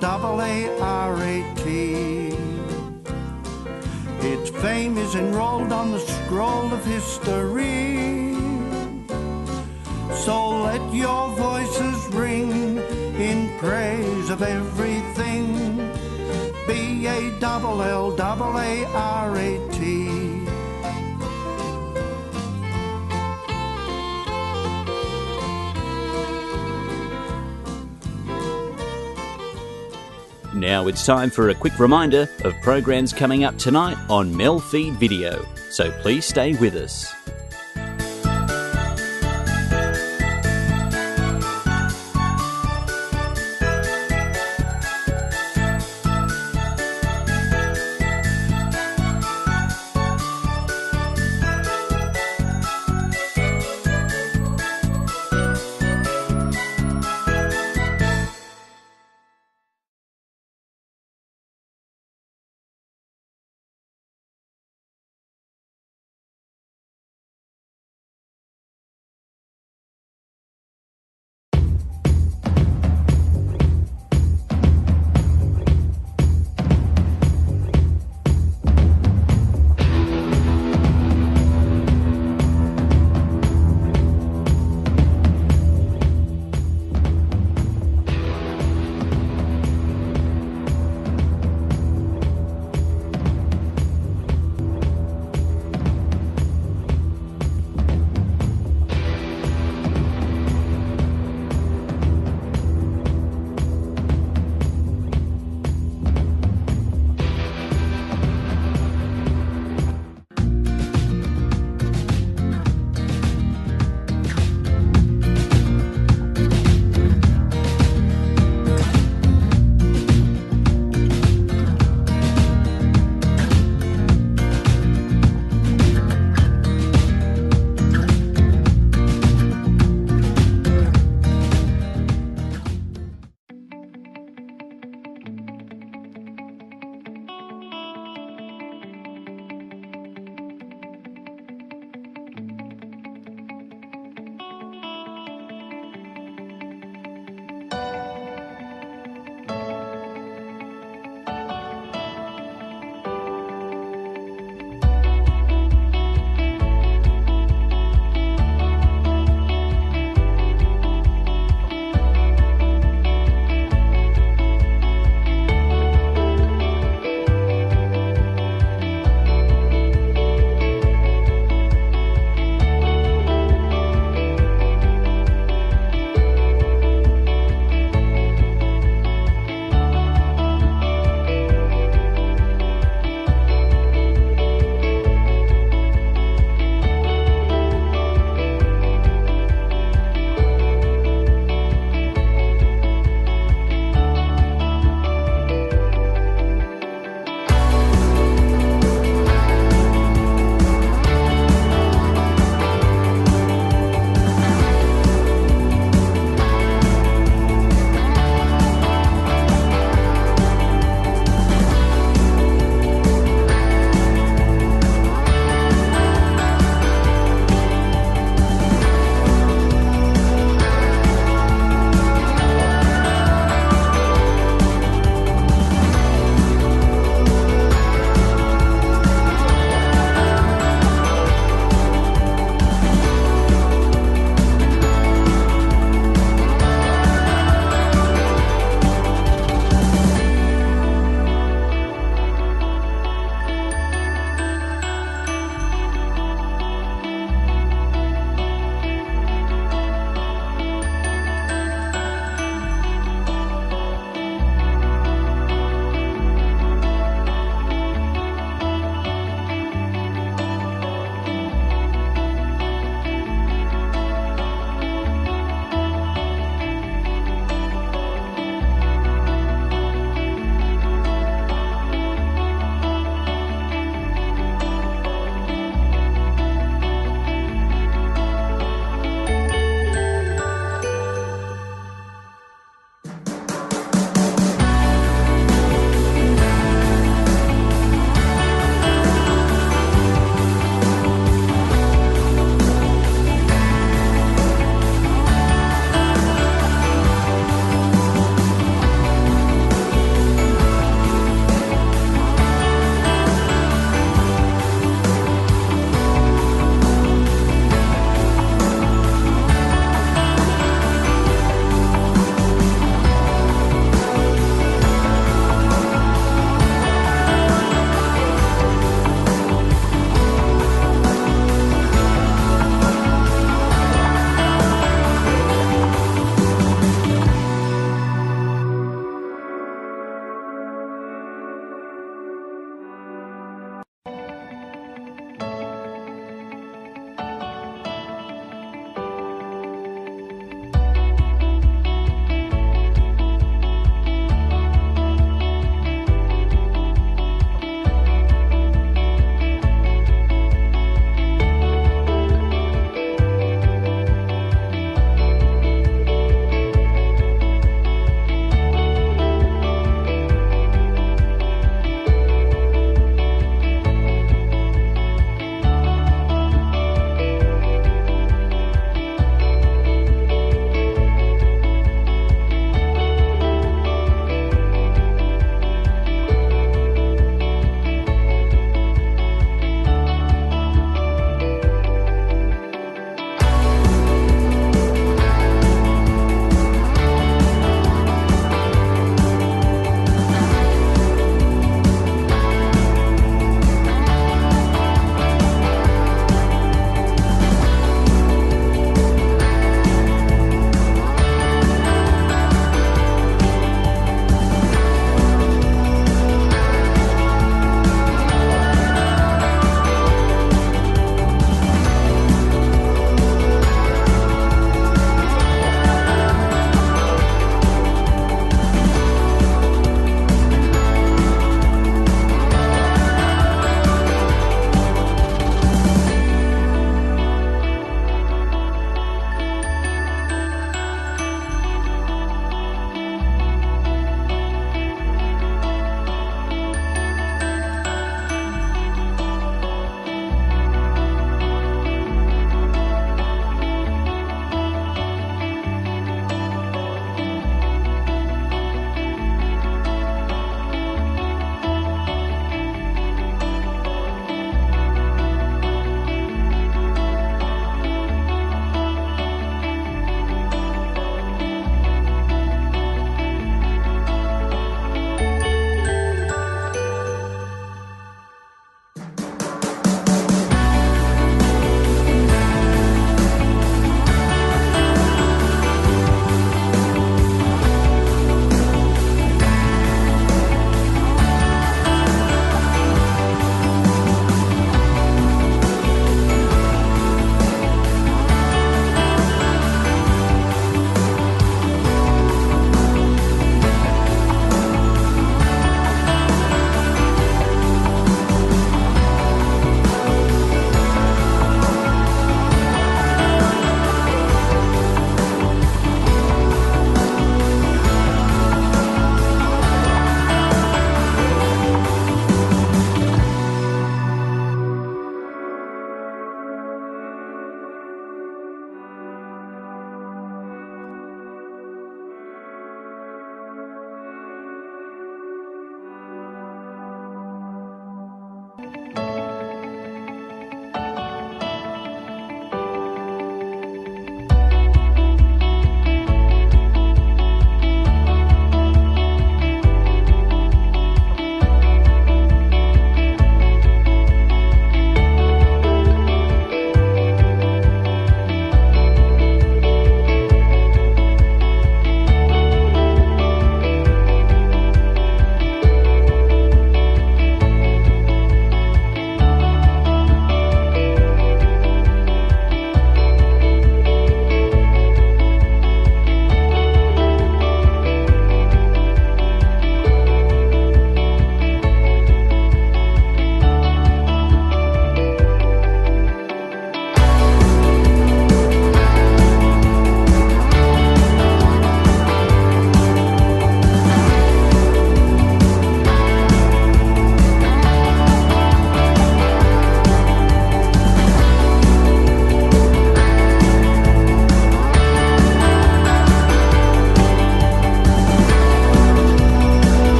BALLARAT. Its fame is enrolled on the scroll of history. So let your voices ring in praise of everything. BALLARAT. Now it's time for a quick reminder of programs coming up tonight on MELfeed.video, so please stay with us.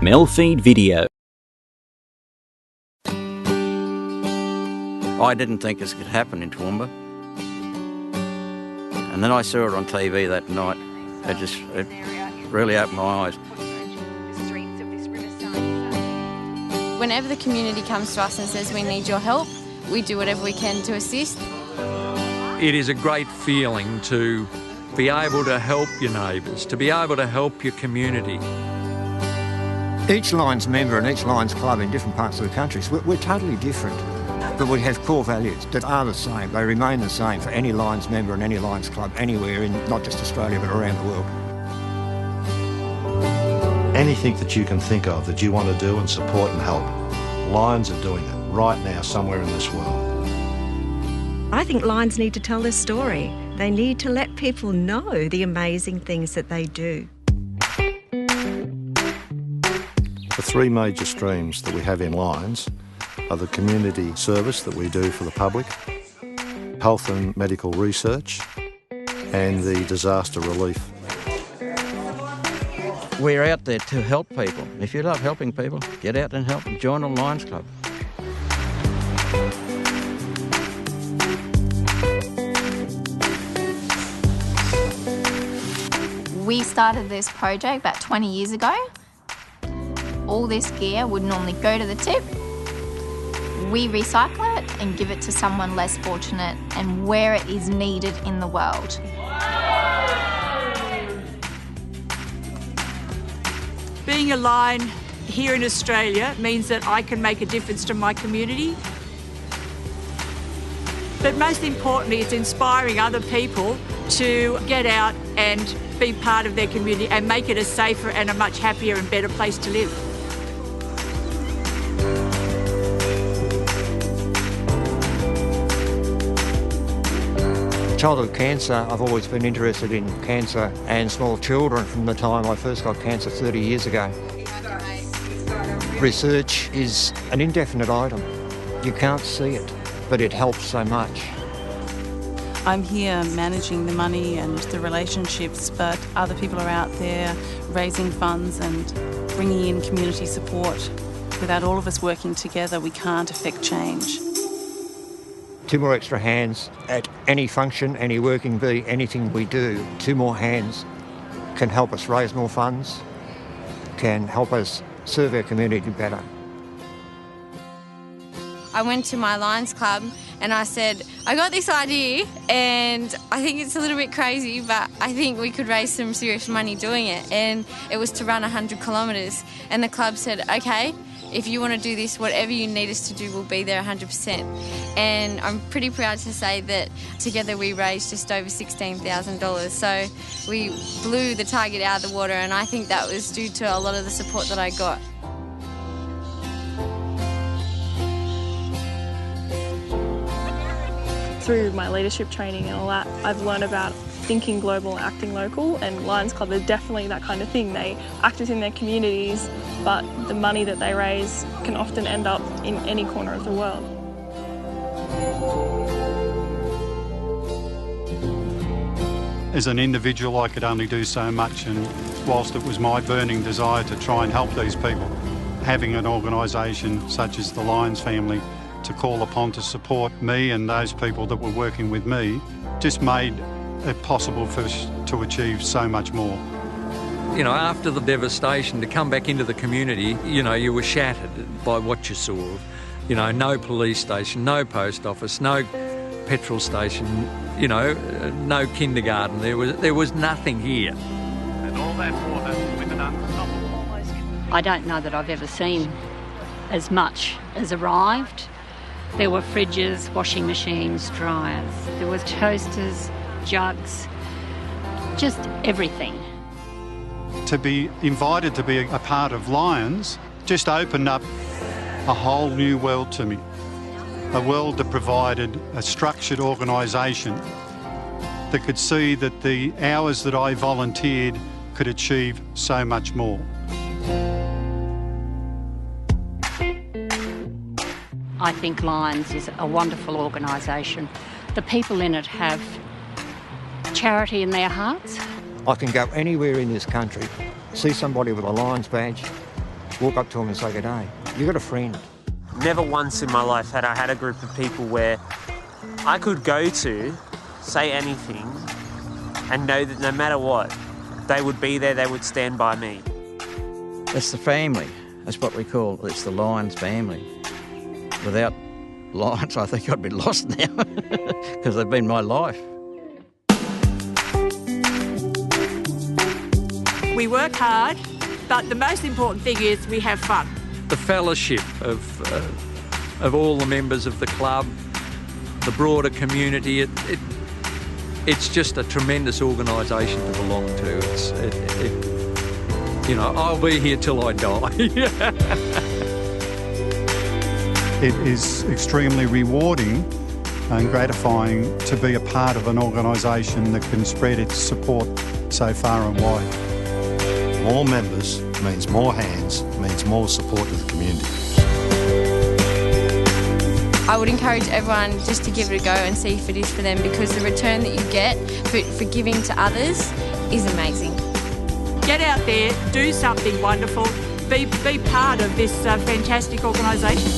MELfeed.video. I didn't think this could happen in Toowoomba. And then I saw it on TV that night. It really opened my eyes. Whenever the community comes to us and says we need your help, we do whatever we can to assist. It is a great feeling to be able to help your neighbours, to be able to help your community. Each Lions member and each Lions club in different parts of the country, we're totally different. But we have core values that are the same. They remain the same for any Lions member and any Lions club anywhere in not just Australia but around the world. Anything that you can think of that you want to do and support and help, Lions are doing it right now somewhere in this world. I think Lions need to tell their story. They need to let people know the amazing things that they do. The three major streams that we have in Lions are the community service that we do for the public, health and medical research, and the disaster relief. We're out there to help people. If you love helping people, get out and help and join a Lions Club. We started this project about 20 years ago. All this gear would normally go to the tip. We recycle it and give it to someone less fortunate and where it is needed in the world. Being a Lion here in Australia means that I can make a difference to my community. But most importantly, it's inspiring other people to get out and be part of their community and make it a safer and a much happier and better place to live. Childhood cancer, I've always been interested in cancer and small children from the time I first got cancer 30 years ago. Research is an indefinite item. You can't see it, but it helps so much. I'm here managing the money and the relationships, but other people are out there raising funds and bringing in community support. Without all of us working together, we can't affect change. 2 more extra hands at any function, any working bee, anything we do. 2 more hands can help us raise more funds, can help us serve our community better. I went to my Lions Club and I said, I got this idea and I think it's a little bit crazy, but I think we could raise some serious money doing it. And it was to run 100 kilometres. And the club said, okay, if you want to do this, whatever you need us to do, we'll be there 100%. And I'm pretty proud to say that together we raised just over $16,000. So we blew the target out of the water, and I think that was due to a lot of the support that I got. Through my leadership training and all that, I've learned about thinking global, acting local, and Lions Club are definitely that kind of thing. They act within their communities, but the money that they raise can often end up in any corner of the world. As an individual, I could only do so much, and whilst it was my burning desire to try and help these people, having an organisation such as the Lions family to call upon to support me and those people that were working with me just made it possible for us to achieve so much more. You know, after the devastation, to come back into the community, you know, you were shattered by what you saw. You know, no police station, no post office, no petrol station, you know, no kindergarten. There was nothing here. And all that water with an unstoppable. I don't know that I've ever seen as much as arrived. There were fridges, washing machines, dryers. There was toasters, jugs, just everything. To be invited to be a part of Lions just opened up a whole new world to me. A world that provided a structured organisation that could see that the hours that I volunteered could achieve so much more. I think Lions is a wonderful organisation. The people in it have charity in their hearts. I can go anywhere in this country, see somebody with a Lions badge, walk up to them and say, "G'day, you got a friend." Never once in my life had I had a group of people where I could go to, say anything, and know that no matter what, they would be there, they would stand by me. It's the family. That's what we call it's the Lions family. Without Lions, I think I'd be lost now because they've been my life. We work hard, but the most important thing is we have fun. The fellowship of all the members of the club, the broader community, it's just a tremendous organisation to belong to. You know, I'll be here till I die. It is extremely rewarding and gratifying to be a part of an organisation that can spread its support so far and wide. More members means more hands, means more support to the community. I would encourage everyone just to give it a go and see if it is for them, because the return that you get for giving to others is amazing. Get out there, do something wonderful, be part of this fantastic organisation.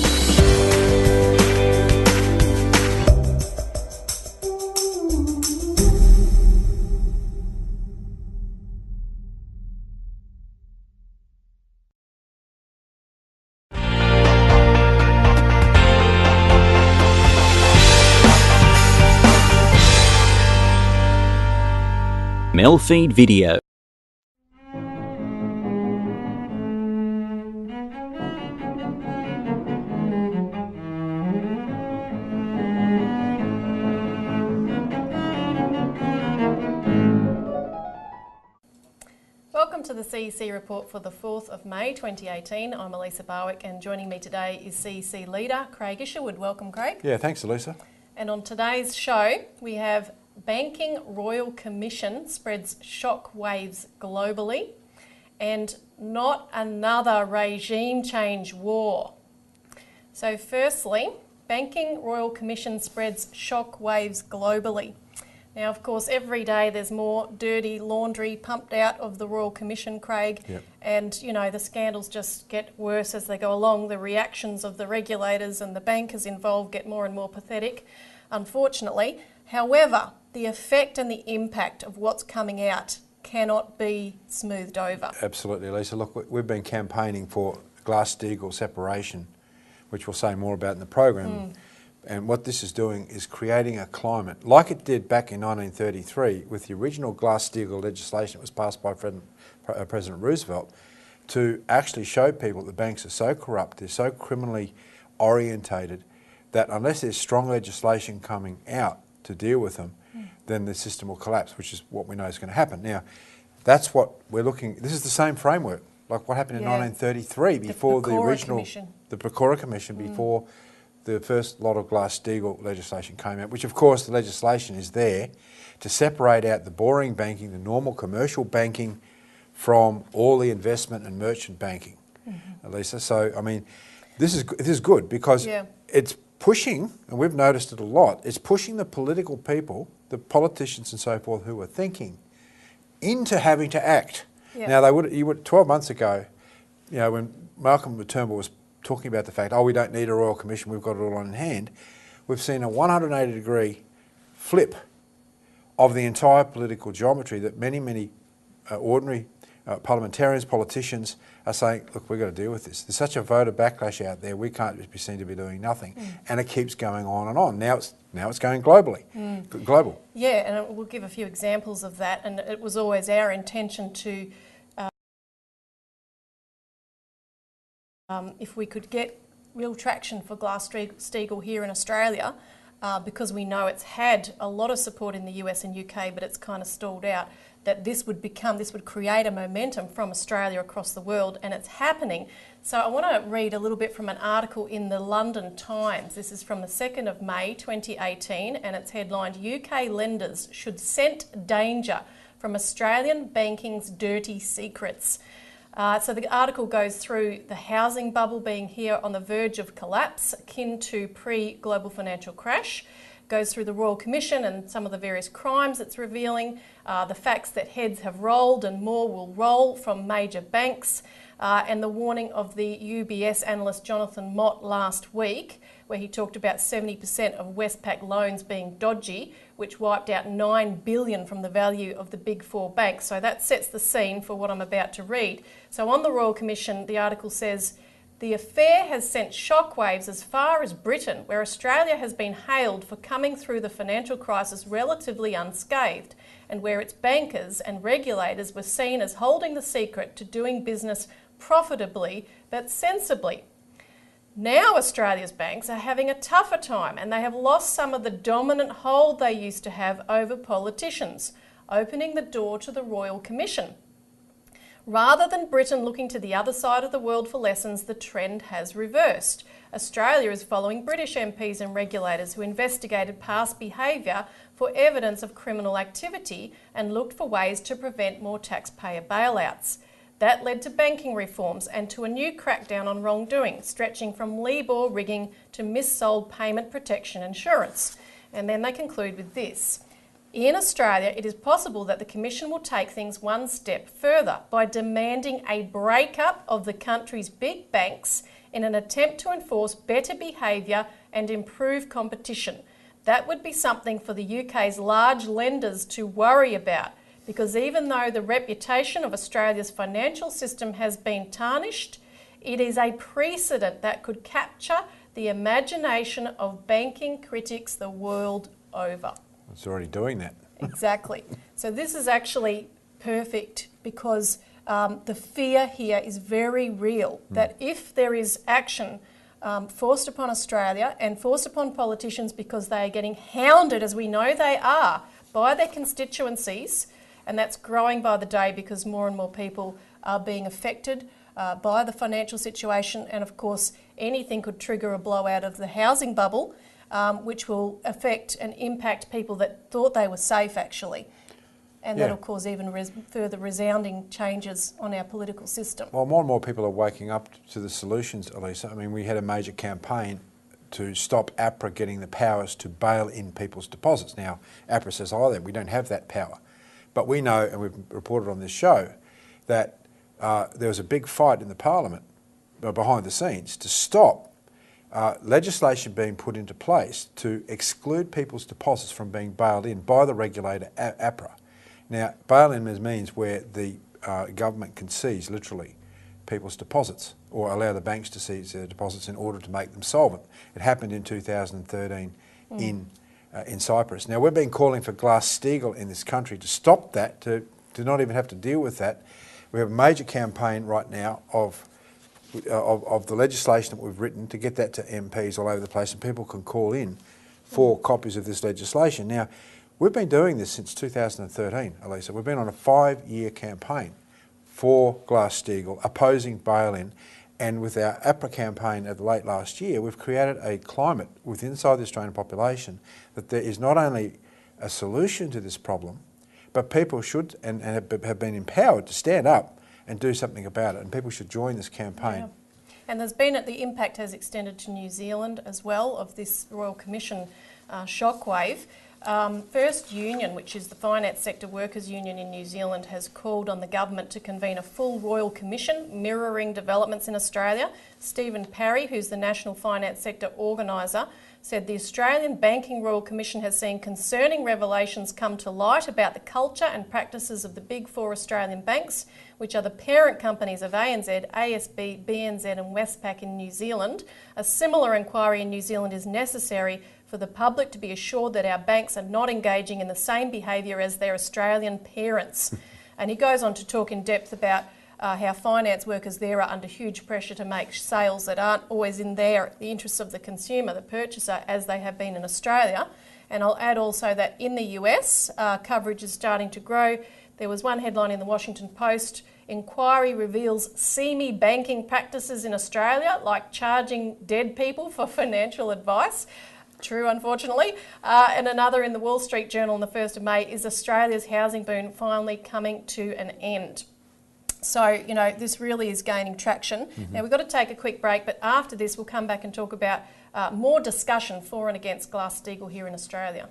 MELfeed.video. Welcome to the CEC Report for the 4th of May 2018. I'm Elisa Barwick, and joining me today is CEC leader Craig Isherwood. Welcome, Craig. Yeah, thanks, Elisa. And on today's show, we have Banking Royal Commission spreads shock waves globally, and not another regime change war. So firstly, Banking Royal Commission spreads shock waves globally. Now, of course, every day there's more dirty laundry pumped out of the Royal Commission, Craig, yep. And, you know, the scandals just get worse as they go along. The reactions of the regulators and the bankers involved get more and more pathetic, unfortunately. However, the effect and the impact of what's coming out cannot be smoothed over. Absolutely, Lisa. Look, we've been campaigning for Glass-Steagall separation, which we'll say more about in the program. And what this is doing is creating a climate, like it did back in 1933 with the original Glass-Steagall legislation that was passed by President Roosevelt, to actually show people that the banks are so corrupt, they're so criminally orientated, that unless there's strong legislation coming out to deal with them, then the system will collapse, which is what we know is going to happen. Now, that's what we're looking, this is the same framework, like what happened in 1933 before the original, the Pecora Commission, before the first lot of Glass-Steagall legislation came out, which of course the legislation is there to separate out the boring banking, the normal commercial banking, from all the investment and merchant banking, Lisa. So, I mean, this is good because it's pushing, and we've noticed it a lot, it's pushing the political people, the politicians and so forth who are thinking, into having to act. Now, you would 12 months ago, you know, when Malcolm Turnbull was talking about the fact, oh, we don't need a Royal Commission, we've got it all on hand, we've seen a 180-degree flip of the entire political geometry that many ordinary parliamentarians, politicians are saying, look, we've got to deal with this. There's such a voter backlash out there, we can't just be seen to be doing nothing. And it keeps going on and on. Now it's going globally, global. Yeah, and we'll give a few examples of that. And it was always our intention to, if we could get real traction for Glass-Steagall here in Australia, because we know it's had a lot of support in the US and UK, but it's kind of stalled out, that this would create a momentum from Australia across the world, and it's happening. So I want to read a little bit from an article in the London Times. This is from the 2nd of May 2018, and it's headlined, UK lenders should scent danger from Australian banking's dirty secrets. So the article goes through the housing bubble being here on the verge of collapse, akin to pre-global financial crash, goes through the Royal Commission and some of the various crimes it's revealing, the facts that heads have rolled and more will roll from major banks, and the warning of the UBS analyst Jonathan Mott last week, where he talked about 70% of Westpac loans being dodgy, which wiped out $9 billion from the value of the big four banks. So that sets the scene for what I'm about to read. So on the Royal Commission, the article says, the affair has sent shockwaves as far as Britain, where Australia has been hailed for coming through the financial crisis relatively unscathed, and where its bankers and regulators were seen as holding the secret to doing business profitably but sensibly. Now Australia's banks are having a tougher time, and they have lost some of the dominant hold they used to have over politicians, opening the door to the Royal Commission. Rather than Britain looking to the other side of the world for lessons, the trend has reversed. Australia is following British MPs and regulators who investigated past behaviour for evidence of criminal activity and looked for ways to prevent more taxpayer bailouts. That led to banking reforms and to a new crackdown on wrongdoing, stretching from LIBOR rigging to missold payment protection insurance. And then they conclude with this. In Australia, it is possible that the Commission will take things one step further by demanding a breakup of the country's big banks in an attempt to enforce better behaviour and improve competition. That would be something for the UK's large lenders to worry about, because even though the reputation of Australia's financial system has been tarnished, it is a precedent that could capture the imagination of banking critics the world over. It's already doing that. Exactly. So this is actually perfect because the fear here is very real, that if there is action forced upon Australia and forced upon politicians because they are getting hounded, as we know they are, by their constituencies, and that's growing by the day because more and more people are being affected by the financial situation, and of course anything could trigger a blowout of the housing bubble, which will affect and impact people that thought they were safe actually. And that'll cause even further resounding changes on our political system. Well, more and more people are waking up to the solutions, Elisa. I mean, we had a major campaign to stop APRA getting the powers to bail in people's deposits. Now, APRA says, oh, we don't have that power. But we know, and we've reported on this show, that there was a big fight in the Parliament behind the scenes to stop legislation being put into place to exclude people's deposits from being bailed in by the regulator, APRA. Now, bail-in means where the government can seize, literally, people's deposits or allow the banks to seize their deposits in order to make them solvent. It happened in 2013 in Cyprus. Now, we've been calling for Glass-Steagall in this country to stop that, to not even have to deal with that. We have a major campaign right now of the legislation that we've written to get that to MPs all over the place, and people can call in for copies of this legislation. Now, we've been doing this since 2013, Elisa. We've been on a 5-year campaign for Glass-Steagall, opposing bail-in, and with our APRA campaign of the late last year, we've created a climate inside the Australian population that there is not only a solution to this problem, but people should and have been empowered to stand up and do something about it, and people should join this campaign. Yeah. And there's been, the impact has extended to New Zealand as well of this Royal Commission shockwave. First Union, which is the finance sector workers union in New Zealand, has called on the government to convene a full Royal Commission mirroring developments in Australia. Stephen Parry, who's the National Finance Sector Organiser, said the Australian Banking Royal Commission has seen concerning revelations come to light about the culture and practices of the big four Australian banks, which are the parent companies of ANZ, ASB, BNZ and Westpac in New Zealand. A similar inquiry in New Zealand is necessary for the public to be assured that our banks are not engaging in the same behaviour as their Australian parents. And he goes on to talk in depth about how finance workers there are under huge pressure to make sales that aren't always in the interests of the consumer, the purchaser, as they have been in Australia. And I'll add also that in the US, coverage is starting to grow. There was one headline in the Washington Post: inquiry reveals seamy banking practices in Australia, like charging dead people for financial advice. True, unfortunately. And another in the Wall Street Journal on the 1st of May is Australia's housing boom finally coming to an end. So, you know, this really is gaining traction. Now, we've got to take a quick break, but after this we'll come back and talk about more discussion for and against Glass-Steagall here in Australia.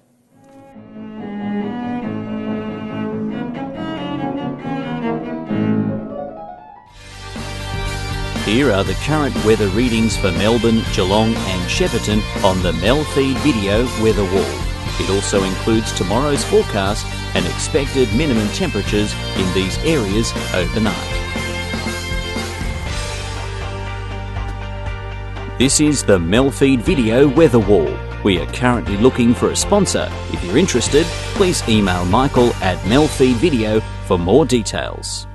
Here are the current weather readings for Melbourne, Geelong and Shepparton on the MELfeed.video weather wall. It also includes tomorrow's forecast and expected minimum temperatures in these areas overnight. This is the MELfeed.video weather wall. We are currently looking for a sponsor. If you're interested, please email Michael at MELfeed.video for more details.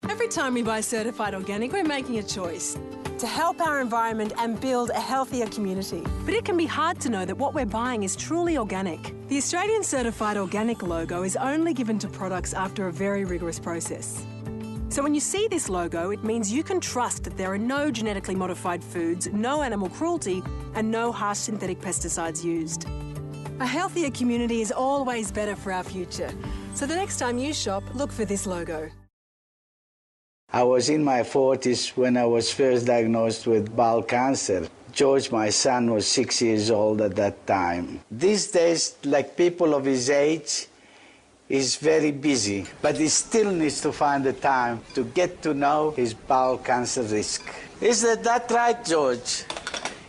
Every time we buy certified organic, we're making a choice to help our environment and build a healthier community. But it can be hard to know that what we're buying is truly organic. The Australian Certified Organic logo is only given to products after a very rigorous process. So when you see this logo, it means you can trust that there are no genetically modified foods, no animal cruelty, and no harsh synthetic pesticides used. A healthier community is always better for our future. So the next time you shop, look for this logo. I was in my 40s when I was first diagnosed with bowel cancer. George, my son, was 6 years old at that time. These days, like people of his age, he's very busy, but he still needs to find the time to get to know his bowel cancer risk. Is that right, George?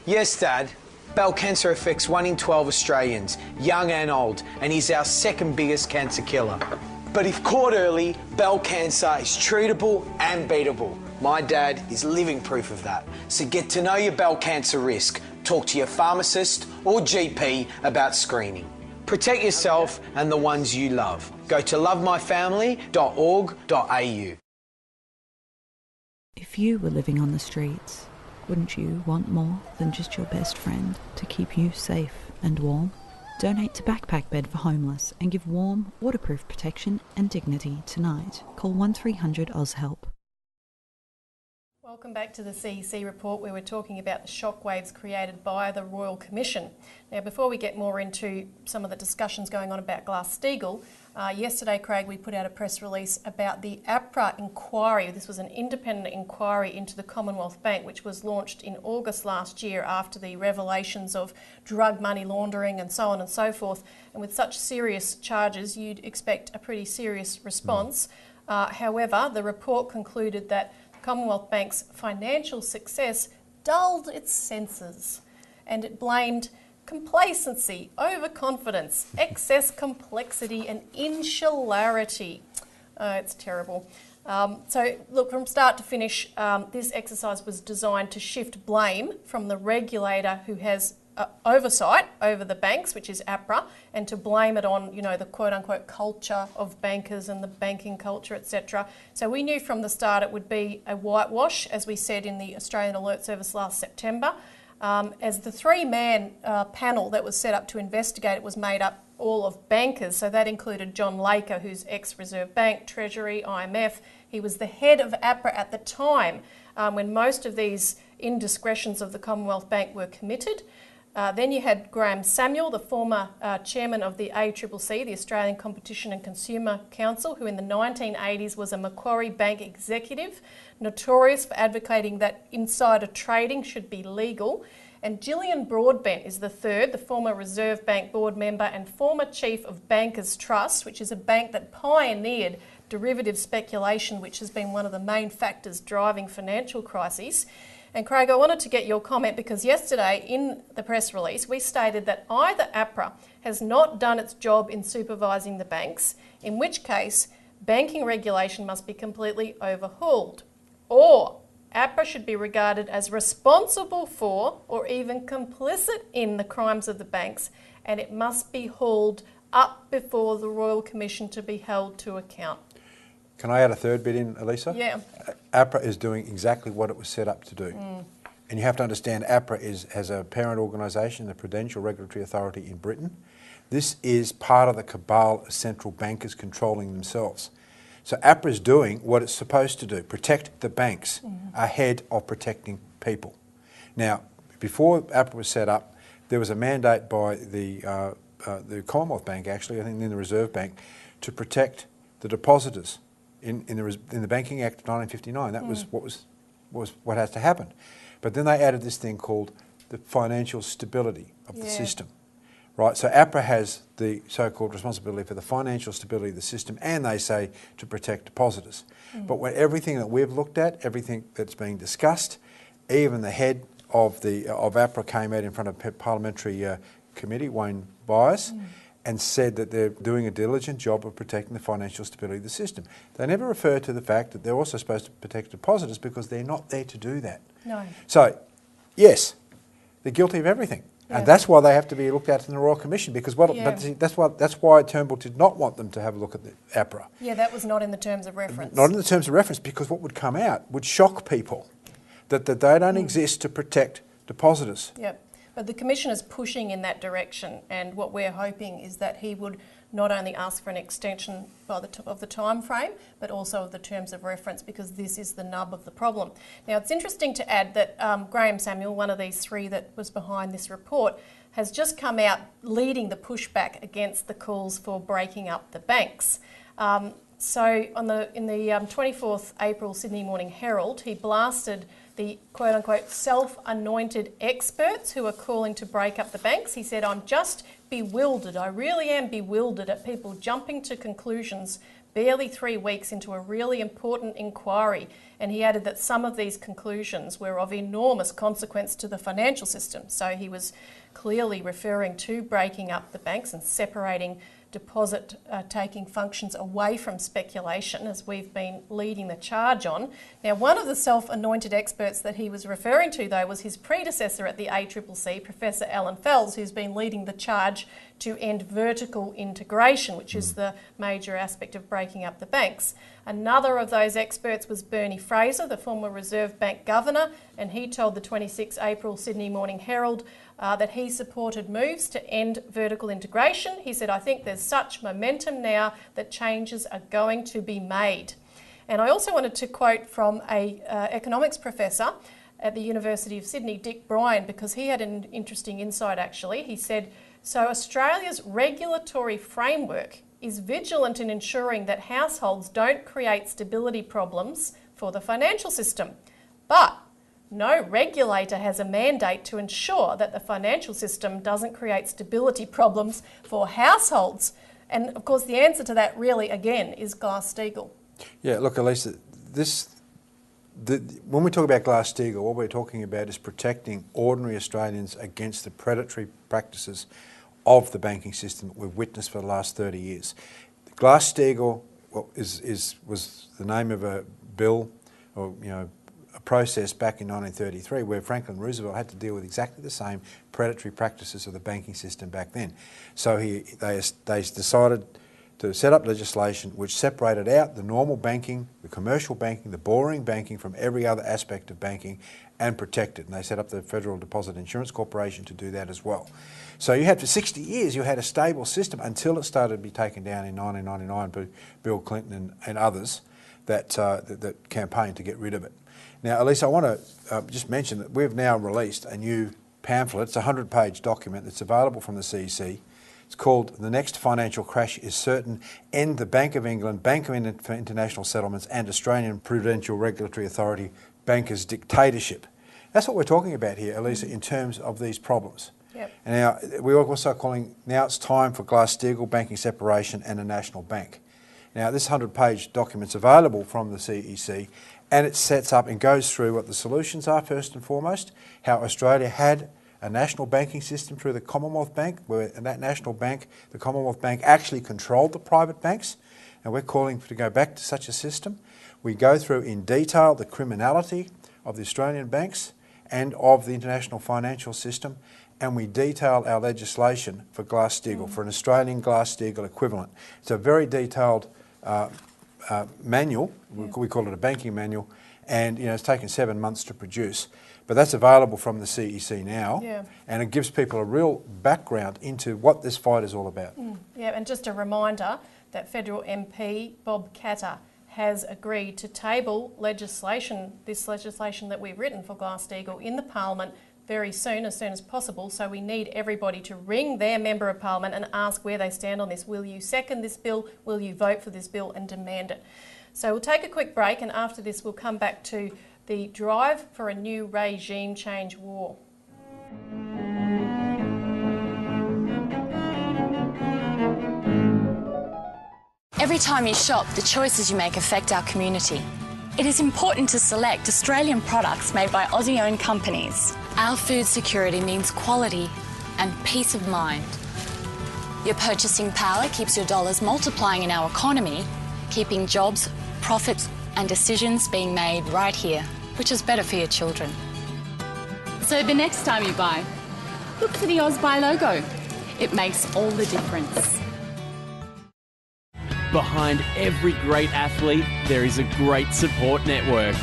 Yes, Dad. Bowel cancer affects 1 in 12 Australians, young and old, and is our second biggest cancer killer. But if caught early, bowel cancer is treatable and beatable. My dad is living proof of that. So get to know your bowel cancer risk. Talk to your pharmacist or GP about screening. Protect yourself and the ones you love. Go to lovemyfamily.org.au. If you were living on the streets, wouldn't you want more than just your best friend to keep you safe and warm? Donate to Backpack Bed for Homeless and give warm, waterproof protection and dignity tonight. Call 1300 OzHelp. Welcome back to the CEC Report, where we're talking about the shockwaves created by the Royal Commission. Now, before we get more into some of the discussions going on about Glass-Steagall, yesterday, Craig, we put out a press release about the APRA inquiry. This was an independent inquiry into the Commonwealth Bank, which was launched in August last year after the revelations of drug money laundering and so on and so forth. And with such serious charges, you'd expect a pretty serious response. However, the report concluded that Commonwealth Bank's financial success dulled its senses, and it blamed complacency, overconfidence, excess complexity and insularity. It's terrible. So look, from start to finish, this exercise was designed to shift blame from the regulator who has oversight over the banks, which is APRA, and to blame it on, the quote-unquote culture of bankers and the banking culture, etc. So we knew from the start it would be a whitewash, as we said in the Australian Alert Service last September. As the three-man panel that was set up to investigate it was made up all of bankers, so that included John Laker, who's ex-Reserve Bank, Treasury, IMF. He was the head of APRA at the time when most of these indiscretions of the Commonwealth Bank were committed. Then you had Graham Samuel, the former chairman of the ACCC, the Australian Competition and Consumer Council, who in the 1980s was a Macquarie Bank executive, notorious for advocating that insider trading should be legal. And Gillian Broadbent is the third, the former Reserve Bank board member and former chief of Bankers Trust, which is a bank that pioneered derivative speculation, which has been one of the main factors driving financial crises. And Craig, I wanted to get your comment because yesterday in the press release we stated that either APRA has not done its job in supervising the banks, in which case banking regulation must be completely overhauled, or APRA should be regarded as responsible for or even complicit in the crimes of the banks, and it must be hauled up before the Royal Commission to be held to account. Can I add a third bit in, Elisa? Yeah. APRA is doing exactly what it was set up to do. And you have to understand APRA has a parent organisation, the Prudential Regulatory Authority in Britain. This is part of the cabal of central bankers controlling themselves. So APRA is doing what it's supposed to do, protect the banks ahead of protecting people. Now, before APRA was set up, there was a mandate by the Commonwealth Bank, actually, I think in the Reserve Bank, to protect the depositors. In the Banking Act of 1959, that was what has to happen. But then they added this thing called the financial stability of the system, right? So APRA has the so-called responsibility for the financial stability of the system, and they say to protect depositors. But when everything that we've looked at, everything that's being discussed, even the head of APRA came out in front of a parliamentary committee, Wayne Byers, and said that they're doing a diligent job of protecting the financial stability of the system. They never refer to the fact that they're also supposed to protect depositors because they're not there to do that. No. So, yes, they're guilty of everything. And that's why they have to be looked at in the Royal Commission, because but that's why Turnbull did not want them to have a look at the APRA. Yeah, that was not in the terms of reference. Not in the terms of reference, because what would come out would shock people, that they don't exist to protect depositors. Yep. But the Commissioner's pushing in that direction, and what we're hoping is that he would not only ask for an extension of the time frame, but also of the terms of reference, because this is the nub of the problem. Now, it's interesting to add that Graham Samuel, one of these three that was behind this report, has just come out leading the pushback against the calls for breaking up the banks. So in the 24th April Sydney Morning Herald, he blasted the quote-unquote self-anointed experts who are calling to break up the banks. He said, "I'm just bewildered. I really am bewildered at people jumping to conclusions barely 3 weeks into a really important inquiry." And he added that some of these conclusions were of enormous consequence to the financial system. So he was clearly referring to breaking up the banks and separating deposit-taking functions away from speculation, as we've been leading the charge on. Now, one of the self-anointed experts that he was referring to, though, was his predecessor at the ACCC, Professor Alan Fels, who's been leading the charge to end vertical integration, which is the major aspect of breaking up the banks. Another of those experts was Bernie Fraser, the former Reserve Bank governor, and he told the 26 April Sydney Morning Herald that he supported moves to end vertical integration. He said, "I think there's such momentum now that changes are going to be made." And I also wanted to quote from a economics professor at the University of Sydney, Dick Bryan, because he had an interesting insight actually. He said, "So Australia's regulatory framework is vigilant in ensuring that households don't create stability problems for the financial system. But no regulator has a mandate to ensure that the financial system doesn't create stability problems for households." And of course the answer to that really, again, is Glass-Steagall. Yeah, look, Elisa, when we talk about Glass-Steagall, what we're talking about is protecting ordinary Australians against the predatory practices of the banking system that we've witnessed for the last 30 years. Glass-Steagall was the name of a bill, or a process back in 1933 where Franklin Roosevelt had to deal with exactly the same predatory practices of the banking system back then. So they decided to set up legislation which separated out the normal banking, the commercial banking, the boring banking from every other aspect of banking and protect it. And they set up the Federal Deposit Insurance Corporation to do that as well. So you had for 60 years, you had a stable system until it started to be taken down in 1999 by Bill Clinton and others that campaigned to get rid of it. Now, Elisa, I want to just mention that we've now released a new pamphlet. It's a 100-page document that's available from the CEC. It's called The Next Financial Crash is Certain, End the Bank of England, Bank of International Settlements and Australian Prudential Regulatory Authority Bankers' Dictatorship. That's what we're talking about here, Elisa, in terms of these problems. Yep. And now we're also calling, now it's time for Glass-Steagall, banking separation and a national bank. Now this 100-page document's available from the CEC, and it sets up and goes through what the solutions are first and foremost, how Australia had a national banking system through the Commonwealth Bank, where in that national bank, the Commonwealth Bank actually controlled the private banks, and we're calling to go back to such a system. We go through in detail the criminality of the Australian banks and of the international financial system, and we detail our legislation for Glass-Steagall, for an Australian Glass-Steagall equivalent. It's a very detailed manual, we call it a banking manual, and it's taken 7 months to produce. But that's available from the CEC now, and it gives people a real background into what this fight is all about. Yeah, and just a reminder that Federal MP Bob Katter has agreed to table legislation, this legislation that we've written for Glass-Steagall in the Parliament very soon, as soon as possible. So we need everybody to ring their Member of Parliament and ask where they stand on this. Will you second this bill? Will you vote for this bill and demand it? So we'll take a quick break, and after this we'll come back to the drive for a new regime change war. Every time you shop, the choices you make affect our community. It is important to select Australian products made by Aussie-owned companies. Our food security means quality and peace of mind. Your purchasing power keeps your dollars multiplying in our economy, keeping jobs, profits and decisions being made right here, which is better for your children. So the next time you buy, look for the AusBuy logo. It makes all the difference. Behind every great athlete, there is a great support network.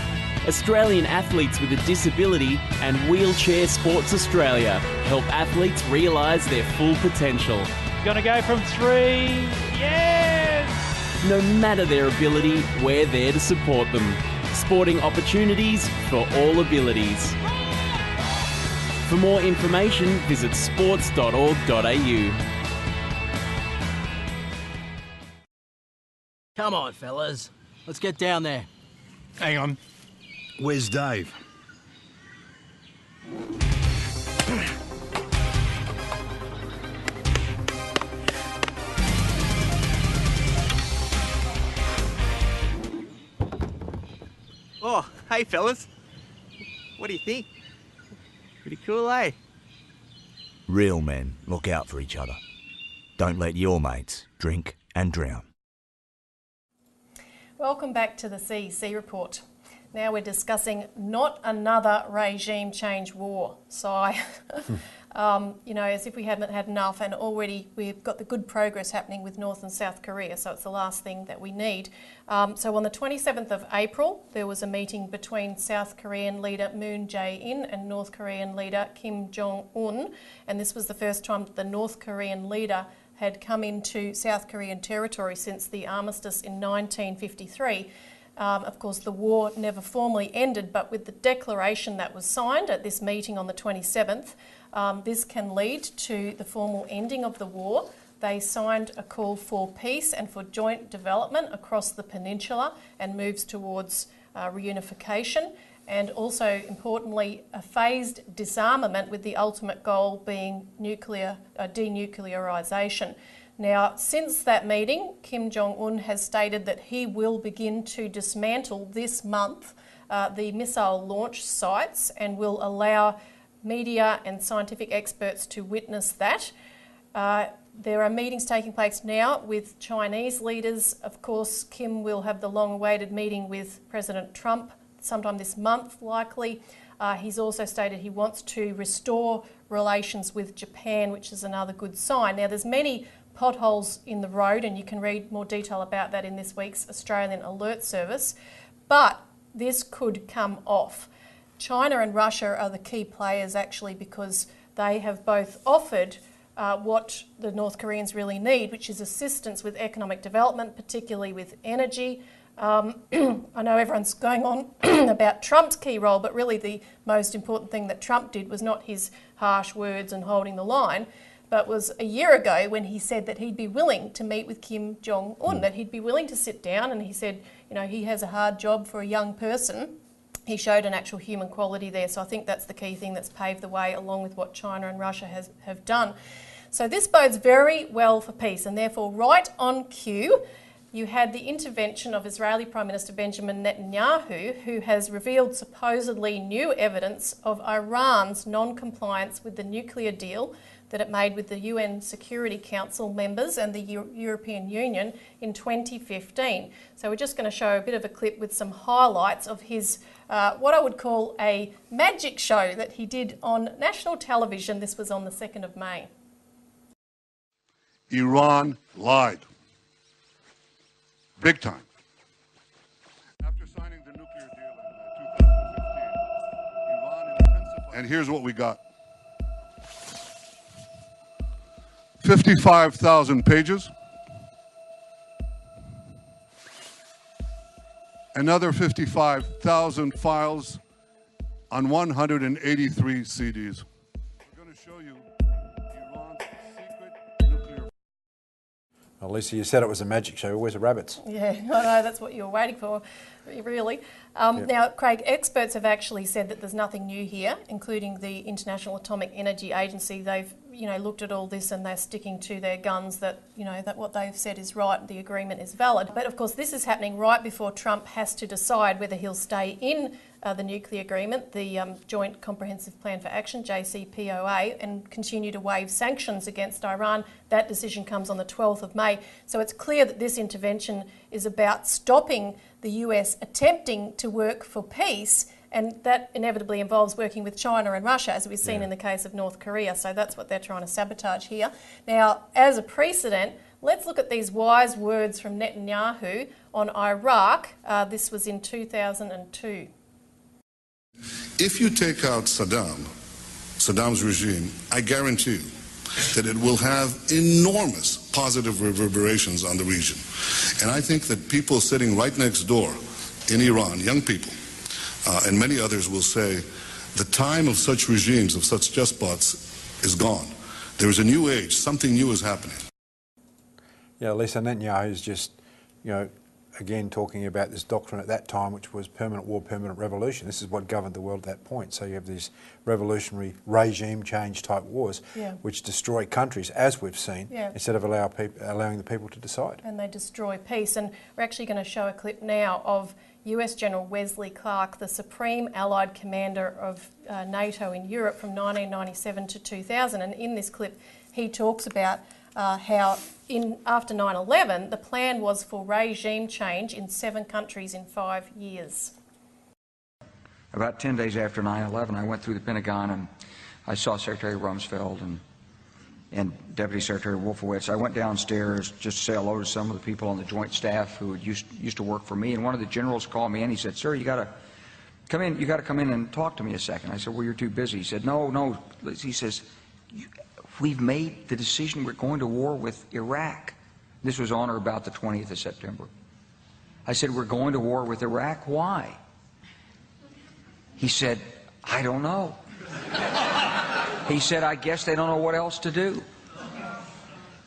Australian Athletes with a Disability and Wheelchair Sports Australia help athletes realise their full potential. Gonna go from 3, yes! No matter their ability, we're there to support them. Sporting opportunities for all abilities. For more information, visit sports.org.au. Come on, fellas. Let's get down there. Hang on. Where's Dave? Oh, hey, fellas. What do you think? Pretty cool, eh? Real men look out for each other. Don't let your mates drink and drown. Welcome back to the CEC Report. Now we're discussing not another regime change war. So as if we haven't had enough, and already we've got the good progress happening with North and South Korea, so it's the last thing that we need. So on the 27th of April, there was a meeting between South Korean leader Moon Jae-in and North Korean leader Kim Jong-un, and this was the first time that the North Korean leader had come into South Korean territory since the armistice in 1953. Of course, the war never formally ended, but with the declaration that was signed at this meeting on the 27th, this can lead to the formal ending of the war. They signed a call for peace and for joint development across the peninsula and moves towards reunification, and also, importantly, a phased disarmament with the ultimate goal being denuclearisation. Now, since that meeting, Kim Jong-un has stated that he will begin to dismantle this month the missile launch sites and will allow media and scientific experts to witness that. There are meetings taking place now with Chinese leaders. Of course, Kim will have the long-awaited meeting with President Trump sometime this month, likely. He's also stated he wants to restore relations with Japan, which is another good sign. Now, there's many potholes in the road, and you can read more detail about that in this week's Australian Alert Service, but this could come off. China and Russia are the key players, actually, because they have both offered what the North Koreans really need, which is assistance with economic development, particularly with energy. I know everyone's going on about Trump's key role, but really the most important thing that Trump did was not his harsh words and holding the line, but was a year ago when he said that he'd be willing to meet with Kim Jong-un, that he'd be willing to sit down, and he said, you know, he has a hard job for a young person. He showed an actual human quality there, so I think that's the key thing that's paved the way, along with what China and Russia have done. So this bodes very well for peace, and therefore right on cue, you had the intervention of Israeli Prime Minister Benjamin Netanyahu, who has revealed supposedly new evidence of Iran's non-compliance with the nuclear deal that it made with the UN Security Council members and the European Union in 2015. So we're just going to show a bit of a clip with some highlights of his, what I would call a magic show that he did on national television. This was on the 2nd of May. Iran lied. Big time. After signing the nuclear deal in 2015, Iran intensified. And here's what we got. 55,000 pages. Another 55,000 files on 183 CDs. We're going to show you Iran's secret nuclear. Well, Lisa, you said it was a magic show. Where's the rabbits? Yeah, I know, that's what you were waiting for, really. Now, Craig, experts have actually said that there's nothing new here, including the International Atomic Energy Agency. They've, looked at all this and they're sticking to their guns that, that what they've said is right, the agreement is valid. But of course, this is happening right before Trump has to decide whether he'll stay in the nuclear agreement, the Joint Comprehensive Plan for Action, JCPOA, and continue to waive sanctions against Iran. That decision comes on the 12th of May. So it's clear that this intervention is about stopping the US attempting to work for peace, and that inevitably involves working with China and Russia, as we've seen in the case of North Korea. So that's what they're trying to sabotage here. Now, as a precedent, let's look at these wise words from Netanyahu on Iraq. This was in 2002. If you take out Saddam's regime, I guarantee you that it will have enormous positive reverberations on the region. And I think that people sitting right next door in Iran, young people, and many others will say, the time of such regimes, of such despots, is gone. There is a new age, something new is happening. Yeah, Lisa, Netanyahu is just, again talking about this doctrine at that time, which was permanent war, permanent revolution. This is what governed the world at that point. So you have these revolutionary regime change type wars, which destroy countries, as we've seen, instead of allowing the people to decide. And they destroy peace. And we're actually going to show a clip now of US General Wesley Clark, the Supreme Allied Commander of NATO in Europe from 1997 to 2000. And in this clip, he talks about how after 9/11, the plan was for regime change in 7 countries in 5 years. About 10 days after 9/11, I went through the Pentagon and I saw Secretary Rumsfeld and Deputy Secretary Wolfowitz. I went downstairs just to say hello to some of the people on the Joint Staff who used to work for me, and one of the generals called me and he said, "Sir, you got to come in. You got to come in and talk to me a second." I said, "Well, you're too busy." He said, "No." He says, "We've made the decision. We're going to war with Iraq." This was on or about the 20th of September. I said, "We're going to war with Iraq. Why?" He said, "I don't know." He said, "I guess they don't know what else to do."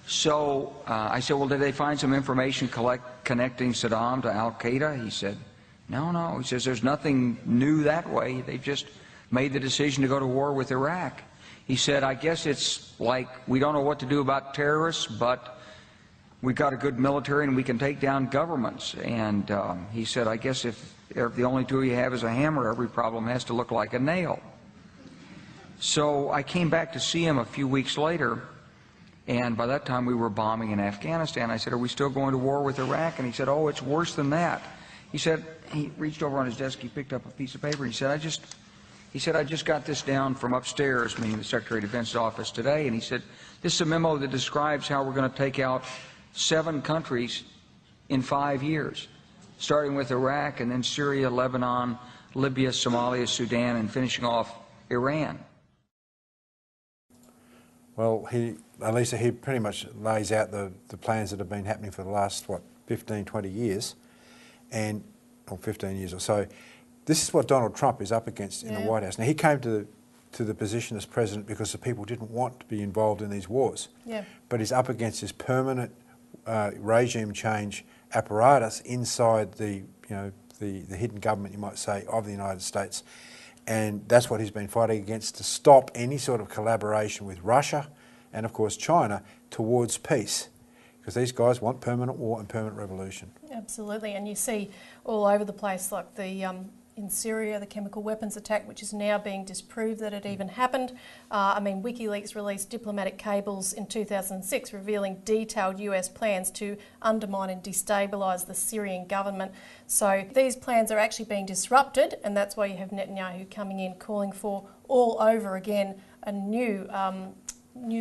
So I said, "Well, did they find some information connecting Saddam to Al-Qaeda?" He said, No. He says, "There's nothing new that way. They've just made the decision to go to war with Iraq." He said, "I guess it's like we don't know what to do about terrorists, but we got a good military and we can take down governments. And he said, I guess if the only tool you have is a hammer, every problem has to look like a nail. So I came back to see him a few weeks later, and by that time we were bombing in Afghanistan. I said, are we still going to war with Iraq? And he said, oh, it's worse than that. He said, he reached over on his desk, he picked up a piece of paper, and he said, I just got this down from upstairs, meaning the Secretary of Defense's office today, and he said, this is a memo that describes how we're going to take out 7 countries in 5 years, starting with Iraq and then Syria, Lebanon, Libya, Somalia, Sudan, and finishing off Iran. Well, Elisa, he pretty much lays out the plans that have been happening for the last, 15, 20 years, or 15 years or so. This is what Donald Trump is up against in the White House. Now, he came to the position as president because the people didn't want to be involved in these wars. Yeah. But he's up against this permanent regime change apparatus inside the hidden government, you might say, of the United States. And that's what he's been fighting against, to stop any sort of collaboration with Russia and, of course, China towards peace. Because these guys want permanent war and permanent revolution. Absolutely, and you see all over the place, like in Syria, the chemical weapons attack, which is now being disproved that it even happened. WikiLeaks released diplomatic cables in 2006 revealing detailed US plans to undermine and destabilise the Syrian government. So these plans are actually being disrupted, and that's why you have Netanyahu coming in calling for all over again a new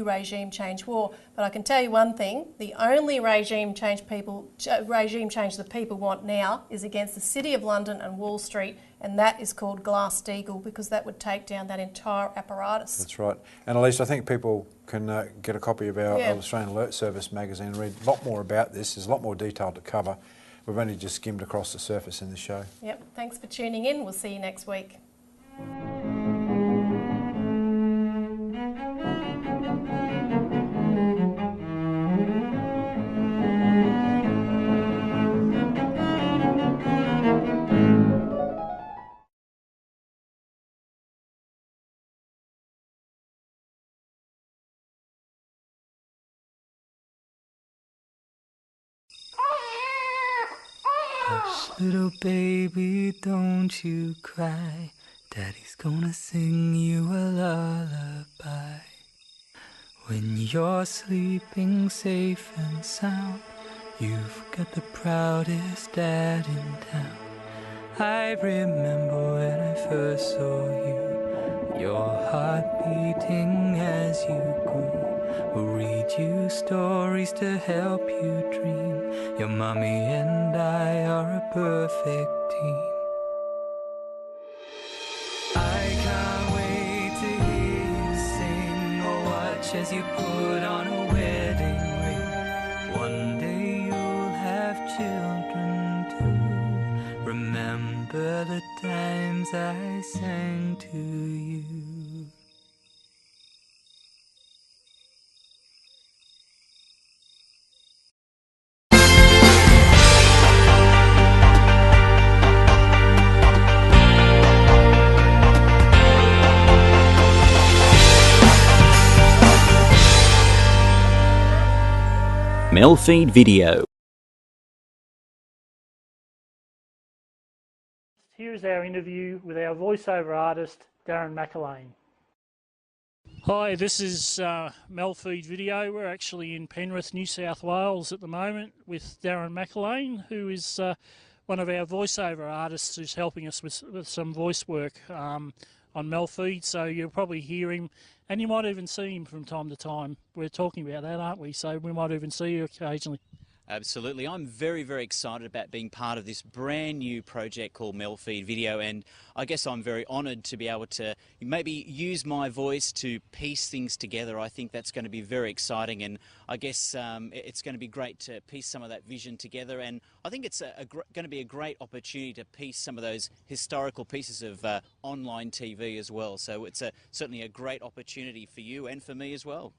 regime change war. But I can tell you one thing, the only regime change the people want now is against the City of London and Wall Street, and that is called Glass-Steagall, because that would take down that entire apparatus. That's right. And Elise, I think people can get a copy of our Australian Alert Service magazine and read a lot more about this. There's a lot more detail to cover. We've only just skimmed across the surface in the show. Yep, thanks for tuning in. We'll see you next week. Hush, little baby, don't you cry. Daddy's gonna sing you a lullaby. When you're sleeping safe and sound, you've got the proudest dad in town. I remember when I first saw you, your heart beating as you grew. We'll read you stories to help you dream. Your mommy and I are a perfect team. I can't wait to hear you sing or watch as you put on a wedding ring. One day you'll have children too. Remember the times I sang to you. MELfeed.video. Here's our interview with our voiceover artist, Darren McElwain. Hi, this is MELfeed.video. We're actually in Penrith, New South Wales at the moment with Darren McElwain, who is one of our voiceover artists who's helping us with some voice work on MELfeed. So you'll probably hear him, and you might even see him from time to time. We're talking about that, aren't we? So we might even see you occasionally. Absolutely. I'm very, very excited about being part of this brand new project called MELfeed.video, and I guess I'm very honoured to be able to maybe use my voice to piece things together. I think that's going to be very exciting, and I guess it's going to be great to piece some of that vision together, and I think it's going to be a great opportunity to piece some of those historical pieces of online TV as well. So it's certainly a great opportunity for you and for me as well.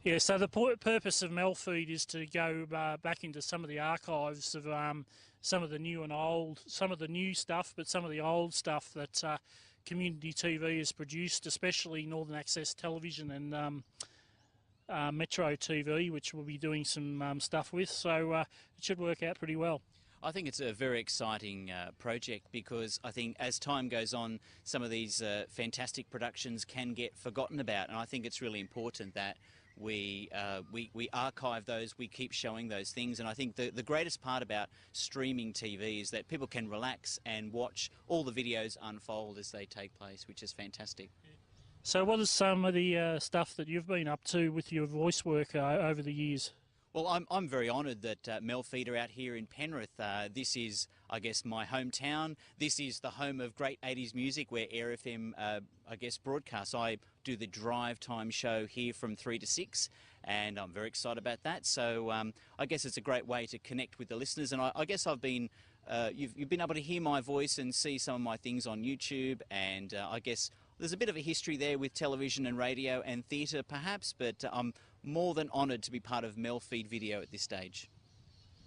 Yeah, so the purpose of MELfeed is to go back into some of the archives of some of the new and old, some of the new stuff, but some of the old stuff that community TV has produced, especially Northern Access Television and Metro TV, which we'll be doing some stuff with, so it should work out pretty well. I think it's a very exciting project because I think as time goes on, some of these fantastic productions can get forgotten about, and I think it's really important that we archive those, we keep showing those things, and I think the greatest part about streaming TV is that people can relax and watch all the videos unfold as they take place, which is fantastic. So what is some of the stuff that you've been up to with your voice work over the years? Well, I'm very honoured that MELfeed are out here in Penrith. This is, I guess, my hometown. This is the home of great 80s music where Air FM, I guess, broadcasts. I do the drive time show here from 3 to 6, and I'm very excited about that. So I guess it's a great way to connect with the listeners, and I guess I've been, you've been able to hear my voice and see some of my things on YouTube, and I guess there's a bit of a history there with television and radio and theatre perhaps, but I'm more than honoured to be part of MELfeed.video at this stage.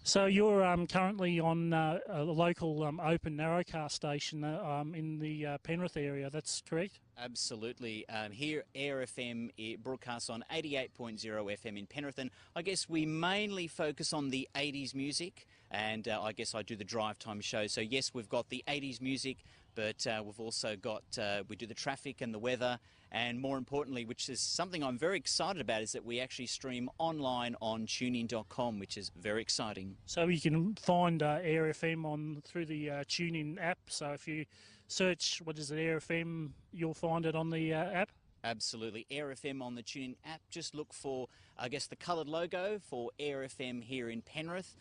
So you're currently on a local open narrowcast station in the Penrith area, that's correct? Absolutely. Here Air FM it broadcasts on 88.0 FM in Penrith, and I guess we mainly focus on the 80s music, and I guess I do the drive time show. So yes, we've got the 80s music, but we've also got, we do the traffic and the weather, and more importantly, which is something I'm very excited about, is that we actually stream online on tunein.com, which is very exciting. So you can find Air FM through the TuneIn app, so if you search, what is it, Air FM, you'll find it on the app? Absolutely. Air FM on the TuneIn app. Just look for, I guess, the coloured logo for Air FM here in Penrith,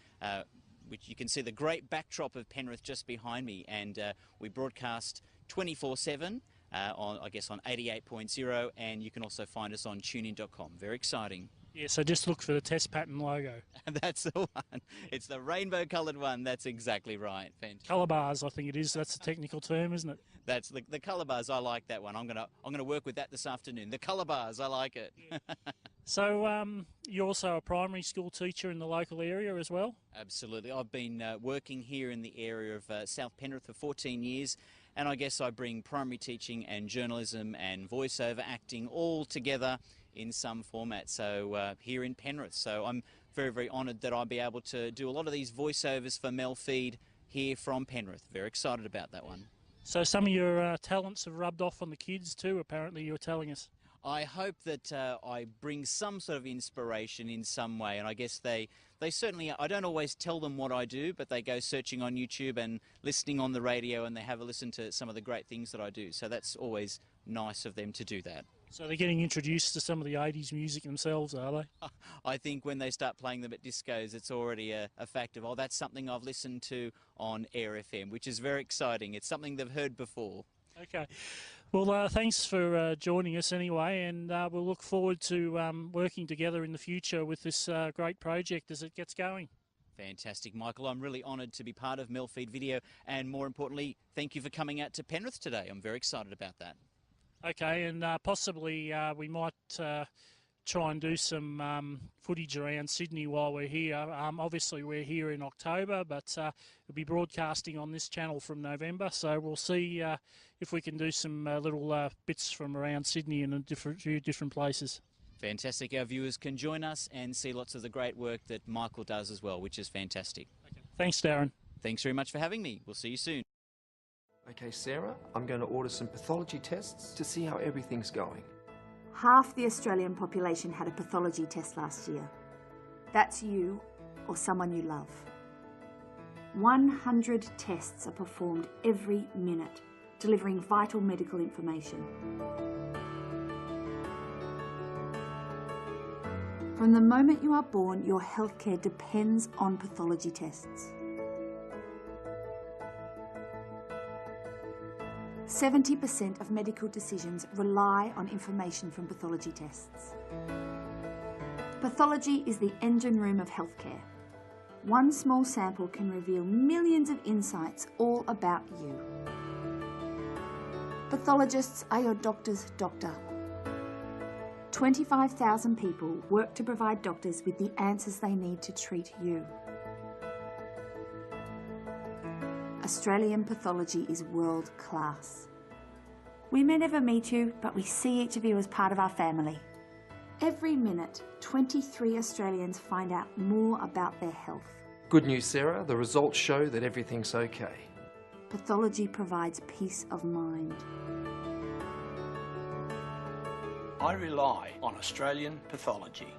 which you can see the great backdrop of Penrith just behind me, and we broadcast 24/7 on, I guess, on 88.0, and you can also find us on tunein.com. Very exciting. Yeah, so just look for the test pattern logo. That's the one. It's the rainbow coloured one. That's exactly right. Fantastic. Colour bars, I think it is. That's the technical term, isn't it? That's the colour bars. I like that one. I'm gonna work with that this afternoon. The colour bars. I like it. Yeah. So you're also a primary school teacher in the local area as well? Absolutely. I've been working here in the area of South Penrith for 14 years, and I guess I bring primary teaching and journalism and voiceover acting all together in some format. So here in Penrith. So I'm very, very honoured that I'll be able to do a lot of these voiceovers for MELfeed here from Penrith. Very excited about that one. So some of your talents have rubbed off on the kids too, apparently, you were telling us. I hope that I bring some sort of inspiration in some way, and I guess they certainly, I don't always tell them what I do, but they go searching on YouTube and listening on the radio, and they have a listen to some of the great things that I do. So that's always nice of them to do that. So they're getting introduced to some of the 80s music themselves, are they? I think when they start playing them at discos, it's already a fact of, oh, that's something I've listened to on Air FM, which is very exciting. It's something they've heard before. Okay. Well, thanks for joining us anyway, and we'll look forward to working together in the future with this great project as it gets going. Fantastic, Michael. I'm really honoured to be part of MELfeed.video, and more importantly, thank you for coming out to Penrith today. I'm very excited about that. Okay, and possibly we might try and do some footage around Sydney while we're here. Obviously we're here in October, but we'll be broadcasting on this channel from November, so we'll see if we can do some little bits from around Sydney and a few different places. Fantastic. Our viewers can join us and see lots of the great work that Michael does as well, which is fantastic. Okay. Thanks, Darren. Thanks very much for having me. We'll see you soon. Okay, Sarah, I'm going to order some pathology tests to see how everything's going. Half the Australian population had a pathology test last year. That's you or someone you love. 100 tests are performed every minute, delivering vital medical information. From the moment you are born, your healthcare depends on pathology tests. 70% of medical decisions rely on information from pathology tests. Pathology is the engine room of healthcare. One small sample can reveal millions of insights all about you. Pathologists are your doctor's doctor. 25,000 people work to provide doctors with the answers they need to treat you. Australian pathology is world class. We may never meet you, but we see each of you as part of our family. Every minute, 23 Australians find out more about their health. Good news, Sarah. The results show that everything's okay. Pathology provides peace of mind. I rely on Australian pathology.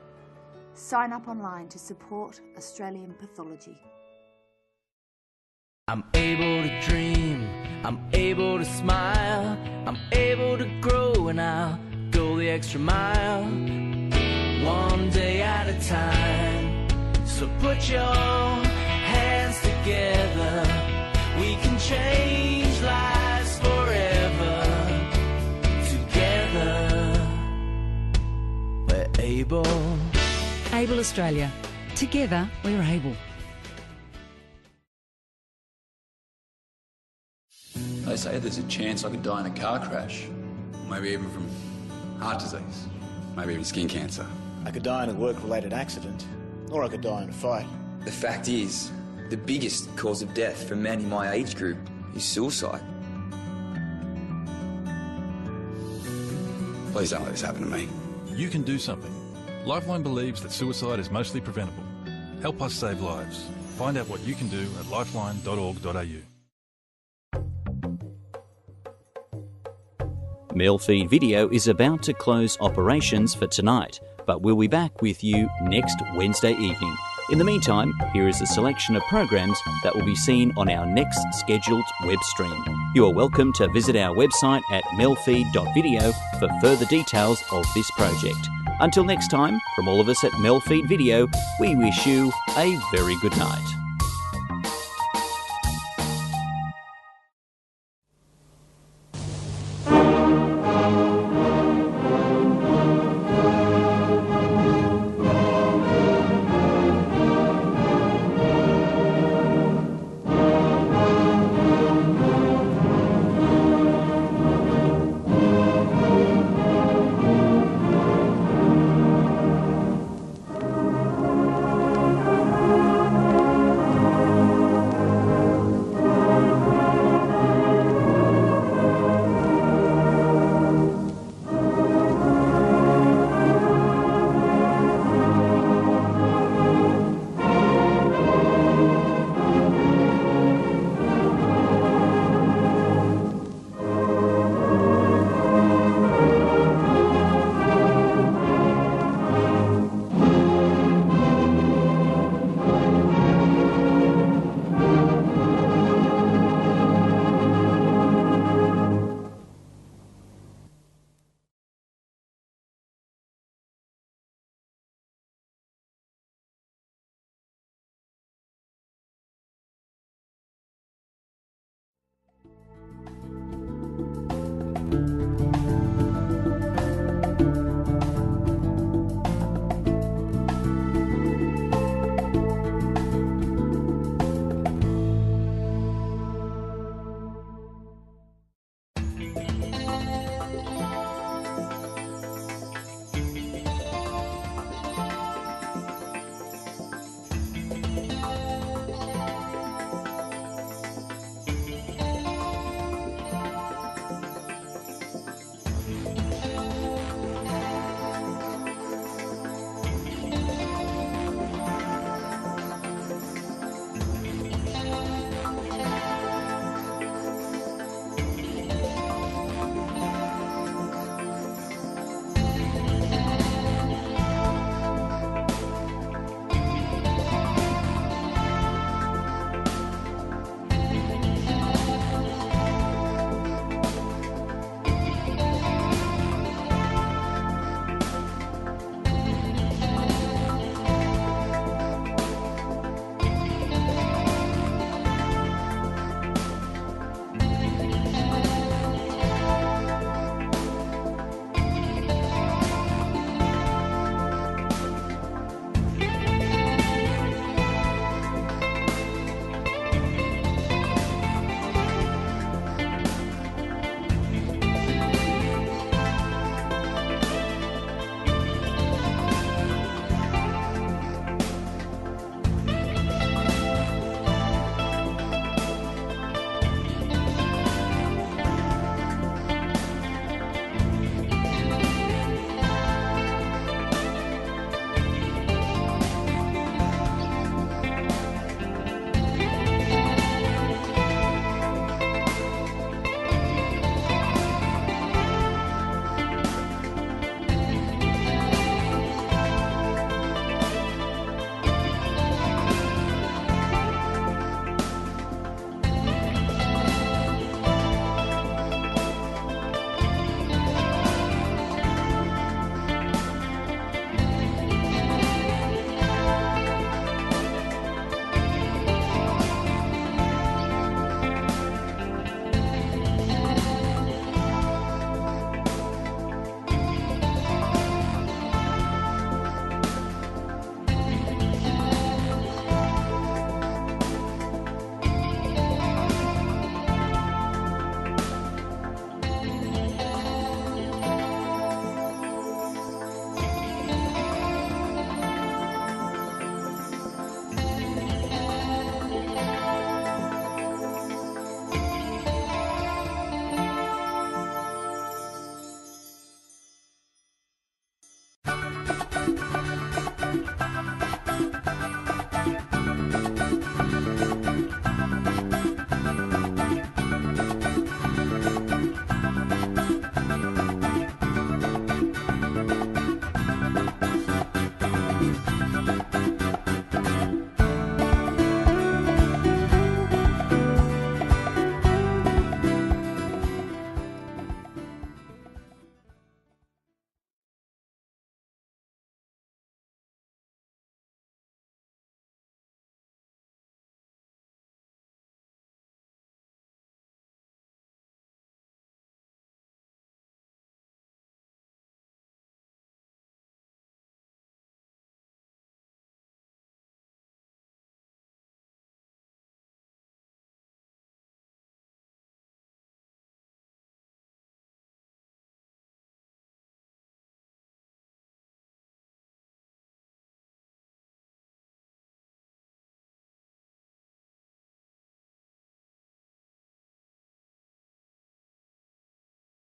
Sign up online to support Australian pathology. I'm able to dream, I'm able to smile, I'm able to grow, and I'll go the extra mile, one day at a time. So put your hands together, we can change lives forever. Together, we're able. Able Australia. Together, we're able. They say there's a chance I could die in a car crash. Maybe even from heart disease. Maybe even skin cancer. I could die in a work-related accident, or I could die in a fight. The fact is, the biggest cause of death for men in my age group is suicide. Please don't let this happen to me. You can do something. Lifeline believes that suicide is mostly preventable. Help us save lives. Find out what you can do at lifeline.org.au. MELfeed Video is about to close operations for tonight, but we'll be back with you next Wednesday evening. In the meantime, here is a selection of programs that will be seen on our next scheduled web stream. You are welcome to visit our website at MELfeed.video for further details of this project. Until next time, from all of us at MELfeed Video, we wish you a very good night.